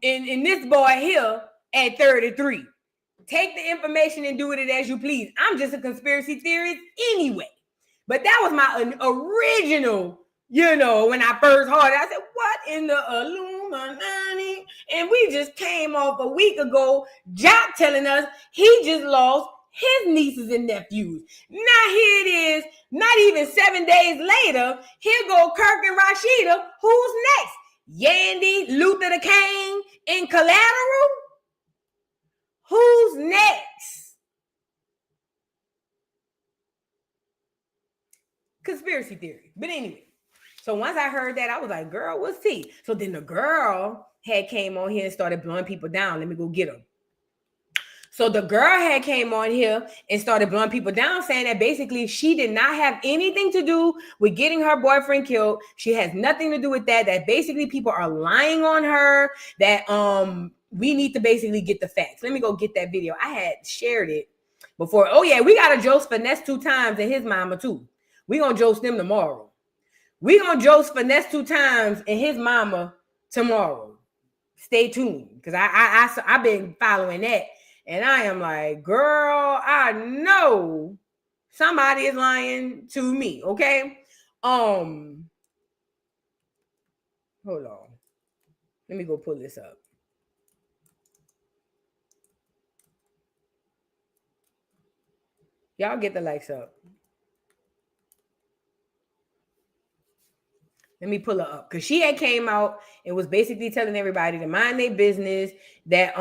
in this boy here at 33. Take the information and do with it as you please. I'm just a conspiracy theorist anyway. But that was my original, when I first heard it. I said, what in the Illuminati? And we just came off a week ago, Jock telling us he just lost his nieces and nephews. Now here it is, not even 7 days later, here go Kirk and Rasheeda. Who's next? Yandy, Luther the King, in Collateral? Who's next? Conspiracy theory. But anyway, so once I heard that, I was like, girl, what's tea? So then the girl had came on here and started blowing people down. Let me go get them. So the girl had came on here and started blowing people down, saying that basically she did not have anything to do with getting her boyfriend killed. She has nothing to do with that. That basically people are lying on her. That we need to basically get the facts. Let me go get that video. I had shared it before. Oh yeah, we got a Joce finesse 2 times and his mama too. We gonna Joce them tomorrow. We gonna Joce finesse 2 times and his mama tomorrow. Stay tuned, because I've been following that. And I am like, girl, I know somebody is lying to me, okay? Hold on. Let me go pull this up. Y'all get the likes up. Let me pull her up, because she had came out and was basically telling everybody to mind their business, that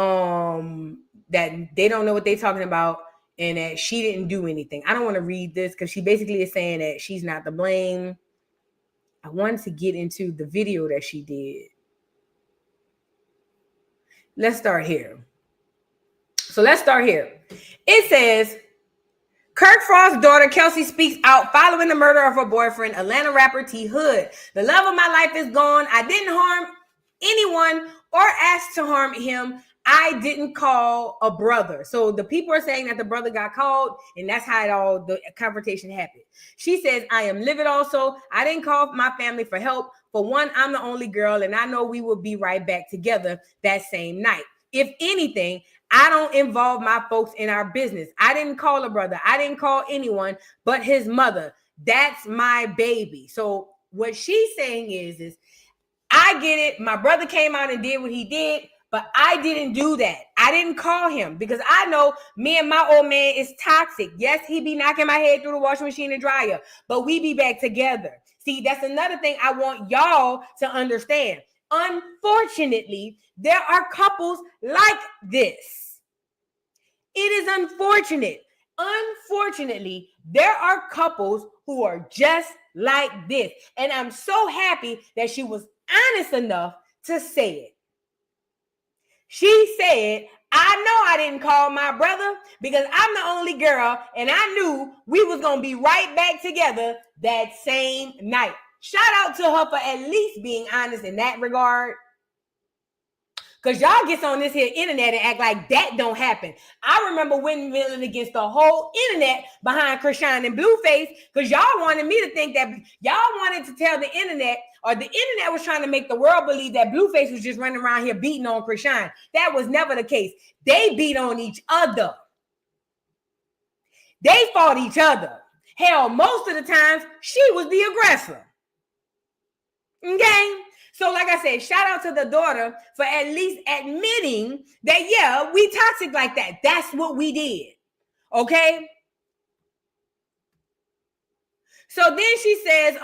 that they don't know what they're talking about, and that she didn't do anything. I don't want to read this because she basically is saying that she's not to blame. I wanted to get into the video that she did. Let's start here. It says, Kirk Frost's daughter, Kelsey, speaks out following the murder of her boyfriend, Atlanta rapper T Hood. The love of my life is gone. I didn't harm anyone or ask to harm him. I didn't call a brother. So the people are saying that the brother got called, and that's how the confrontation happened. She says, I am livid also. I didn't call my family for help. For one, I'm the only girl, and I know we will be right back together that same night. If anything, I don't involve my folks in our business. I didn't call a brother. I didn't call anyone but his mother. That's my baby. So what she's saying is I get it. My brother came out and did what he did, but I didn't do that. I didn't call him because I know me and my old man is toxic. Yes, he be knocking my head through the washing machine and dryer, but we be back together. See, that's another thing I want y'all to understand. Unfortunately, there are couples like this. It is unfortunate. Unfortunately, there are couples who are just like this. And I'm so happy that she was honest enough to say it. She said, I know I didn't call my brother because I'm the only girl, and I knew we was going to be right back together that same night. Shout out to her for at least being honest in that regard. Because y'all gets on this here internet and act like that don't happen. I remember windmilling against the whole internet behind Krishan and Blueface because y'all wanted me to think that y'all wanted to tell the internet, or the internet was trying to make the world believe that Blueface was just running around here beating on Krishan. That was never the case. They beat on each other. They fought each other. Hell, most of the times, she was the aggressor. Okay? So like I said, shout out to the daughter for at least admitting that, yeah, we toxic like that. That's what we did. Okay? So then she says,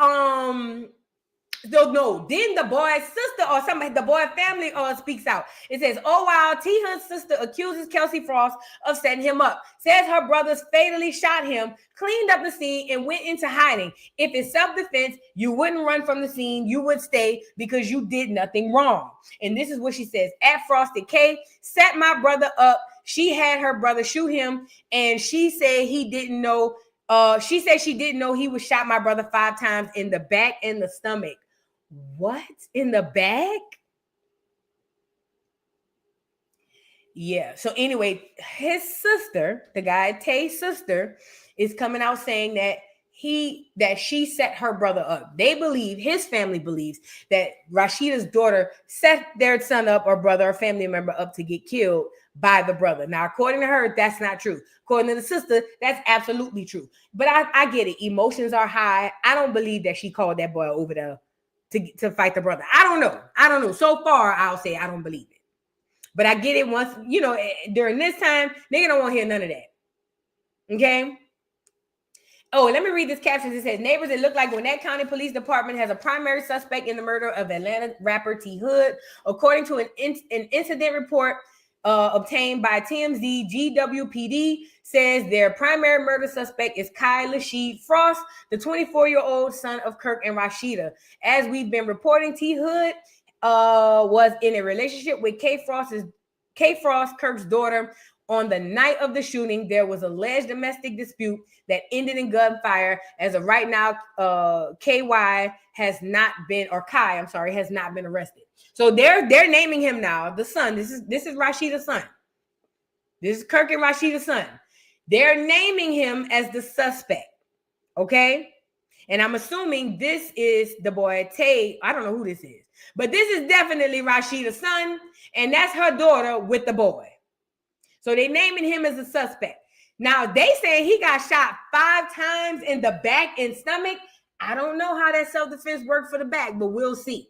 then the boy's sister or somebody, the boy family speaks out. It says, oh, wow, T Hood's sister accuses Kelsey Frost of setting him up. Says her brothers fatally shot him, cleaned up the scene, and went into hiding. If it's self-defense, you wouldn't run from the scene. You would stay because you did nothing wrong. And this is what she says. At Frosted K, set my brother up. She had her brother shoot him, and she said he didn't know. She said she didn't know he was shot my brother 5 times in the back and the stomach. What? In the back? Yeah. So anyway, his sister, the guy Tay's sister, is coming out saying that she set her brother up. They believe, his family believes, that Rasheeda's daughter set their son up, or brother or family member up, to get killed by the brother. Now, according to her, that's not true. According to the sister, that's absolutely true. But I get it. Emotions are high. I don't believe that she called that boy over there to fight the brother. I don't know. So far, I'll say I don't believe it. But I get it once, during this time, nigga don't want to hear none of that. Okay? Oh, let me read this caption. It says, neighbors, it looked like Gwinnett County Police Department has a primary suspect in the murder of Atlanta rapper T Hood. According to an incident report obtained by TMZ, GWPD says their primary murder suspect is Kai Lasheed Frost, the 24-year-old son of Kirk and Rasheeda. As we've been reporting, T Hood was in a relationship with K Frost, Kirk's daughter. On the night of the shooting, there was alleged domestic dispute that ended in gunfire. As of right now, Kai has not been arrested. So they're naming him now the son. This is Rasheeda's son. This is Kirk and Rasheeda's son. They're naming him as the suspect. Okay, and I'm assuming this is the boy Tay. I don't know who this is, but this is definitely Rasheeda's son, and that's her daughter with the boy. So they naming him as a suspect. Now they saying he got shot 5 times in the back and stomach. I don't know how that self-defense worked for the back, but we'll see.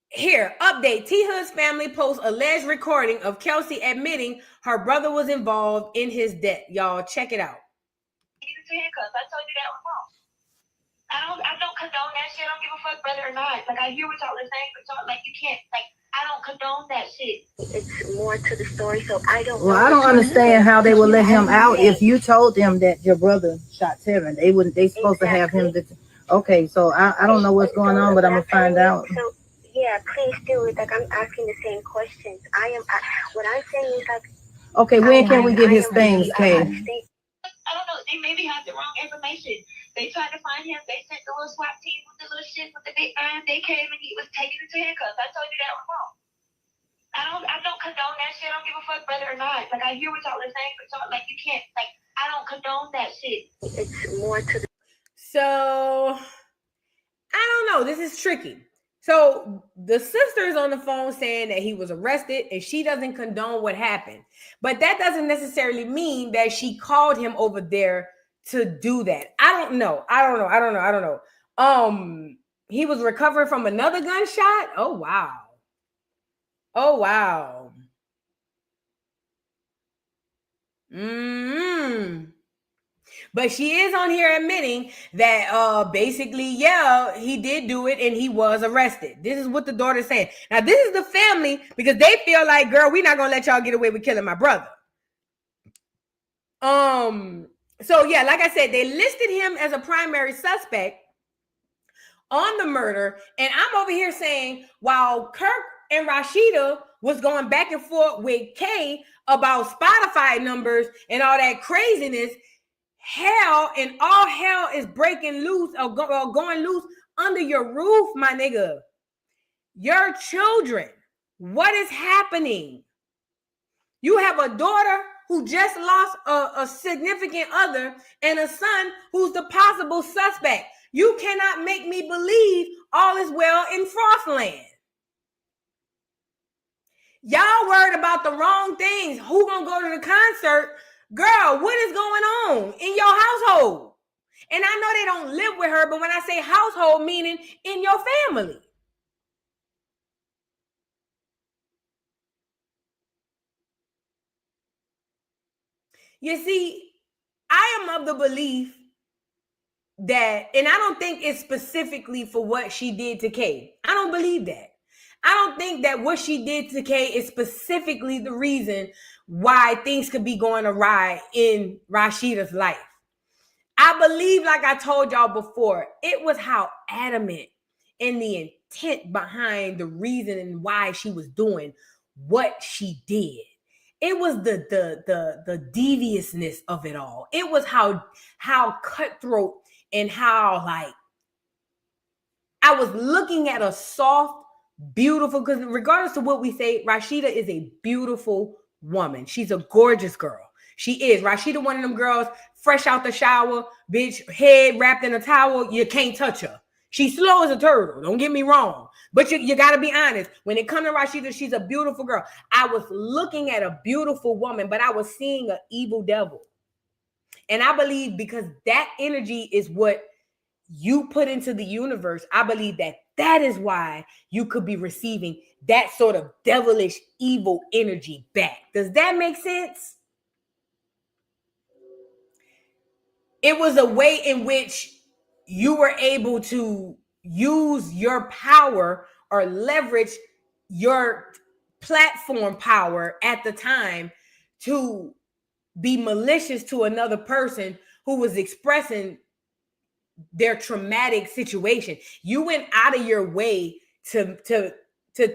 Here, update. T Hood's family posts alleged recording of Kelsey admitting her brother was involved in his death. Y'all check it out. Handcuffs. I told you that was wrong. I don't condone that shit. I don't give a fuck whether or not. Like, I hear what y'all are saying, but y'all, like, you can't, like, I don't condone that shit. It's more to the story, so I don't know. Well, I don't understand how they would let him out if you told them that your brother shot Tevin. They supposed to have him. Okay, so I don't know what's going on, but I'm gonna find out. So, yeah, please do it. Like, I'm asking the same questions. What I'm saying is, like, okay, when can we get his things, Kay? I don't know. They maybe have the wrong information. They tried to find him. They sent the little SWAT team with the little shit with the big iron. They came and he was taken into handcuffs. I told you that was wrong. I don't condone that shit. I don't give a fuck whether or not. Like, I hear what y'all are saying, but y'all, like, you can't, like, I don't condone that shit. It's more to the. So I don't know. This is tricky. So the sister is on the phone saying that he was arrested and she doesn't condone what happened. But that doesn't necessarily mean that she called him over there to do that. I don't know. He was recovering from another gunshot. Oh, wow. But she is on here admitting that basically, yeah, he did do it and he was arrested. This is what the daughter's saying. Now, this is the family because they feel like, girl, we're not going to let y'all get away with killing my brother. So, yeah, like I said, they listed him as a primary suspect on the murder. And I'm over here saying, while Kirk and Rasheeda was going back and forth with Kay about Spotify numbers and all that craziness, hell and all hell is breaking loose or going loose under your roof, my nigga. Your children, what is happening? You have a daughter who just lost a significant other and a son who's the possible suspect. You cannot make me believe all is well in Frostland. Y'all worried about the wrong things. Who gonna go to the concert? Girl, what is going on in your household? And I know they don't live with her, but when I say household, meaning in your family. You see, I am of the belief that, and I don't think it's specifically for what she did to Kay. I don't believe that. I don't think that what she did to Kay is specifically the reason why things could be going awry in Rasheeda's life. I believe, like I told y'all before, it was how adamant and the intent behind the reason and why she was doing what she did. It was the deviousness of it all. It was how cutthroat and how, like, I was looking at a soft, beautiful, because regardless of what we say, Rasheeda is a beautiful woman. She's a gorgeous girl. She is. Rasheeda, one of them girls, fresh out the shower, bitch, head wrapped in a towel, you can't touch her. She's slow as a turtle, don't get me wrong. But you got to be honest. When it comes to Rasheeda, she's a beautiful girl. I was looking at a beautiful woman, but I was seeing an evil devil. And I believe because that energy is what you put into the universe, I believe that is why you could be receiving that sort of devilish, evil energy back. Does that make sense? It was a way in which you were able to use your power or leverage your platform power at the time to be malicious to another person who was expressing their traumatic situation. You went out of your way to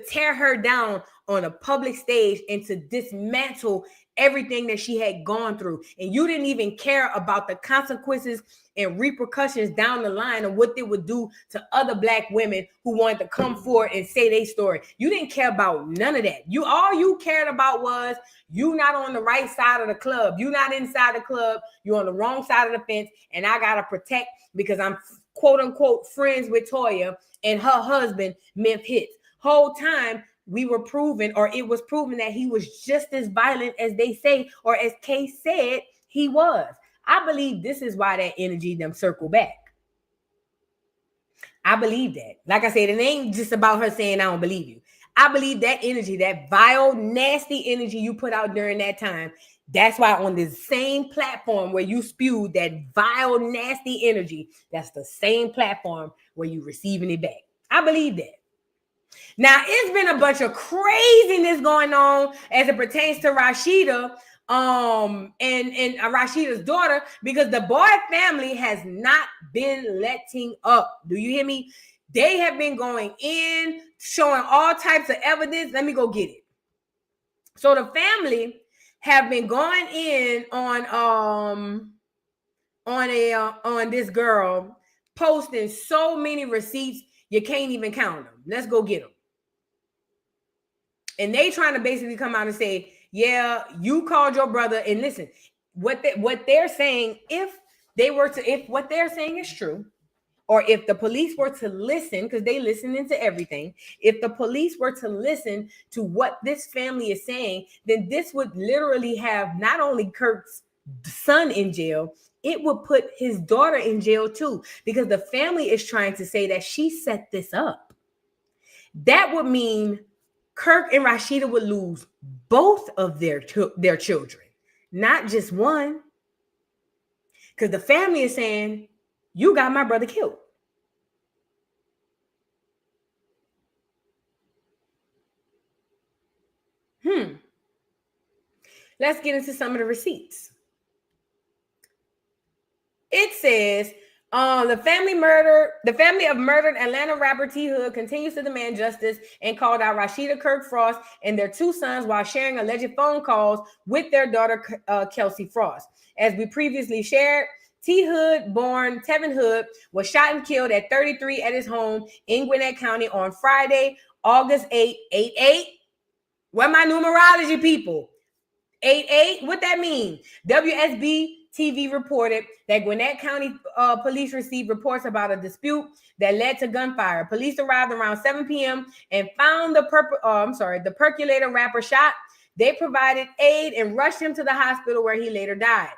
tear her down on a public stage and to dismantle everything that she had gone through. And you didn't even care about the consequences and repercussions down the line of what they would do to other Black women who wanted to come forward and say their story. You didn't care about none of that. All you cared about was you not on the right side of the club. You not inside the club. You're on the wrong side of the fence. And I got to protect because I'm quote unquote friends with Toya and her husband, Memphis Hits. Whole time we were proven, or it was proven, that he was just as violent as they say, or as Kay said he was. I believe this is why that energy them circle back. I believe that. Like I said, it ain't just about her saying I don't believe you. I believe that energy, that vile, nasty energy you put out during that time. That's why on this same platform where you spewed that vile, nasty energy, that's the same platform where you receiving it back. I believe that. Now, it's been a bunch of craziness going on as it pertains to Rasheeda and Rasheeda's daughter, because the boy family has not been letting up. Do you hear me? They have been going in, showing all types of evidence. Let me go get it. So the family have been going in on this girl, posting so many receipts you can't even count them. Let's go get them. And they trying to basically come out and say, yeah, you called your brother. And listen, what they're saying, if what they're saying is true, or if the police were to listen, because they listen into everything, if the police were to listen to what this family is saying, then this would literally have not only Kirk's son in jail, it would put his daughter in jail too, because the family is trying to say that she set this up. That would mean Kirk and Rasheeda would lose both of their children, not just one. Because the family is saying, you got my brother killed. Let's get into some of the receipts. It says The family of murdered Atlanta rapper T Hood continues to demand justice and called out Rasheeda Kirk Frost and their two sons while sharing alleged phone calls with their daughter Kelsey Frost. As we previously shared, T Hood, born Tevin Hood, was shot and killed at 33 at his home in Gwinnett County on Friday, August 8, 8-8. What my numerology people? 8-8, what that mean? WSB TV reported that Gwinnett County police received reports about a dispute that led to gunfire. Police arrived around 7 p.m. and found the percolator rapper shot. They provided aid and rushed him to the hospital where he later died.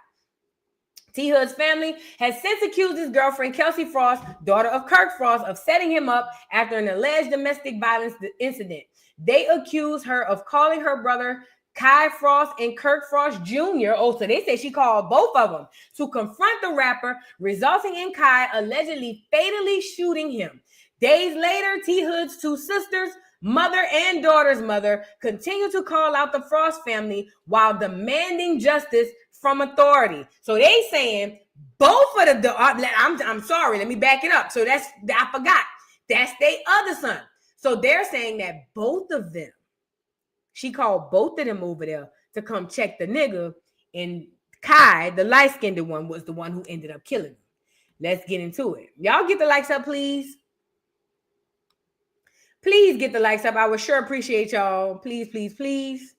T Hood's family has since accused his girlfriend, Kelsey Frost, daughter of Kirk Frost, of setting him up after an alleged domestic violence incident. They accuse her of calling her brother Kai Frost and Kirk Frost Jr. Oh, so they say she called both of them to confront the rapper, resulting in Kai allegedly fatally shooting him. Days later, T Hood's two sisters, mother and daughter's mother, continue to call out the Frost family while demanding justice from authority. So they saying both of the I'm sorry, let me back it up. So I forgot. That's their other son. So they're saying that both of them, she called both of them over there to come check the nigga, and Kai, the light-skinned one, was the one who ended up killing him. Let's get into it. Y'all get the likes up, please. Please get the likes up. I would sure appreciate y'all. Please, please, please.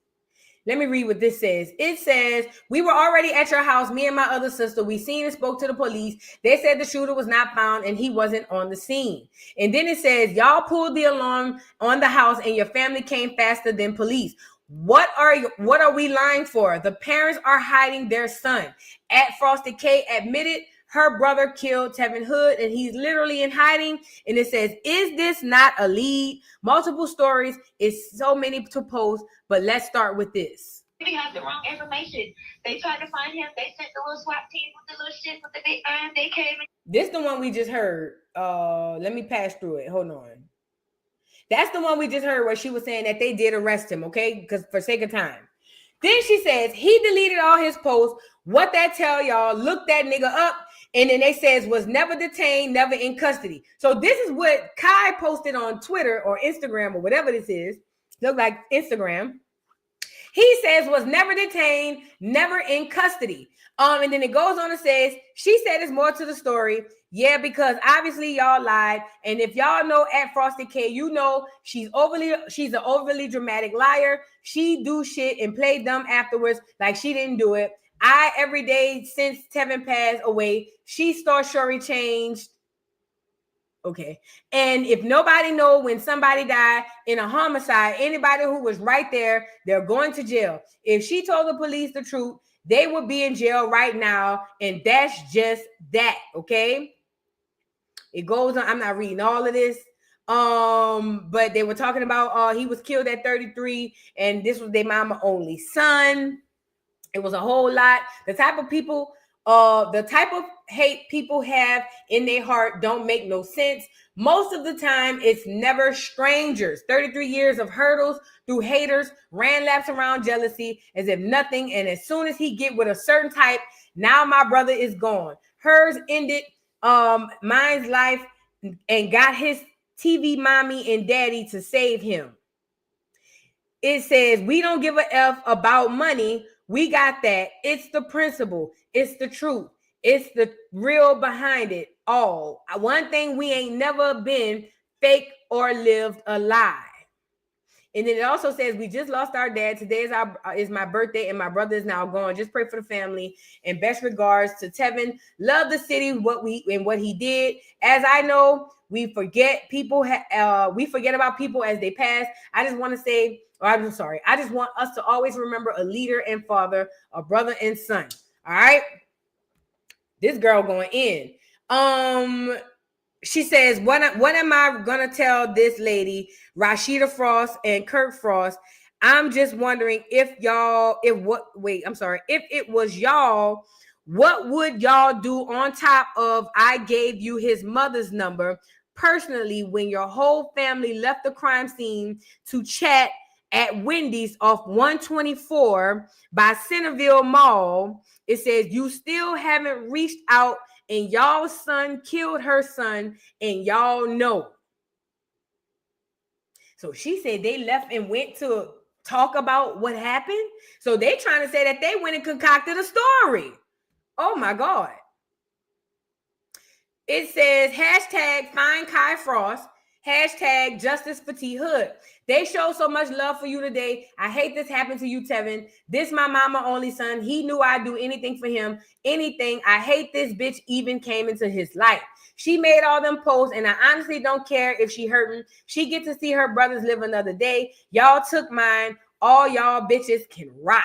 Let me read what this says. It says, we were already at your house, me and my other sister. We seen and spoke to the police. They said the shooter was not found and he wasn't on the scene. And then it says, y'all pulled the alarm on the house and your family came faster than police. What are we lying for? The parents are hiding their son. At Frosty K admitted her brother killed Tevin Hood and he's literally in hiding. And it says, is this not a lead? Multiple stories. It's so many to post, but let's start with this. They have the wrong information. They tried to find him. They sent the little SWAT team with the little shit with the big iron. They came and this the one we just heard. Let me pass through it. Hold on. That's the one we just heard where she was saying that they did arrest him, okay? Because for sake of time. Then she says he deleted all his posts. What that tell y'all? Look that nigga up. And then they says was never detained, never in custody. So this is what Kai posted on Twitter or Instagram or whatever this is. Look like Instagram. He says was never detained, never in custody. And then it goes on and says, she said there's more to the story. Yeah, because obviously y'all lied. And if y'all know at Frosty K, you know she's an overly dramatic liar. She do shit and play dumb afterwards like she didn't do it. Every day since Tevin passed away, she story changed. Okay. And if nobody know when somebody died in a homicide, anybody who was right there, they're going to jail. If she told the police the truth, they would be in jail right now. And that's just that. Okay. It goes on. I'm not reading all of this. But they were talking about he was killed at 33, and this was their mama only son. It was a whole lot. The type of hate people have in their heart don't make no sense. Most of the time, it's never strangers. 33 years of hurdles through haters, ran laps around jealousy as if nothing. And as soon as he get with a certain type, now my brother is gone. Hers ended mine's life and got his TV mommy and daddy to save him. It says, we don't give a F about money. We got that. It's the principle. It's the truth. It's the real behind it all. One thing, we ain't never been fake or lived a lie. And then it also says, we just lost our dad. Today is my birthday and my brother is now gone. Just pray for the family and best regards to Tevin. Love the city, what he did. As I know, we forget about people as they pass. I just want to say, I just want us to always remember a leader and father, a brother and son. All right. This girl going in. She says, what am I going to tell this lady, Rasheeda Frost and Kirk Frost? I'm just wondering if it was y'all, what would y'all do on top of I gave you his mother's number personally when your whole family left the crime scene to chat at Wendy's off 124 by Centerville Mall? It says you still haven't reached out and y'all's son killed her son, and y'all know. So she said they left and went to talk about what happened. So they trying to say that they went and concocted a story. Oh my God. It says hashtag find Kai Frost, hashtag justice for T Hood. They show so much love for you today. I hate this happened to you, Tevin. This my mama only son. He knew I'd do anything for him. Anything. I hate this bitch even came into his life. She made all them posts, and I honestly don't care if she hurting. She get to see her brothers live another day. Y'all took mine. All y'all bitches can rot.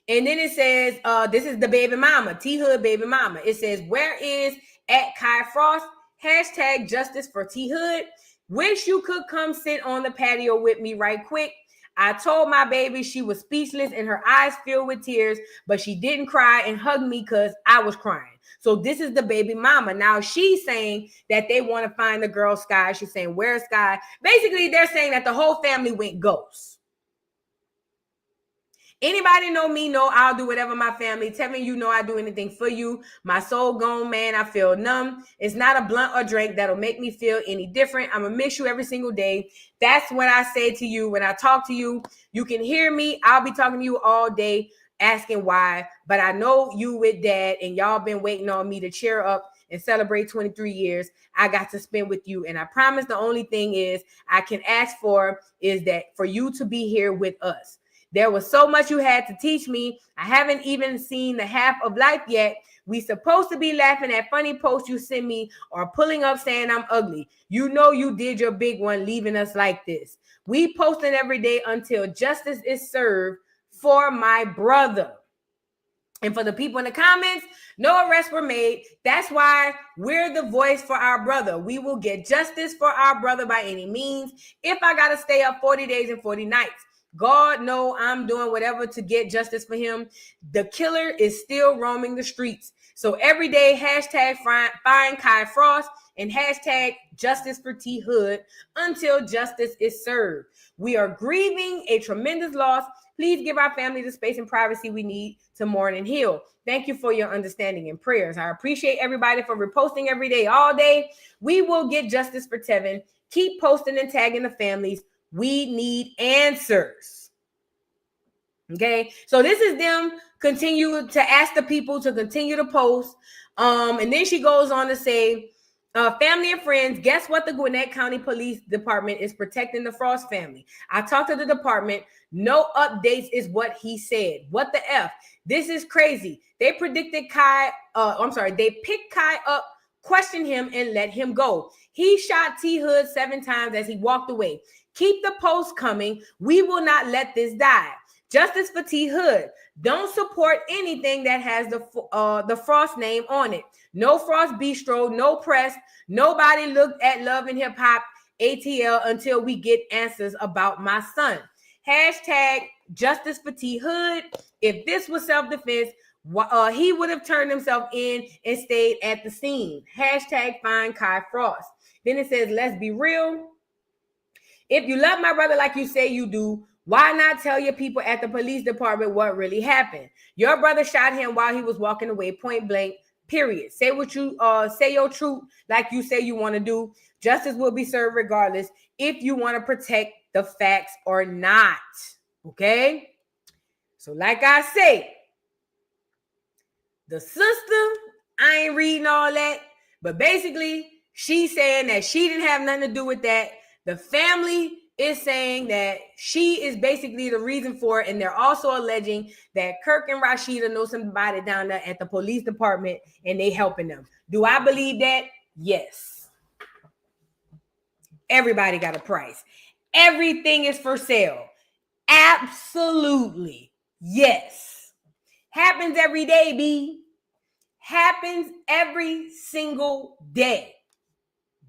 And then it says, this is the baby mama, T Hood baby mama. It says, where is at Kai Frost? Hashtag justice for T Hood. Wish you could come sit on the patio with me right quick. I told my baby she was speechless and her eyes filled with tears, but she didn't cry and hug me because I was crying. So this is the baby mama. Now she's saying that they want to find the girl Sky. She's saying, where's Sky? Basically, they're saying that the whole family went ghost. Anybody know me, know I'll do whatever my family. Tevin, you know I do anything for you. My soul gone, man. I feel numb. It's not a blunt or drink that'll make me feel any different. I'm going to miss you every single day. That's what I say to you. When I talk to you, you can hear me. I'll be talking to you all day asking why. But I know you with dad and y'all been waiting on me to cheer up and celebrate 23 years I got to spend with you. And I promise the only thing is I can ask for is that for you to be here with us. There was so much you had to teach me. I haven't even seen the half of life yet. We supposed to be laughing at funny posts you send me or pulling up saying I'm ugly. You know you did your big one leaving us like this. We posting every day until justice is served for my brother. And for the people in the comments, no arrests were made. That's why we're the voice for our brother. We will get justice for our brother by any means. If I got to stay up 40 days and 40 nights. God know I'm doing whatever to get justice for him. The killer is still roaming the streets. So every day, hashtag find Kai Frost and hashtag justice for T Hood until justice is served. We are grieving a tremendous loss. Please give our family the space and privacy we need to mourn and heal. Thank you for your understanding and prayers. I appreciate everybody for reposting every day, all day. We will get justice for Tevin. Keep posting and tagging the families. We need answers. Okay, so this is them continue to ask the people to continue to post. And then she goes on to say, family and friends, guess what? The Gwinnett County Police Department is protecting the Frost family. I talked to the department. No updates is what he said. What the F? This is crazy. They predicted Kai. They picked Kai up, questioned him, and let him go. He shot T Hood 7 times as he walked away. Keep the posts coming. We will not let this die. Justice for T Hood. Don't support anything that has the Frost name on it. No Frost Bistro, no press. Nobody looked at Love and Hip Hop ATL until we get answers about my son. Hashtag justice for T Hood. If this was self-defense, he would have turned himself in and stayed at the scene. Hashtag find Kai Frost. Then it says, let's be real. If you love my brother like you say you do, why not tell your people at the police department what really happened? Your brother shot him while he was walking away, point blank, period. Say what you say your truth like you say you want to do. Justice will be served regardless if you want to protect the facts or not. Okay? So like I say, the sister, I ain't reading all that, but basically she's saying that she didn't have nothing to do with that. The family is saying that she is basically the reason for it, and they're also alleging that Kirk and Rasheeda know somebody down there at the police department, and they helping them. Do I believe that? Yes. Everybody got a price. Everything is for sale. Absolutely. Yes. Happens every day, B. Happens every single day.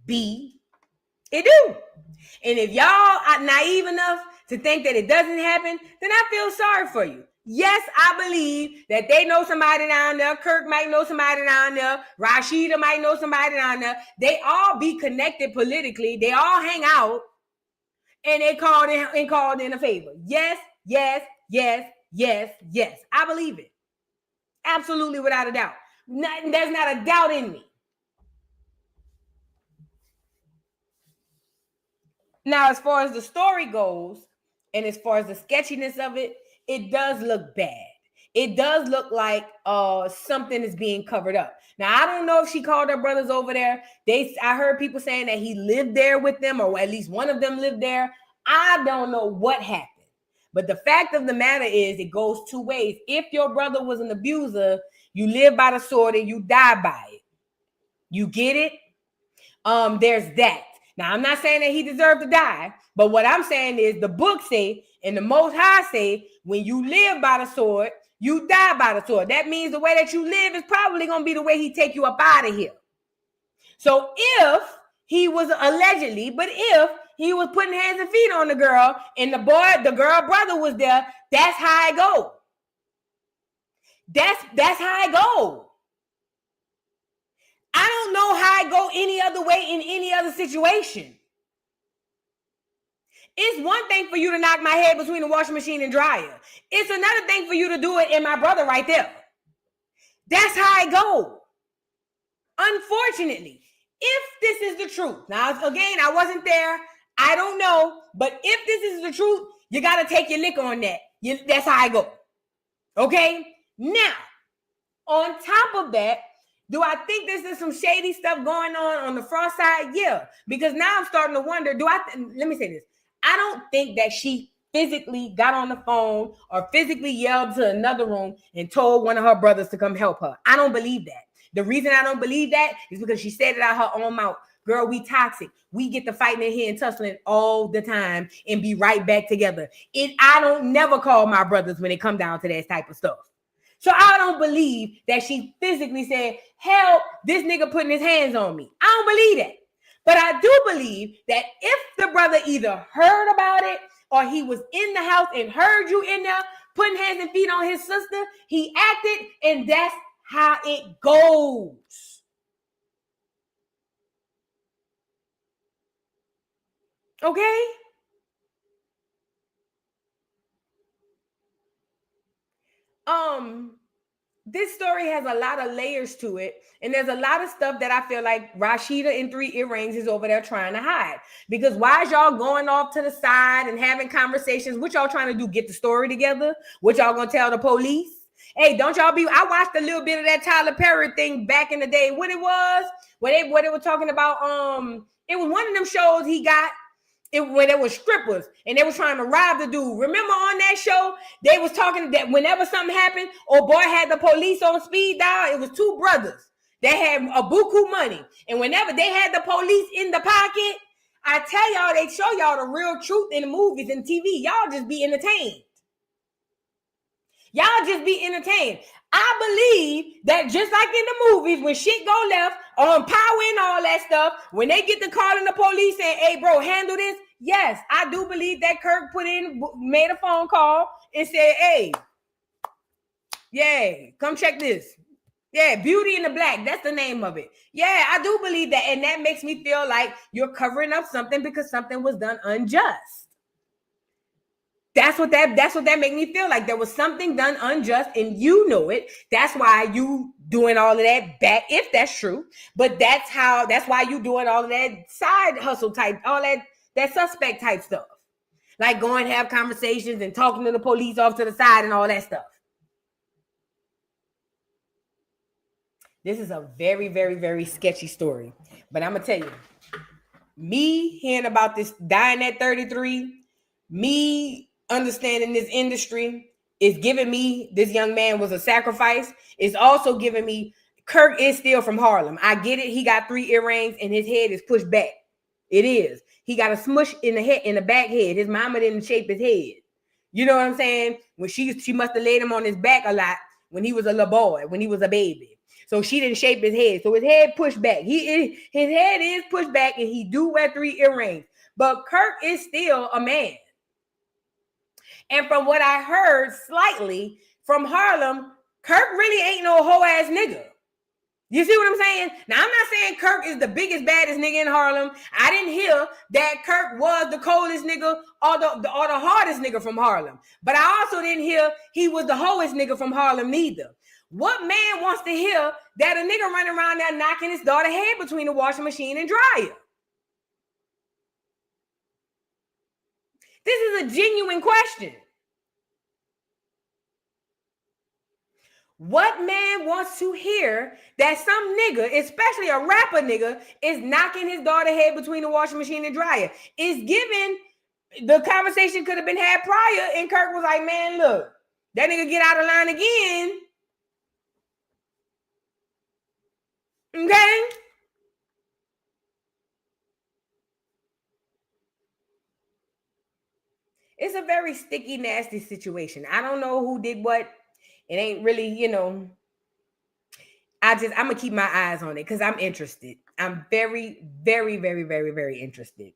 B. It do. And if y'all are naive enough to think that it doesn't happen, then I feel sorry for you. Yes, I believe that they know somebody down there. Kirk might know somebody down there. Rasheeda might know somebody down there. They all be connected politically. They all hang out. And they called in a favor. Yes, yes, yes, yes, yes. I believe it. Absolutely, without a doubt. There's not a doubt in me. Now, as far as the story goes, and as far as the sketchiness of it, it does look bad. It does look like something is being covered up. Now, I don't know if she called her brothers over there. I heard people saying that he lived there with them, or at least one of them lived there. I don't know what happened. But the fact of the matter is, it goes two ways. If your brother was an abuser, you live by the sword and you die by it. You get it? There's that. Now, I'm not saying that he deserved to die, but what I'm saying is the book say, and the Most High say, when you live by the sword, you die by the sword. That means the way that you live is probably going to be the way he take you up out of here. So if he was allegedly, but if he was putting hands and feet on the girl and the girl brother was there, that's how it go. That's how it go. I don't know how it go any other way in any other situation. It's one thing for you to knock my head between the washing machine and dryer. It's another thing for you to do it in my brother right there. That's how it go. Unfortunately, if this is the truth, now again, I wasn't there. I don't know. But if this is the truth, you got to take your lick on that. That's how I go. Okay? Now, on top of that, do I think there's some shady stuff going on the front side? Yeah. Because now I'm starting to wonder, let me say this. I don't think that she physically got on the phone or physically yelled to another room and told one of her brothers to come help her. I don't believe that. The reason I don't believe that is because she said it out her own mouth. Girl, we toxic. We get to fighting in here and tussling all the time and be right back together. I don't never call my brothers when it come down to that type of stuff. So I don't believe that she physically said, help, this nigga putting his hands on me. I don't believe that. But I do believe that if the brother either heard about it or he was in the house and heard you in there putting hands and feet on his sister, he acted, and that's how it goes. Okay? This story has a lot of layers to it, and there's a lot of stuff that I feel like Rasheeda in 3 Earrings is over there trying to hide. Because why is y'all going off to the side and having conversations? What y'all trying to do? Get the story together? What y'all gonna tell the police? Hey, don't y'all be? I watched a little bit of that Tyler Perry thing back in the day. What it was? What they were talking about? It was one of them shows he got. Where there was strippers and they was trying to rob the dude. Remember on that show, they was talking that whenever something happened, or boy had the police on speed dial, it was 2 brothers that had a buku money. And whenever they had the police in the pocket, I tell y'all, they show y'all the real truth in the movies and TV. Y'all just be entertained. Y'all just be entertained. I believe that just like in the movies, when shit go left on power and all that stuff, when they get to calling the police saying, hey, bro, handle this. Yes, I do believe that Kirk made a phone call and said, hey, yeah, come check this. Yeah, Beauty in the Black. That's the name of it. Yeah, I do believe that. And that makes me feel like you're covering up something because something was done unjust. That's what that made me feel like. There was something done unjust and you know it. That's why you doing all of that back, if that's true. But that's why you doing all of that side hustle type, all that suspect type stuff. Like going to have conversations and talking to the police off to the side and all that stuff. This is a very, very, very sketchy story. But I'm going to tell you, me hearing about this dying at 33, me understanding this industry is giving me this young man was a sacrifice. It's also giving me Kirk is still from Harlem. I get it. He got 3 earrings and his head is pushed back. It is. He got a smush in the head, in the back head. His mama didn't shape his head. You know what I'm saying? When she must have laid him on his back a lot when he was a little boy, when he was a baby. So she didn't shape his head. So his head pushed back. His head is pushed back and he do wear 3 earrings. But Kirk is still a man. And from what I heard slightly from Harlem, Kirk really ain't no hoe ass nigga. You see what I'm saying? Now, I'm not saying Kirk is the biggest, baddest nigga in Harlem. I didn't hear that Kirk was the coldest nigga or the hardest nigga from Harlem. But I also didn't hear he was the hoest nigga from Harlem neither. What man wants to hear that a nigga running around there knocking his daughter's head between the washing machine and dryer? This is a genuine question. What man wants to hear that some nigga, especially a rapper nigga, is knocking his daughter's head between the washing machine and dryer? Is given the conversation could have been had prior, and Kirk was like, man, look, that nigga get out of line again. Okay? It's a very sticky, nasty situation. I don't know who did what. It ain't really, you know. I'm gonna keep my eyes on it because I'm interested. I'm very, very, very, very, very interested.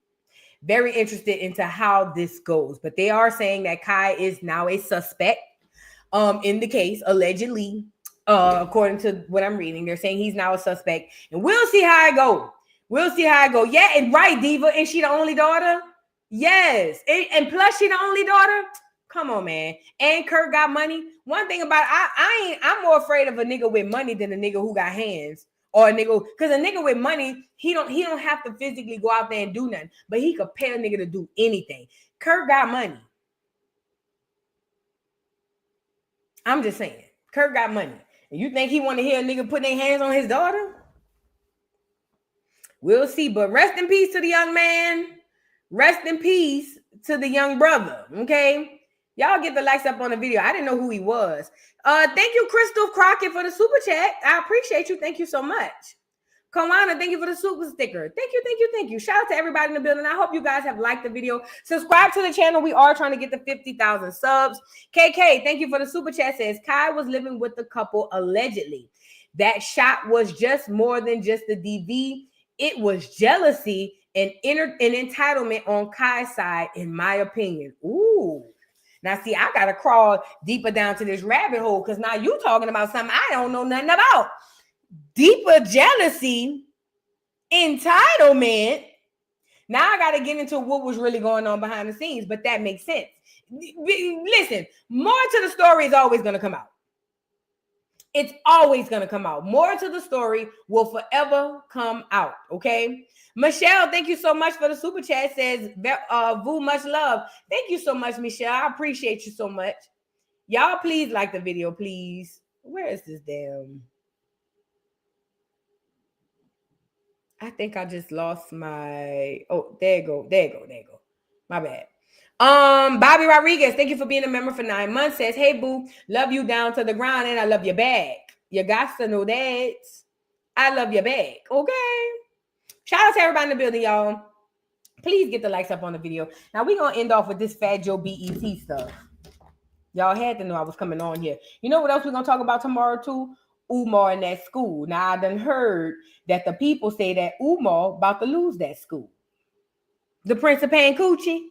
Very interested into how this goes. But they are saying that Kai is now a suspect in the case, allegedly. According to what I'm reading, they're saying he's now a suspect, and we'll see how it go. We'll see how it go. Yeah, and right, Diva, and she the only daughter? Yes, and plus she the only daughter. Come on, man. And Kirk got money. One thing about I'm more afraid of a nigga with money than a nigga who got hands, or a nigga, because a nigga with money, he don't have to physically go out there and do nothing, but he could pay a nigga to do anything. Kirk got money. I'm just saying, Kirk got money. And you think he want to hear a nigga putting their hands on his daughter? We'll see. But rest in peace to the young man. Rest in peace to the young brother. Okay? Y'all get the likes up on the video. I didn't know who he was. Thank you, Crystal Crockett, for the super chat. I appreciate you. Thank you so much. Kawana, thank you for the super sticker. Thank you, thank you, thank you. Shout out to everybody in the building. I hope you guys have liked the video. Subscribe to the channel. We are trying to get to 50,000 subs. KK, thank you for the super chat. Says Kai was living with the couple allegedly. That shot was just more than just the DV. It was jealousy and entitlement on Kai's side, in my opinion. Ooh. Now, see, I got to crawl deeper down to this rabbit hole because now you talking about something I don't know nothing about. Deeper jealousy, entitlement. Now I got to get into what was really going on behind the scenes, but that makes sense. Listen, more to the story is always going to come out. It's always going to come out. More to the story will forever come out, okay? Michelle, thank you so much for the super chat. Says, Vu, much love. Thank you so much, Michelle. I appreciate you so much. Y'all, please like the video, please. Where is this damn... I think I just lost my... Oh, there you go. There you go. There you go. My bad. Bobby Rodriguez, thank you for being a member for 9 months. Says, hey, boo, love you down to the ground and I love your back. You got to know that. I love your back. Okay. Shout out to everybody in the building, y'all. Please get the likes up on the video. Now, we're going to end off with this Fat Joe BET stuff. Y'all had to know I was coming on here. You know what else we're going to talk about tomorrow, too? Umar in that school. Now, I done heard that the people say that Umar about to lose that school. The Prince of Pancoochie.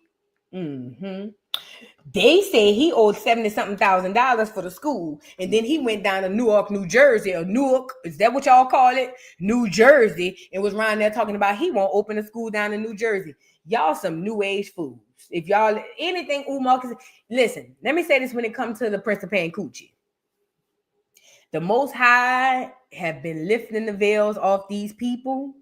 They say he owed $70-something thousand for the school, and then he went down to Newark, New Jersey, or Newark, is that what y'all call it? New Jersey, and was around there talking about he won't open a school down in New Jersey. Y'all some new age fools. If y'all anything Umar can say, listen, let me say this when it comes to the Prince of Pancoochie. The Most High have been lifting the veils off these people.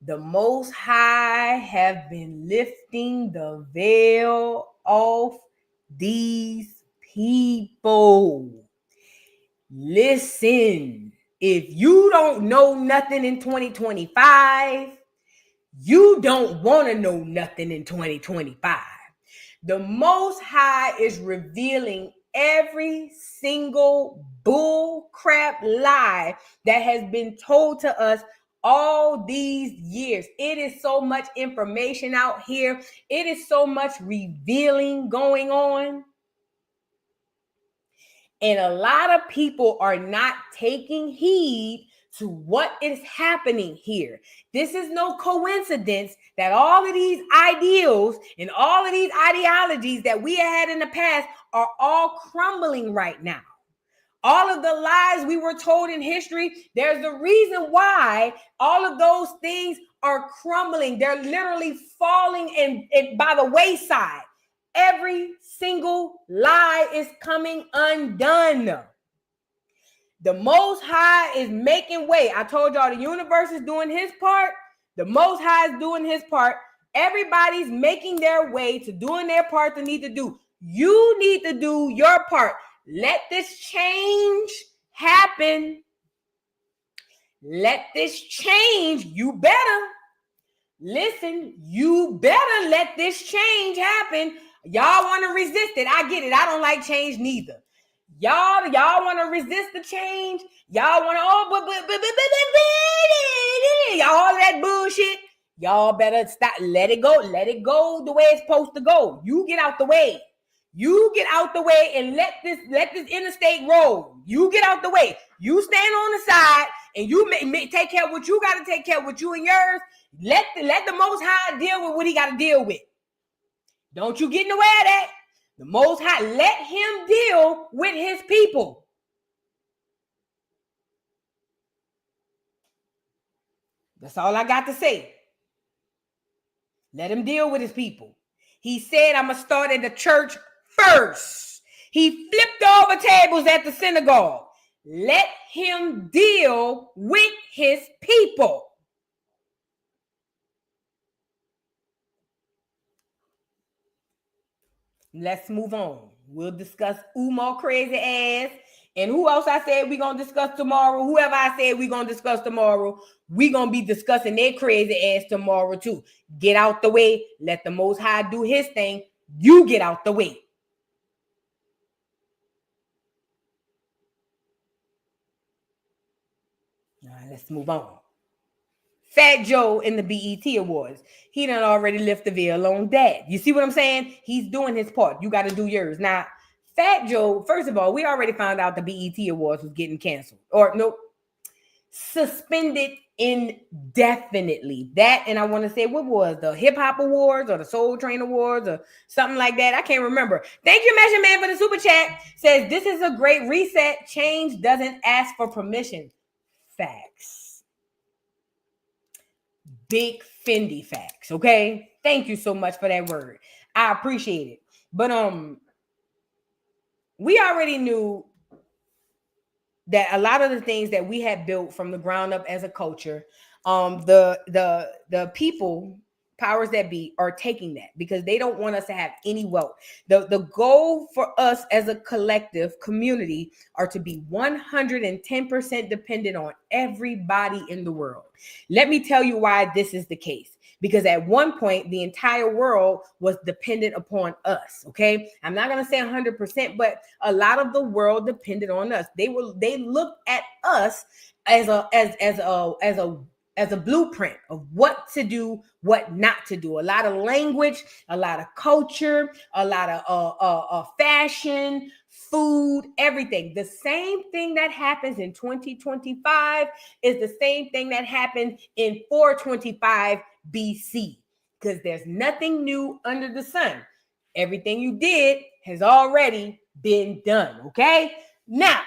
The Most High have been lifting the veil off these people. Listen, if you don't know nothing in 2025, you don't want to know nothing in 2025. The Most High is revealing every single bull crap lie that has been told to us all these years. It is so much information out here. It is so much revealing going on. And a lot of people are not taking heed to what is happening here. This is no coincidence that all of these ideals and all of these ideologies that we had in the past are all crumbling right now. All of the lies we were told in history, there's a reason why all of those things are crumbling. They're literally falling and by the wayside. Every single lie is coming undone. The Most High is making way. I told y'all the universe is doing his part. The Most High is doing his part. Everybody's making their way to doing their part they need to do. You need to do your part. Let this change happen. Let this change. You better. Listen, you better let this change happen. Y'all want to resist it. I get it. I don't like change neither. Y'all want to resist the change. Y'all want to, all that bullshit. Y'all better stop. Let it go. Let it go the way it's supposed to go. You get out the way. You get out the way and let this interstate roll. You get out the way. You stand on the side and you take care of what you got to take care of with you and yours. Let the Most High deal with what he got to deal with. Don't you get in the way of that. The Most High, let him deal with his people. That's all I got to say. Let him deal with his people. He said, I'm going to start at the church first. He flipped over tables at the synagogue. Let him deal with his people. Let's move on. We'll discuss Umar crazy ass. And who else I said we're going to discuss tomorrow? Whoever I said we're going to discuss tomorrow, we're going to be discussing their crazy ass tomorrow too. Get out the way. Let the Most High do his thing. You get out the way. All right, let's move on. Fat Joe in the BET Awards. He done already lifted the veil on that. You see what I'm saying? He's doing his part. You got to do yours. Now, Fat Joe, first of all, we already found out the BET Awards was getting canceled. Or nope, suspended indefinitely. That, and I want to say, what was the Hip Hop Awards or the Soul Train Awards or something like that? I can't remember. Thank you, Measure Man, for the super chat. Says, this is a great reset. Change doesn't ask for permission. Facts. Big Fendi facts, okay? Thank you so much for that word. I appreciate it. But we already knew that a lot of the things that we had built from the ground up as a culture, the people, powers that be, are taking that because they don't want us to have any wealth. The goal for us as a collective community are to be 110% dependent on everybody in the world. Let me tell you why this is the case. Because at one point, the entire world was dependent upon us. Okay, I'm not gonna say 100%, but a lot of the world depended on us. They looked at us as a blueprint of what to do, what not to do. A lot of language, a lot of culture, a lot of fashion, food, everything. The same thing that happens in 2025 is the same thing that happened in 425 BC, because there's nothing new under the sun. Everything you did has already been done. Okay, now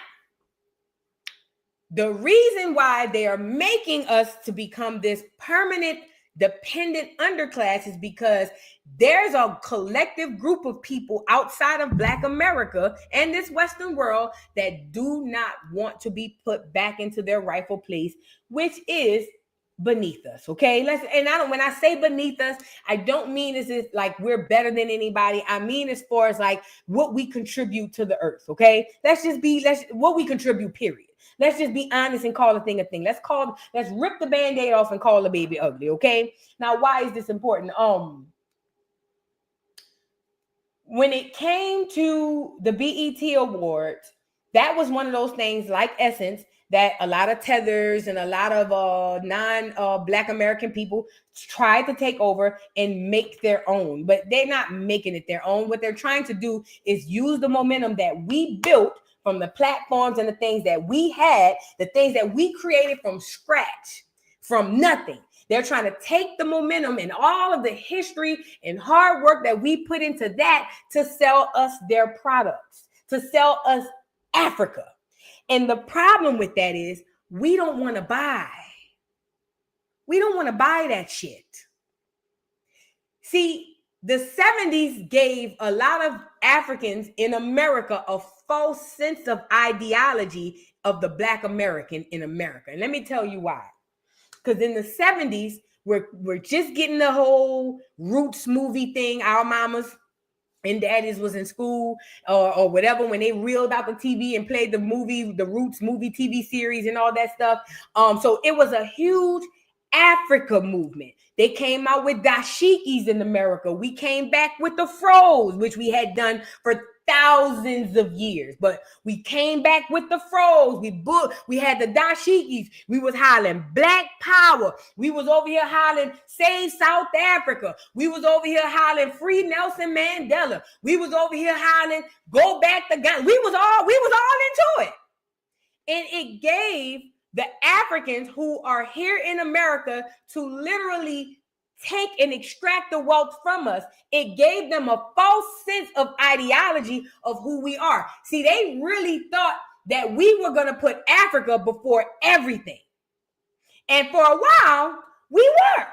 the reason why they are making us to become this permanent dependent underclass is because there's a collective group of people outside of Black America and this Western world that do not want to be put back into their rightful place, which is beneath us. Okay, when I say beneath us, I don't mean as if like we're better than anybody. I mean as far as like what we contribute to the earth. Okay, let's what we contribute, period. Let's just be honest and call a thing a thing. Let's rip the Band-Aid off and call the baby ugly. Okay, now why is this important? When it came to the BET Awards, that was one of those things like Essence that a lot of tethers and a lot of non-Black American people tried to take over and make their own, but they're not making it their own. What they're trying to do is use the momentum that we built from the platforms and the things that we had, the things that we created from scratch, from nothing. They're trying to take the momentum and all of the history and hard work that we put into that to sell us their products, to sell us Africa. And the problem with that is we don't want to buy. We don't want to buy that shit. See, the 70s gave a lot of Africans in America a false sense of ideology of the Black American in America. And let me tell you why. Because in the 70s, we're just getting the whole Roots movie thing. Our mamas and daddies was in school or whatever when they reeled out the TV and played the movie, the Roots movie TV series and all that stuff. So it was a huge Africa movement. They came out with dashikis in America. We came back with the froze, which we had done for thousands of years, but we came back with the froze. We had the dashikis. We was hollering Black Power. We was over here hollering Save South Africa. We was over here hollering Free Nelson Mandela. We was over here hollering Go Back to Ghana. We was all into it, and it gave the Africans who are here in America to literally take and extract the wealth from us. It gave them a false sense of ideology of who we are. See, they really thought that we were going to put Africa before everything. And for a while, we were.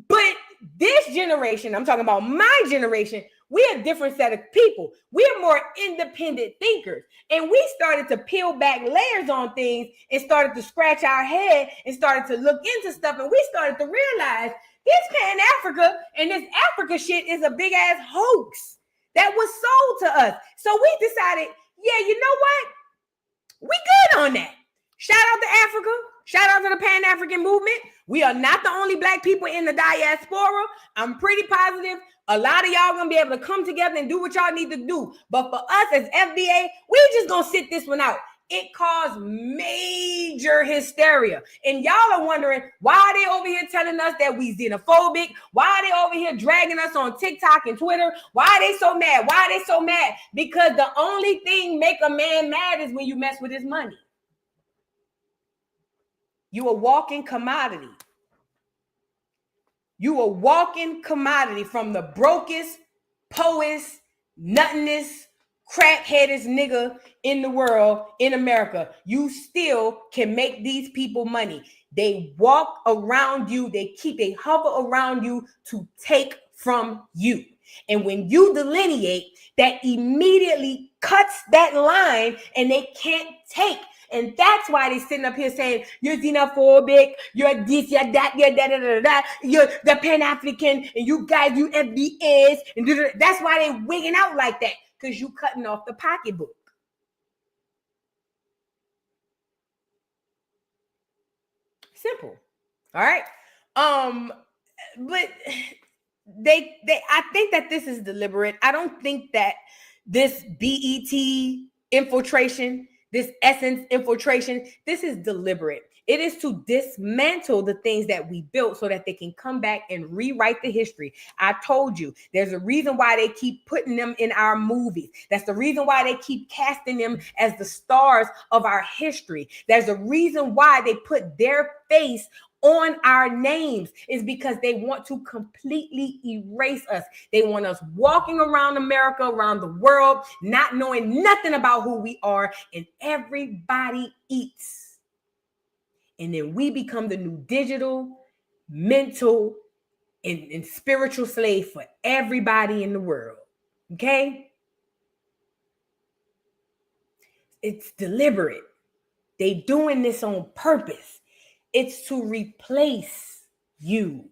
But this generation, I'm talking about my generation, we're a different set of people. We're more independent thinkers. And we started to peel back layers on things and started to scratch our head and started to look into stuff. And we started to realize this Pan-Africa and this Africa shit is a big ass hoax that was sold to us. So we decided, yeah, you know what? We good on that. Shout out to Africa. Shout out to the Pan-African movement. We are not the only Black people in the diaspora. I'm pretty positive a lot of y'all gonna be able to come together and do what y'all need to do. But for us as FBA, we just gonna sit this one out. It caused major hysteria. And y'all are wondering, why are they over here telling us that we xenophobic? Why are they over here dragging us on TikTok and Twitter? Why are they so mad? Why are they so mad? Because the only thing make a man mad is when you mess with his money. You a walking commodity. You a walking commodity from the brokest, poest, nuttinest, crackheadest nigga in the world, in America. You still can make these people money. They walk around you. They hover around you to take from you. And when you delineate, that immediately cuts that line and they can't take. And that's why they sitting up here saying, you're xenophobic, you're this, you're that, you're da-da-da-da-da, you're the Pan-African, and you guys, you FBS, and da-da-da. That's why they wigging out like that, because you cutting off the pocketbook. Simple. All right. But I think that this is deliberate. I don't think that this BET infiltration, this Essence infiltration, this is deliberate. It is to dismantle the things that we built so that they can come back and rewrite the history. I told you, there's a reason why they keep putting them in our movies. That's the reason why they keep casting them as the stars of our history. There's a reason why they put their face on our names, is because they want to completely erase us. They want us walking around America, around the world, not knowing nothing about who we are, and everybody eats. And then we become the new digital, mental, and spiritual slave for everybody in the world. Okay? It's deliberate. They doing this on purpose. It's to replace you,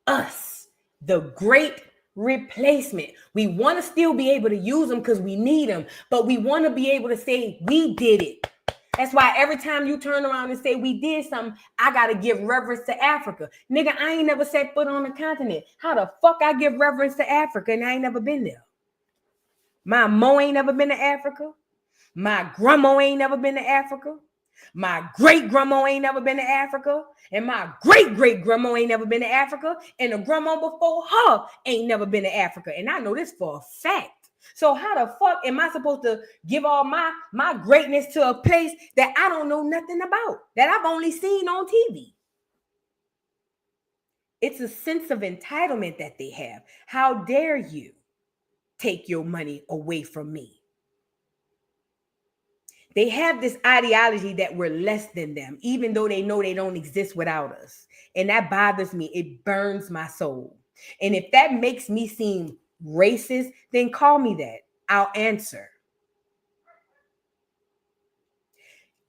us, the great replacement. We want to still be able to use them because we need them, but we want to be able to say we did it. That's why every time you turn around and say we did something, I got to give reverence to Africa. Nigga, I ain't never set foot on the continent. How the fuck I give reverence to Africa and I ain't never been there? My mo ain't never been to Africa. My grandma ain't never been to Africa. My great-grandma ain't never been to Africa. And my great-great-grandma ain't never been to Africa. And the grandma before her ain't never been to Africa. And I know this for a fact. So how the fuck am I supposed to give all my greatness to a place that I don't know nothing about, that I've only seen on TV? It's a sense of entitlement that they have. How dare you take your money away from me? They have this ideology that we're less than them, even though they know they don't exist without us. And that bothers me. It burns my soul. And if that makes me seem racist, then call me that. I'll answer.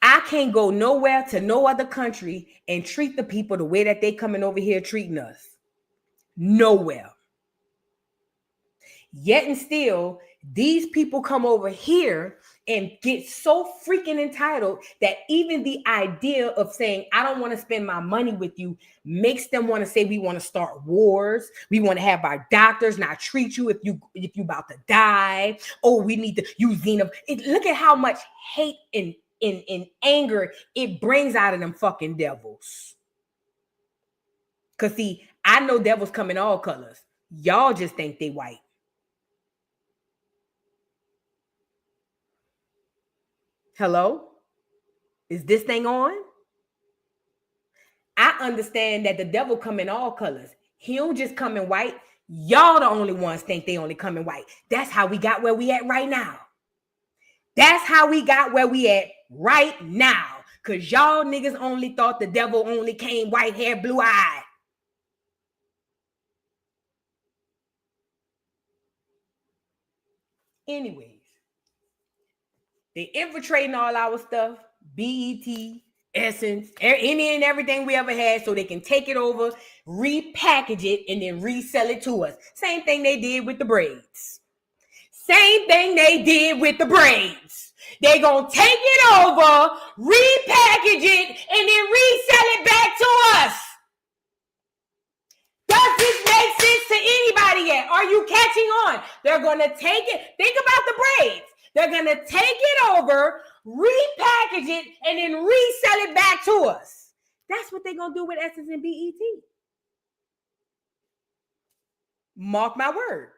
I can't go nowhere to no other country and treat the people the way that they coming over here treating us. Nowhere. Yet and still, these people come over here and get so freaking entitled that even the idea of saying, I don't want to spend my money with you, makes them want to say we want to start wars. We want to have our doctors not treat you if you about to die. Oh, we need to use xenophobe. Look at how much hate and anger it brings out of them fucking devils. Because see, I know devils come in all colors. Y'all just think they white. Hello? Is this thing on? I understand that the devil come in all colors. He don't just come in white. Y'all the only ones think they only come in white. That's how we got where we at right now. That's how we got where we at right now. Because y'all niggas only thought the devil only came white hair, blue eyed. Anyways, they infiltrating all our stuff, BET, Essence, any and everything we ever had, so they can take it over, repackage it, and then resell it to us. Same thing they did with the braids. Same thing they did with the braids. They gonna take it over, repackage it, and then resell it back to us. Does this make sense to anybody yet? Are you catching on? They're gonna take it. Think about the braids. They're gonna take it over, repackage it, and then resell it back to us. That's what they're gonna do with Essence and BET. Mark my word.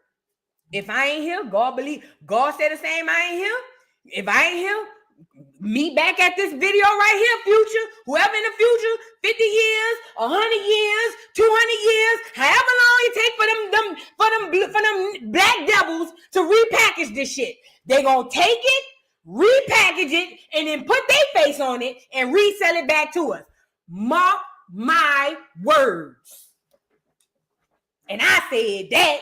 If I ain't here, God said the same. I ain't here. If I ain't here, meet back at this video right here, future. Whoever in the future, 50 years, 100 years, 200 years, however long it take for them black devils to repackage this shit. They gonna take it, repackage it, and then put their face on it and resell it back to us. Mark my words. And I said that.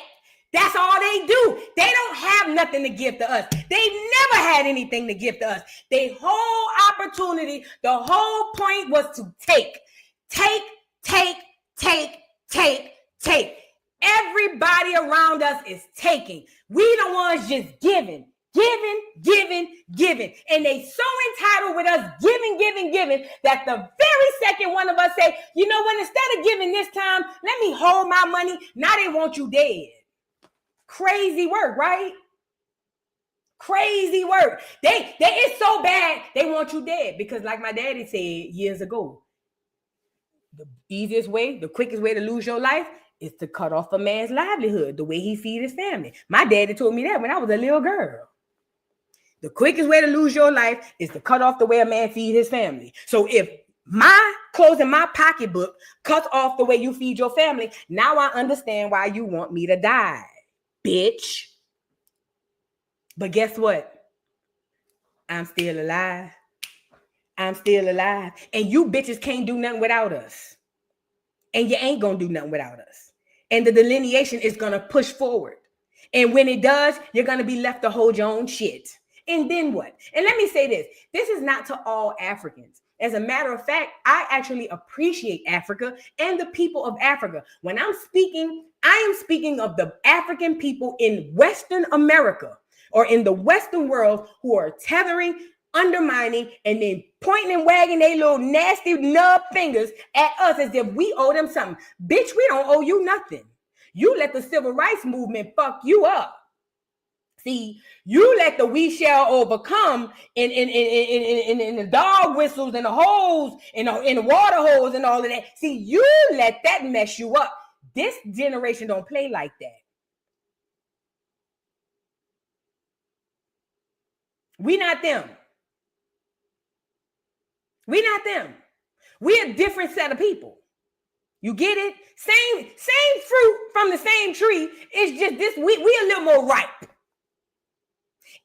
That's all they do. They don't have nothing to give to us. They never had anything to give to us. Their whole opportunity, the whole point was to take. Everybody around us is taking. We the ones just giving. And they so entitled with us giving that the very second one of us say, you know what, instead of giving this time, let me hold my money. Now they want you dead. Crazy work, right? Crazy work. They it's so bad they want you dead, because like my daddy said years ago, the easiest way, the quickest way to lose your life is to cut off a man's livelihood, the way he feed his family. My daddy told me that when I was a little girl. The quickest way to lose your life is to cut off the way a man feed his family. So if my closing my pocketbook cuts off the way you feed your family, now I understand why you want me to die, bitch. But guess what? I'm still alive. I'm still alive. And you bitches can't do nothing without us. And you ain't gonna do nothing without us. And the delineation is gonna push forward. And when it does, you're gonna be left to hold your own shit. And then what? And let me say this. This is not to all Africans. As a matter of fact, I actually appreciate Africa and the people of Africa. When I'm speaking, I am speaking of the African people in Western America or in the Western world who are tethering, undermining, and then pointing and wagging their little nasty nub fingers at us as if we owe them something. Bitch, we don't owe you nothing. You let the civil rights movement fuck you up. See, you let the we shall overcome in the dog whistles and the holes and the water holes and all of that. See, you let that mess you up. This generation don't play like that. We not them. We not them. We a different set of people. You get it? Same fruit from the same tree. It's just this, we a little more ripe.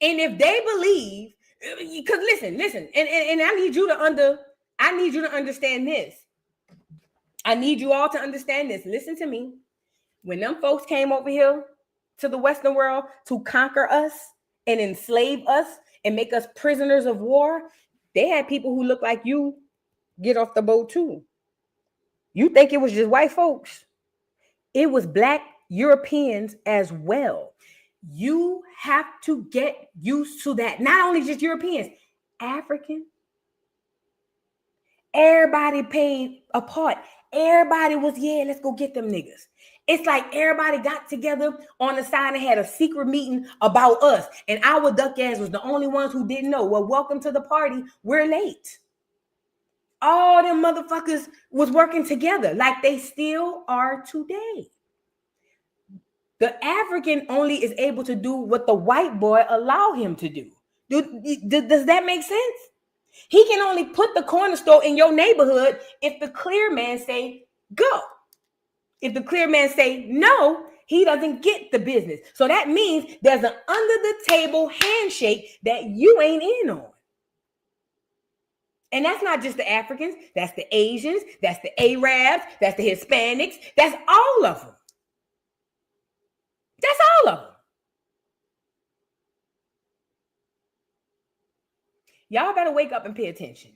And if they believe, because listen, and I need you to understand this. I need you all to understand this. Listen to me. When them folks came over here to the Western world to conquer us and enslave us and make us prisoners of war, they had people who look like you get off the boat too. You think it was just white folks? It was Black Europeans as well. You have to get used to that. Not only just Europeans, African. Everybody paid a part. Everybody was, yeah, let's go get them niggas. It's like everybody got together on the side and had a secret meeting about us. And our duck ass was the only ones who didn't know. Well, welcome to the party. We're late. All them motherfuckers was working together like they still are today. The African only is able to do what the white boy allow him to do. Does that make sense? He can only put the corner store in your neighborhood if the clear man say go. If the clear man say no, he doesn't get the business. So that means there's an under the table handshake that you ain't in on. And that's not just the Africans, that's the Asians, that's the Arabs, that's the Hispanics, that's all of them. That's all of them. Y'all better wake up and pay attention.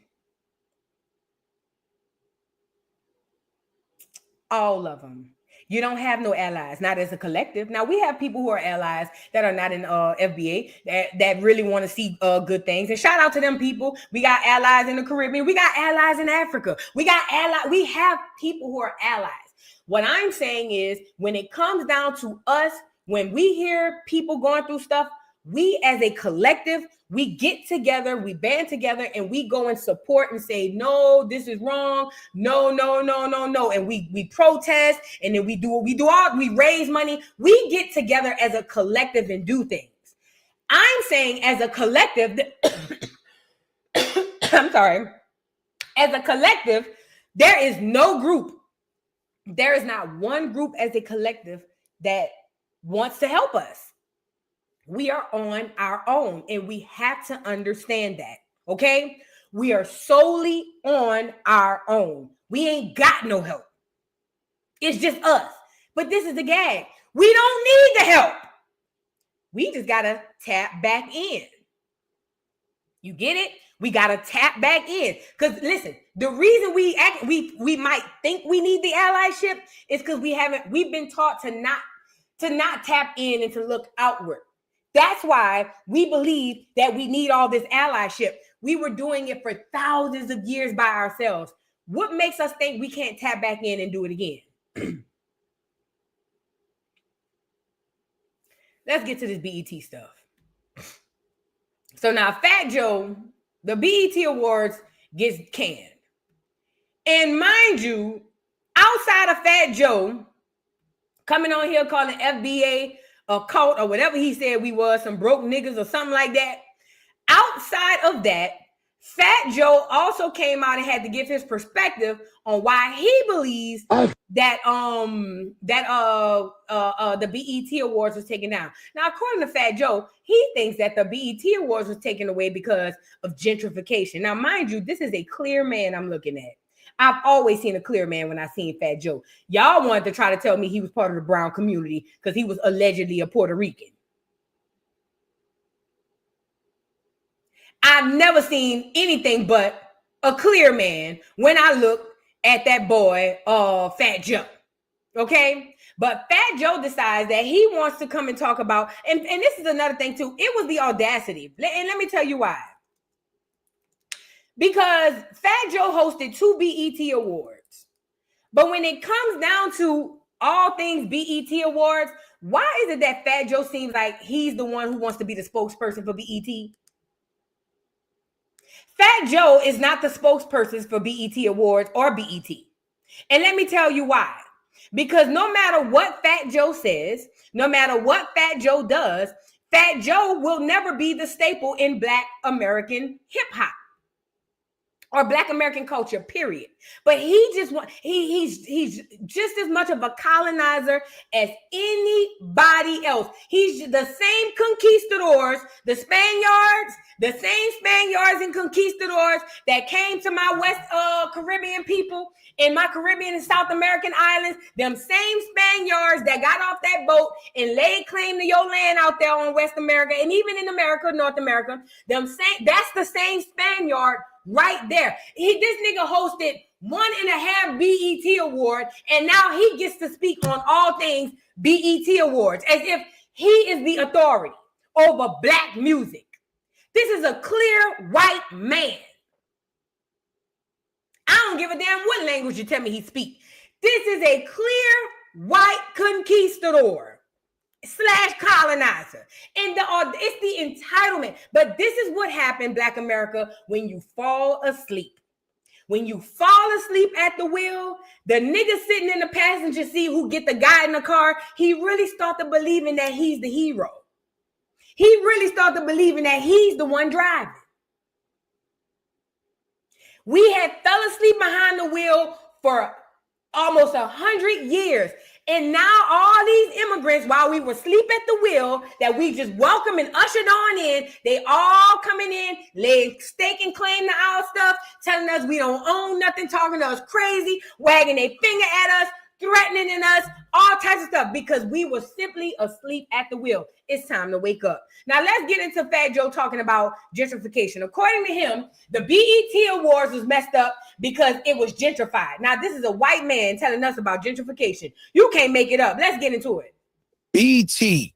All of them. You don't have no allies, not as a collective. Now, we have people who are allies that are not in FBA that really want to see good things. And shout out to them people. We got allies in the Caribbean. We got allies in Africa. We have people who are allies. What I'm saying is when it comes down to us, when we hear people going through stuff, we as a collective, we get together, we band together, and we go and support and say, no, this is wrong. No. And we protest, and then we do what we do. We raise money. We get together as a collective and do things. I'm saying as a collective, I'm sorry, as a collective, there is no group. There is not one group as a collective that wants to help us. We are on our own, and we have to understand that, okay? We are solely on our own. We ain't got no help. It's just us. But this is the gag. We don't need the help. We just got to tap back in. You get it? We got to tap back in. Because listen, the reason we might think we need the allyship is because we've been taught to not tap in and to look outward. That's why we believe that we need all this allyship. We were doing it for thousands of years by ourselves. What makes us think we can't tap back in and do it again? Let's get to this BET stuff. So now Fat Joe, the BET Awards gets canned. And mind you, outside of Fat Joe coming on here calling FBA a cult or whatever he said we was, some broke niggas or something like that. Outside of that, Fat Joe also came out and had to give his perspective on why he believes that the BET Awards was taken down. Now, according to Fat Joe, he thinks that the BET Awards was taken away because of gentrification. Now, mind you, this is a clear man I'm looking at. I've always seen a clear man when I seen Fat Joe. Y'all wanted to try to tell me he was part of the brown community because he was allegedly a Puerto Rican. I've never seen anything but a clear man when I look at that boy, Fat Joe. Okay? But Fat Joe decides that he wants to come and talk about, and this is another thing too, it was the audacity. And let me tell you why. Because Fat Joe hosted 2 BET Awards. But when it comes down to all things BET Awards, why is it that Fat Joe seems like he's the one who wants to be the spokesperson for BET? Fat Joe is not the spokesperson for BET Awards or BET. And let me tell you why. Because no matter what Fat Joe says, no matter what Fat Joe does, Fat Joe will never be the staple in Black American hip hop. or Black American culture, period. But he's just as much of a colonizer as anybody else. He's the same conquistadors, the same Spaniards and conquistadors that came to my West Caribbean people in my Caribbean and South American islands. Them same Spaniards that got off that boat and laid claim to your land out there on West America and even in America, North America. That's the same Spaniard right there. This nigga hosted 1.5 BET award, and now he gets to speak on all things BET awards as if he is the authority over Black music. This is a clear white man. I don't give a damn what language you tell me he speaks. This is a clear white conquistador / colonizer. And it's the entitlement. But this is what happened, Black America, when you fall asleep. When you fall asleep at the wheel, the nigga sitting in the passenger seat who get the guy in the car, he really started believing that he's the hero. He really started believing that he's the one driving. We had fell asleep behind the wheel for almost 100 years. And now all these immigrants, while we were asleep at the wheel, that we just welcomed and ushered on in, they all coming in, laying stake and claim to our stuff, telling us we don't own nothing, talking to us crazy, wagging their finger at us, threatening us, all types of stuff, because we were simply asleep at the wheel. It's time to wake up. Now let's get into Fat Joe talking about gentrification. According to him, the BET Awards was messed up because it was gentrified. Now this is a white man telling us about gentrification. You can't make it up. Let's get into it. BET,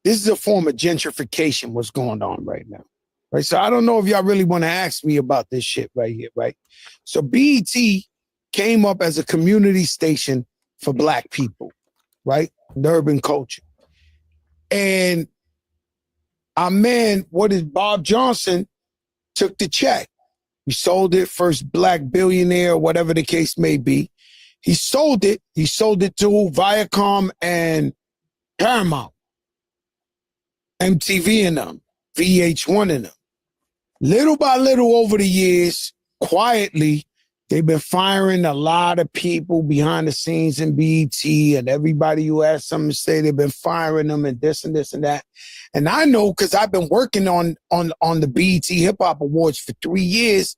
this is a form of gentrification, what's going on right now. Right. So I don't know if y'all really want to ask me about this shit right here, right? So BET came up as a community station for Black people, right? The urban culture. And our man, what is Bob Johnson, took the check. He sold it, first Black billionaire, whatever the case may be. He sold it to Viacom and Paramount, MTV and them, VH1 and them. Little by little over the years, quietly, they've been firing a lot of people behind the scenes in BET, and everybody who has something to say, they've been firing them and this and this and that. And I know because I've been working on the BET Hip Hop Awards for 3 years.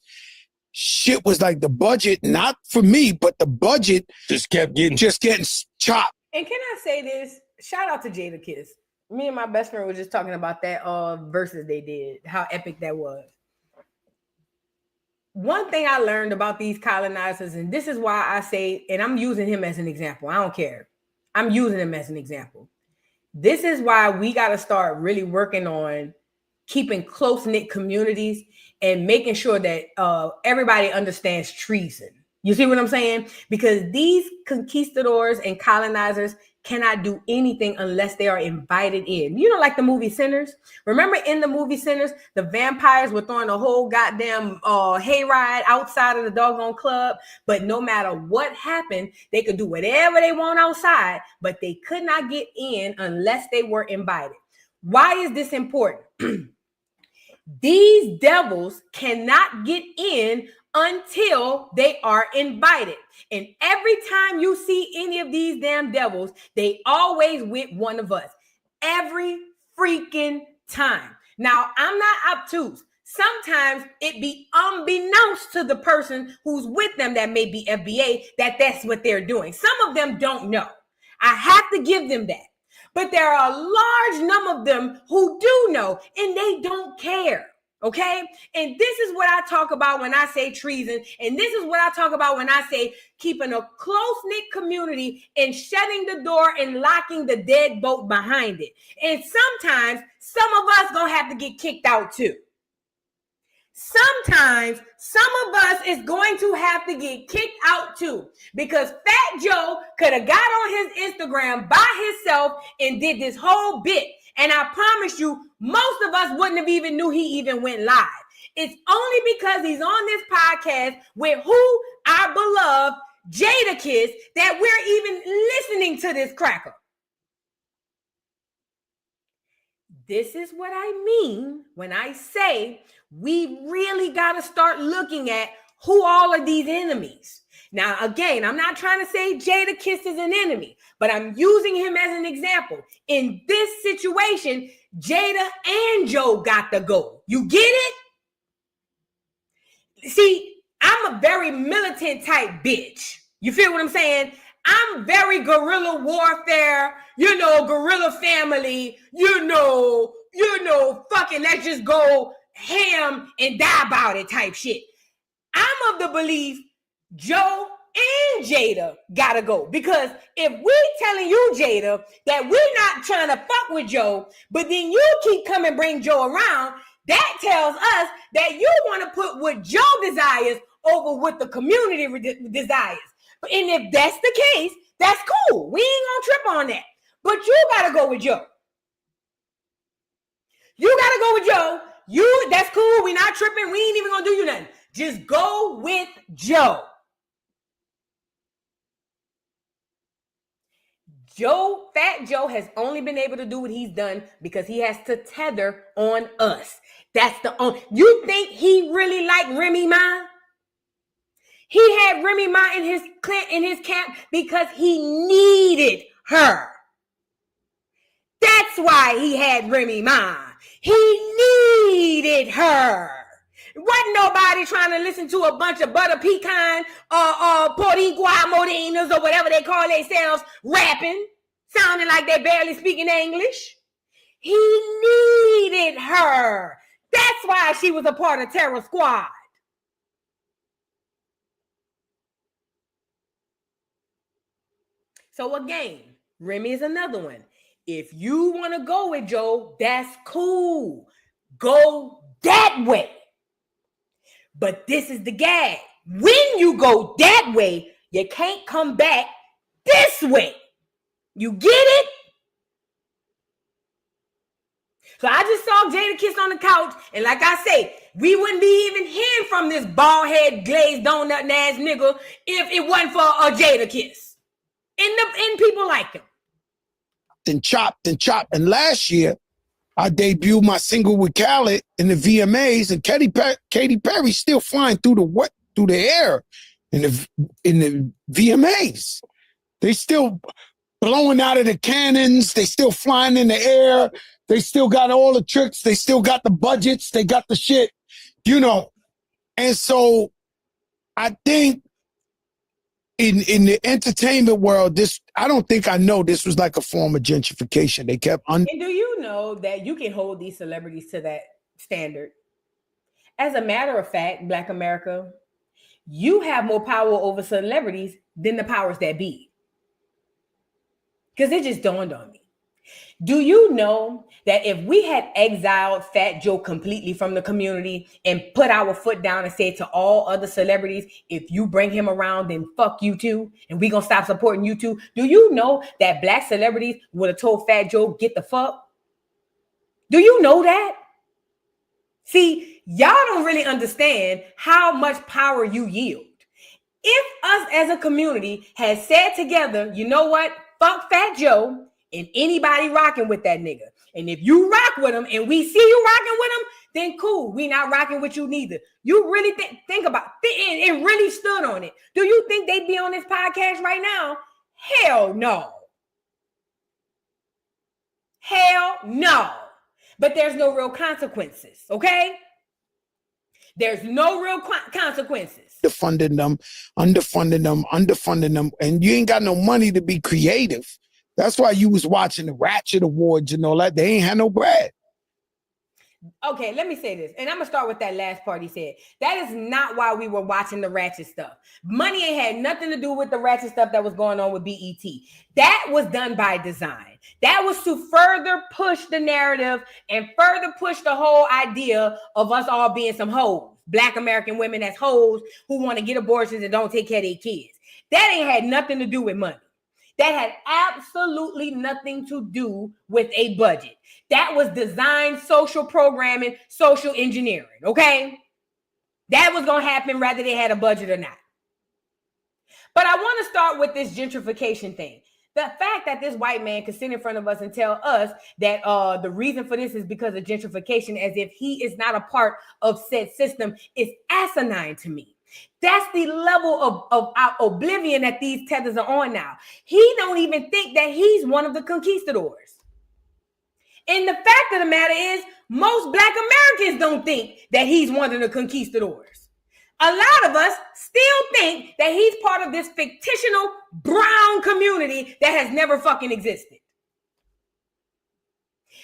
Shit was like the budget, not for me, but the budget just getting chopped. And can I say this? Shout out to Jada Kiss. Me and my best friend were just talking about that verses they did, how epic that was. One thing I learned about these colonizers, and this is why I say, and I'm using him as an example. I don't care. I'm using him as an example. This is why we got to start really working on keeping close-knit communities and making sure that everybody understands treason. You see what I'm saying? Because these conquistadors and colonizers cannot do anything unless they are invited in. You know, like the movie Sinners. Remember in the movie Sinners, the vampires were throwing a whole goddamn hayride outside of the doggone club. But no matter what happened, they could do whatever they want outside, but they could not get in unless they were invited. Why is this important? These devils cannot get in until they are invited. And every time you see any of these damn devils, they always with one of us. Every freaking time. Now, I'm not obtuse. Sometimes it be unbeknownst to the person who's with them that may be FBA that's what they're doing. Some of them don't know. I have to give them that. But there are a large number of them who do know, and they don't care. Okay? And this is what I talk about when I say treason. And this is what I talk about when I say keeping a close-knit community and shutting the door and locking the deadbolt behind it. And sometimes some of us gonna have to get kicked out too. Sometimes some of us is going to have to get kicked out too, because Fat Joe could have got on his Instagram by himself and did this whole bit. And I promise you, most of us wouldn't have even knew he even went live. It's only because he's on this podcast with who? Our beloved Jada Kiss that we're even listening to this cracker. This is what I mean when I say we really got to start looking at who all are these enemies? Now, again, I'm not trying to say Jada Kiss is an enemy, but I'm using him as an example. In this situation, Jada and Joe got to go. You get it? See, I'm a very militant type bitch. You feel what I'm saying? I'm very guerrilla warfare, guerrilla family, fucking let's just go ham and die about it type shit. I'm of the belief Joe and Jada gotta go. Because if we telling you, Jada, that we're not trying to fuck with Joe, but then you keep coming bring Joe around, that tells us that you want to put what Joe desires over what the community desires. And if that's the case, that's cool. We ain't gonna trip on that. But you gotta go with Joe. You gotta go with Joe. That's cool. We not tripping. We ain't even gonna do you nothing. Just go with Joe. Fat Joe has only been able to do what he's done because he has to tether on us. That's the only. You think he really liked Remy Ma? He had Remy Ma in his camp because he needed her. That's why he had Remy Ma. He needed her. Wasn't nobody trying to listen to a bunch of butter pecan or Boricua Morinas or whatever they call themselves rapping, sounding like they barely speaking English. He needed her. That's why she was a part of Terror Squad. So again, Remy is another one. If you want to go with Joe, that's cool. Go that way. But this is the gag. When you go that way, you can't come back this way. You get it? So I just saw Jada Kiss on the couch, and like I say, we wouldn't be even hearing from this bald head, glazed donut ass nigga if it wasn't for a Jada Kiss. And people like him. And chopped. And last year, I debuted my single with Khaled in the VMAs, and Katy Perry's still flying through the air in the VMAs. They still blowing out of the cannons. They still flying in the air. They still got all the tricks. They still got the budgets. They got the shit, And so I think in the entertainment world, I don't think I know this was like a form of gentrification. They kept And do you know that you can hold these celebrities to that standard? As a matter of fact, Black America, you have more power over celebrities than the powers that be. Because it just dawned on me. Do you know that if we had exiled Fat Joe completely from the community and put our foot down and said to all other celebrities, if you bring him around, then fuck you too, and we gonna stop supporting you too? Do you know that Black celebrities would have told Fat Joe, get the fuck? Do you know that? See, y'all don't really understand how much power you yield. If us as a community had said together, you know what? Fuck Fat Joe and anybody rocking with that nigga. And if you rock with him and we see you rocking with him, then cool. We not rocking with you neither. You really think about it and really stood on it. Do you think they'd be on this podcast right now? Hell no. Hell no. But there's no real consequences, okay? There's no real consequences. Underfunding them, and you ain't got no money to be creative. That's why you was watching the Ratchet Awards and all that. They ain't had no bread. Okay, let me say this, and I'm gonna start with that last part he said. That is not why we were watching the Ratchet stuff. Money ain't had nothing to do with the Ratchet stuff that was going on with BET. That was done by design. That was to further push the narrative and further push the whole idea of us all being some hoes. Black American women as hoes who want to get abortions and don't take care of their kids. That ain't had nothing to do with money. That had absolutely nothing to do with a budget. That was designed social programming, social engineering, okay? That was going to happen whether they had a budget or not. But I want to start with this gentrification thing. The fact that this white man could sit in front of us and tell us that the reason for this is because of gentrification, as if he is not a part of said system, is asinine to me. That's the level of oblivion that these tethers are on now. He don't even think that he's one of the conquistadors. And the fact of the matter is, most Black Americans don't think that he's one of the conquistadors. A lot of us still think that he's part of this fictional brown community that has never fucking existed.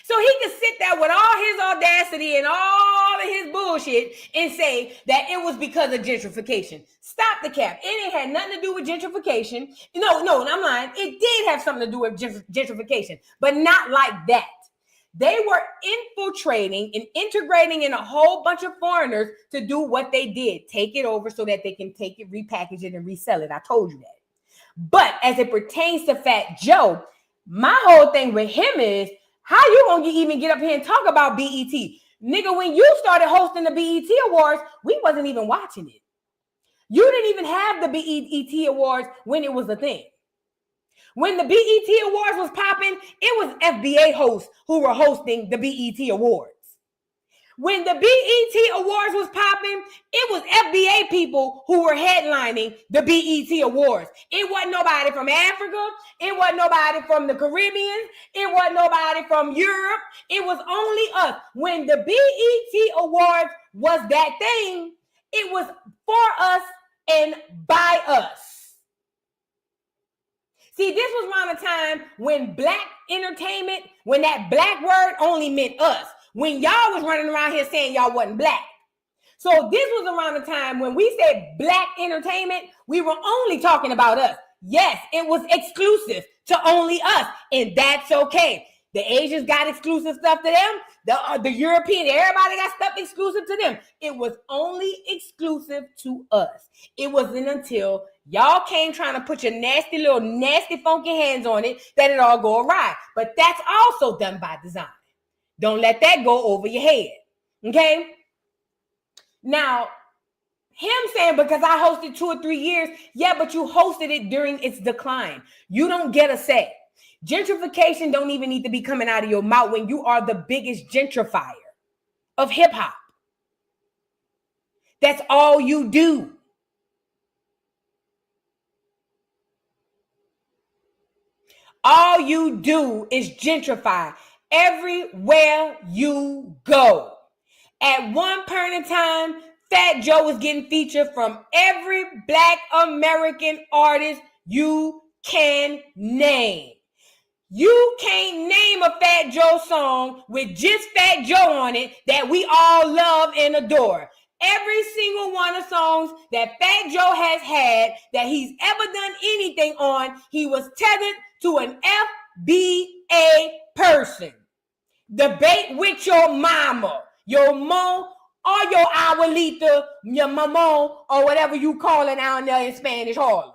So he could sit there with all his audacity and all of his bullshit and say that it was because of gentrification. Stop the cap. It ain't had nothing to do with gentrification. No, I'm lying. It did have something to do with gentrification, but not like that. They were infiltrating and integrating in a whole bunch of foreigners to do what they did. Take it over so that they can take it, repackage it, and resell it. I told you that. But as it pertains to Fat Joe, my whole thing with him is, how you gonna even get up here and talk about BET? Nigga, when you started hosting the BET Awards, we wasn't even watching it. You didn't even have the BET Awards when it was a thing. When the BET Awards was popping, it was FBA hosts who were hosting the BET Awards. When the BET Awards was popping, it was FBA people who were headlining the BET Awards. It wasn't nobody from Africa. It wasn't nobody from the Caribbean. It wasn't nobody from Europe. It was only us. When the BET Awards was that thing, it was for us and by us. See, this was around a time when Black entertainment, when that Black word only meant us. When y'all was running around here saying y'all wasn't Black. So this was around the time when we said Black entertainment, we were only talking about us. Yes, it was exclusive to only us, and that's okay. The Asians got exclusive stuff to them. The European, everybody got stuff exclusive to them. It was only exclusive to us. It wasn't until y'all came trying to put your nasty funky hands on it that it all go awry. But that's also done by design. Don't let that go over your head, okay? Now, him saying because I hosted 2 or 3 years, yeah, but you hosted it during its decline. You don't get a say. Gentrification don't even need to be coming out of your mouth when you are the biggest gentrifier of hip hop. That's all you do. All you do is gentrify everywhere you go. At one point in time, Fat Joe was getting featured from every Black American artist you can name. You can't name a Fat Joe song with just Fat Joe on it that we all love and adore. Every single one of songs that Fat Joe has had that he's ever done anything on, he was tethered to an FBA person. Debate with your mama, your mom, or your abuelita, your mamon, or whatever you call it down there in Spanish Harlem.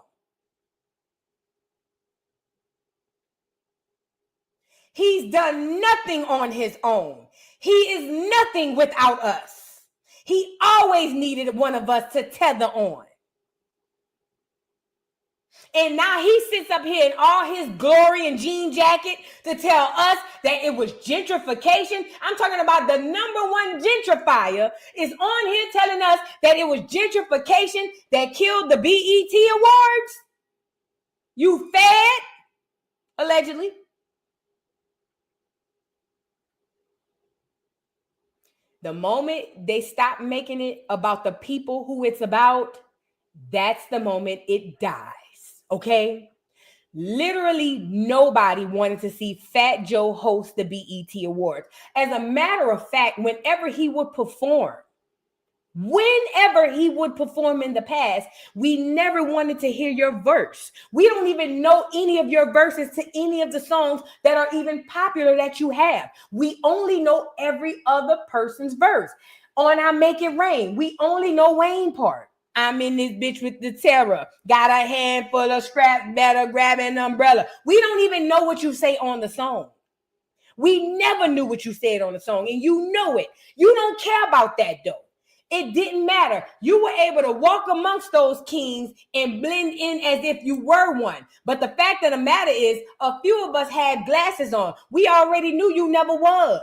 He's done nothing on his own. He is nothing without us. He always needed one of us to tether on. And now he sits up here in all his glory and jean jacket to tell us that it was gentrification. I'm talking about the #1 gentrifier is on here telling us that it was gentrification that killed the BET Awards. You fed, allegedly. The moment they stop making it about the people who it's about, that's the moment it dies. Okay? Literally nobody wanted to see Fat Joe host the BET Awards. As a matter of fact, whenever he would perform in the past, we never wanted to hear your verse. We don't even know any of your verses to any of the songs that are even popular that you have. We only know every other person's verse. On I Make It Rain, we only know Wayne part. I'm in this bitch with the terror. Got a handful of scrap, better grab an umbrella. We don't even know what you say on the song. We never knew what you said on the song, and you know it. You don't care about that, though. It didn't matter. You were able to walk amongst those kings and blend in as if you were one. But the fact of the matter is, a few of us had glasses on. We already knew you never was.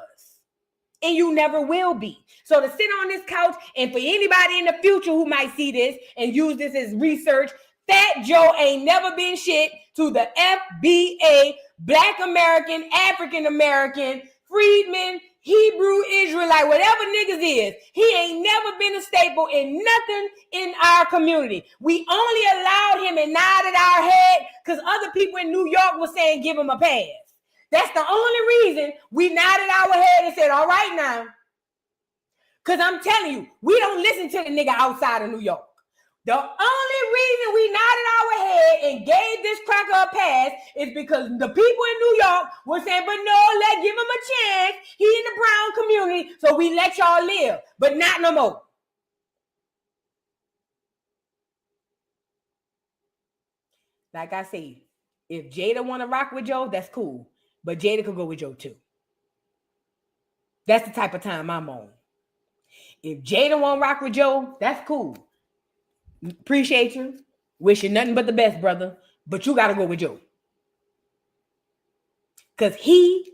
and you never will be. So to sit on this couch, and for anybody in the future who might see this and use this as research, Fat Joe ain't never been shit to the FBA, Black American, African American, freedmen, Hebrew, Israelite, whatever niggas is. He ain't never been a staple in nothing in our community. We only allowed him and nodded our head because other people in New York were saying give him a pass. That's the only reason we nodded our head and said, all right now. Because I'm telling you, we don't listen to the nigga outside of New York. The only reason we nodded our head and gave this cracker a pass is because the people in New York were saying, but no, let's give him a chance. He in the brown community, so we let y'all live, but not no more. Like I said, if Jada want to rock with Joe, that's cool. But Jada could go with Joe too. That's the type of time I'm on. If Jada want to rock with Joe, that's cool. Appreciate you. Wish you nothing but the best, brother. But you got to go with Joe. Because he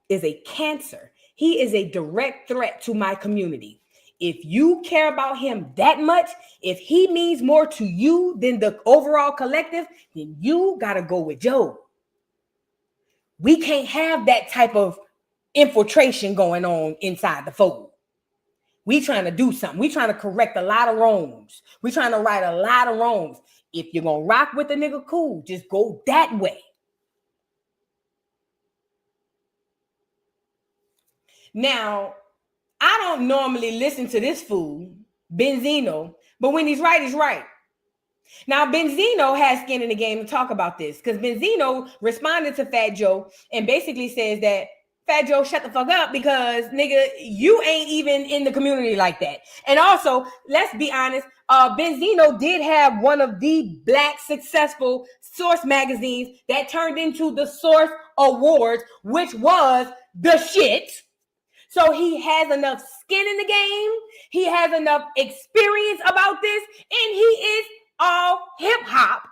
is a cancer. He is a direct threat to my community. If you care about him that much, if he means more to you than the overall collective, then you got to go with Joe. We can't have that type of infiltration going on inside the fold. We trying to do something. We trying to correct a lot of wrongs. We trying to right a lot of wrongs. If you're going to rock with the nigga, cool. Just go that way. Now, I don't normally listen to this fool, Benzino, but when he's right, he's right. Now, Benzino has skin in the game to talk about this because Benzino responded to Fat Joe and basically says that Fat Joe, shut the fuck up because, nigga, you ain't even in the community like that. And also, let's be honest, Benzino did have one of the Black successful Source magazines that turned into the Source Awards, which was the shit. So he has enough skin in the game. He has enough experience about this, and he is all hip-hop.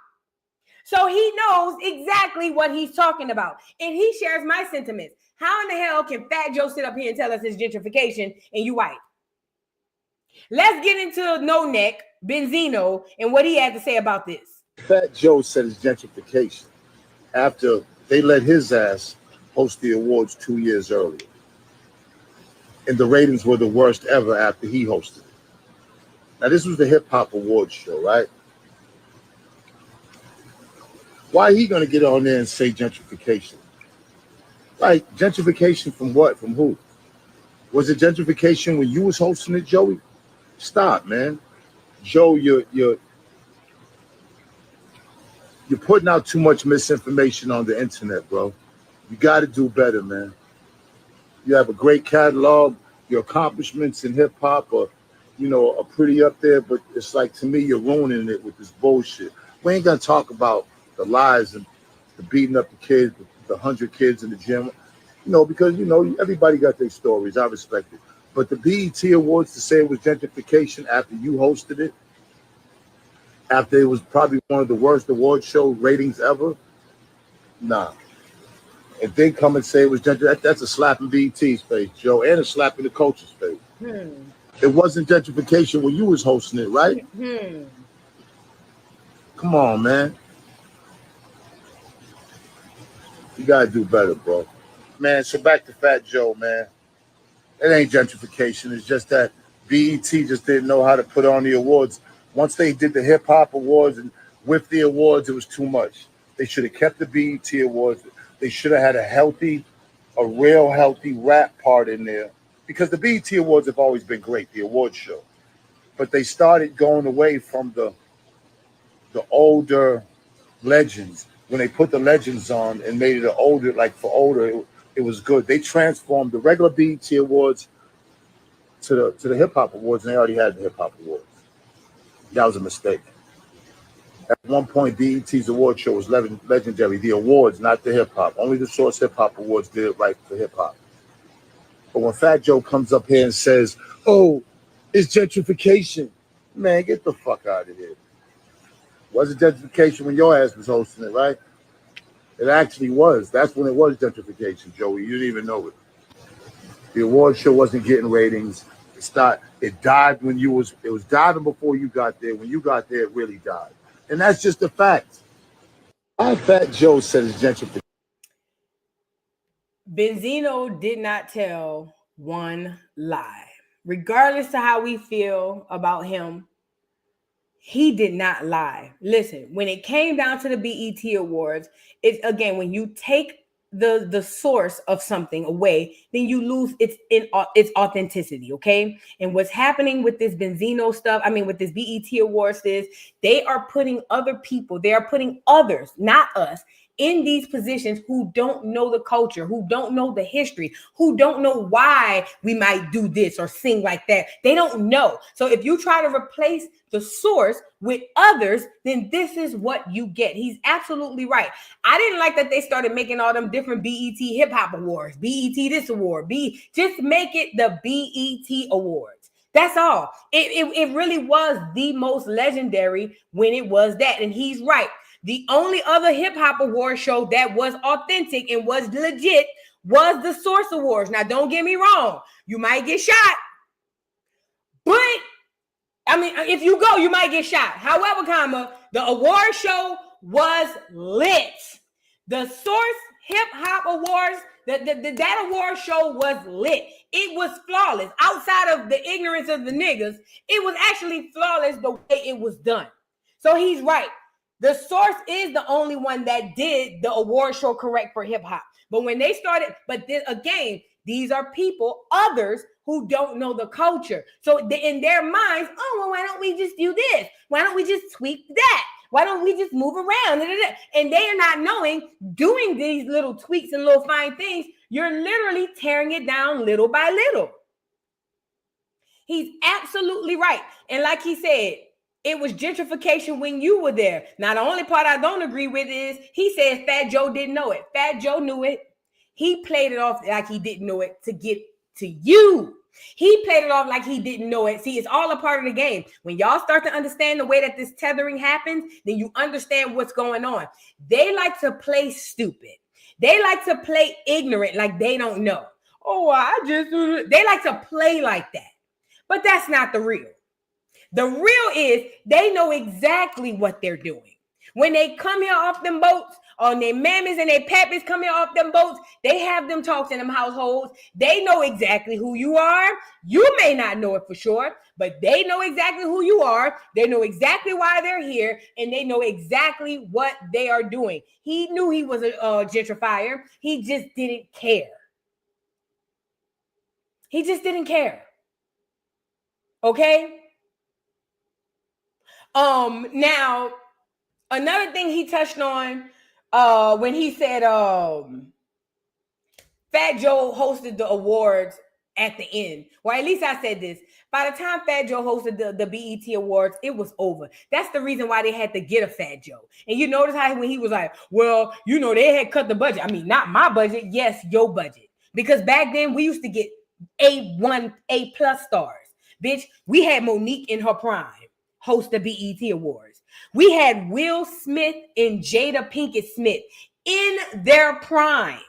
So he knows exactly what he's talking about. And he shares my sentiments. How in the hell can Fat Joe sit up here and tell us it's gentrification and you white? Let's get into No Neck, Benzino, and what he had to say about this. Fat Joe said it's gentrification after they let his ass host the awards 2 years earlier. And the ratings were the worst ever after he hosted it. Now, this was the Hip Hop Awards show, right? Why he going to get on there and say gentrification? Like, gentrification from what? From who? Was it gentrification when you was hosting it, Joey? Stop, man. Joe, you're putting out too much misinformation on the internet, bro. You got to do better, man. You have a great catalog. Your accomplishments in hip hop are pretty up there, but it's like, to me, you're ruining it with this bullshit. We ain't gonna talk about the lies and the beating up the kids, the 100 kids in the gym, because everybody got their stories. I respect it. But the BET Awards, to say it was gentrification after you hosted it, after it was probably one of the worst award show ratings ever, nah. If they come and say it was gentrification, that's a slap in BET's face, Joe, and a slap in the coach's face. It wasn't gentrification when you was hosting it, right? Come on, man. You gotta do better, bro. Man, so back to Fat Joe, man. It ain't gentrification. It's just that BET just didn't know how to put on the awards. Once they did the Hip Hop Awards and with the awards, it was too much. They should have kept the BET Awards. They should have had a real healthy rap part in there. Because the BET Awards have always been great, the award show. But they started going away from the older legends. When they put the legends on and made it older, it was good. They transformed the regular BET Awards to the Hip Hop Awards, and they already had the Hip Hop Awards. That was a mistake. At one point, BET's award show was legendary. The awards, not the hip hop. Only the Source Hip Hop Awards did it right for hip hop. But when Fat Joe comes up here and says, "Oh, it's gentrification," man, get the fuck out of here. Was it gentrification when your ass was hosting it, right? It actually was. That's when it was gentrification, Joey. You didn't even know it. The award show wasn't getting ratings. It died when it was diving before you got there. When you got there, it really died. And that's just a fact. I Fat Joe said it's gentrification. Benzino did not tell one lie. Regardless to how we feel about him, he did not lie. Listen, when it came down to the BET Awards, it's again, when you take the source of something away, then you lose its authenticity, okay? And what's happening with this Benzino stuff, with this BET Awards is they are putting other people, they are putting others, not us, in these positions who don't know the culture, who don't know the history, who don't know why we might do this or sing like that. They don't know. So if you try to replace the source with others, then this is what you get. He's absolutely right. I didn't like that they started making all them different BET hip hop awards, BET this award, just make it the BET Awards. That's all. It really was the most legendary when it was that. And he's right. The only other hip hop award show that was authentic and was legit was the Source Awards. Now, don't get me wrong. You might get shot. But, if you go, you might get shot. However, the award show was lit. The Source Hip Hop Awards, that award show was lit. It was flawless. Outside of the ignorance of the niggas, it was actually flawless the way it was done. So he's right. The Source is the only one that did the award show correct for hip hop. But when they started, again, these are people, others who don't know the culture. So in their minds, why don't we just do this? Why don't we just tweak that? Why don't we just move around? And they are not knowing, doing these little tweaks and little fine things, you're literally tearing it down little by little. He's absolutely right. And like he said, it was gentrification when you were there. Now, the only part I don't agree with is he says Fat Joe didn't know it. Fat Joe knew it. He played it off like he didn't know it to get to you. He played it off like he didn't know it. See, it's all a part of the game. When y'all start to understand the way that this tethering happens, then you understand what's going on. They like to play stupid. They like to play ignorant like they don't know. They like to play like that. But that's not the real. The real is they know exactly what they're doing. When they come here off them boats, or their mammies and their pappies come here off them boats, they have them talks in them households. They know exactly who you are. You may not know it for sure, but they know exactly who you are. They know exactly why they're here, and they know exactly what they are doing. He knew he was a gentrifier. He just didn't care. He just didn't care. Okay? Now, another thing he touched on when he said Fat Joe hosted the awards at the end. Well, at least I said this. By the time Fat Joe hosted the BET Awards, it was over. That's the reason why they had to get a Fat Joe. And you notice how when he was like, well, they had cut the budget. Not my budget. Yes, your budget. Because back then we used to get A1, A+ stars. Bitch, we had Monique in her prime host the BET Awards. We had Will Smith and Jada Pinkett Smith in their prime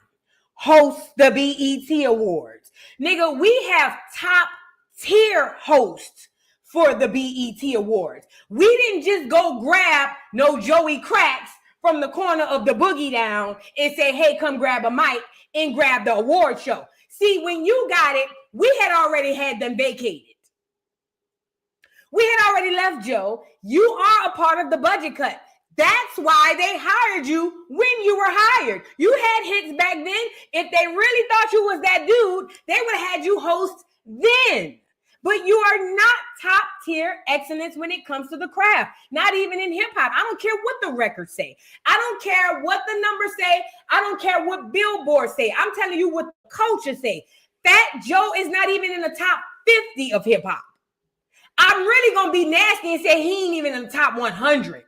host the BET Awards. Nigga, we have top tier hosts for the BET Awards. We didn't just go grab no Joey Cracks from the corner of the Boogie Down and say, hey, come grab a mic and grab the award show. See, when you got it, we had already had them vacated. We had already left, Joe. You are a part of the budget cut. That's why they hired you when you were hired. You had hits back then. If they really thought you was that dude, they would have had you host then. But you are not top tier excellence when it comes to the craft. Not even in hip hop. I don't care what the records say. I don't care what the numbers say. I don't care what Billboard say. I'm telling you what the culture say. Fat Joe is not even in the top 50 of hip hop. I'm really going to be nasty and say he ain't even in the top 100.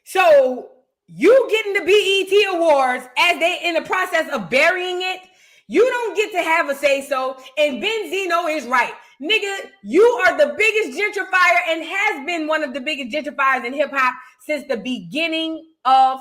So you getting the BET Awards as they in the process of burying it, you don't get to have a say-so. And Benzino is right. Nigga, you are the biggest gentrifier and has been one of the biggest gentrifiers in hip-hop since the beginning of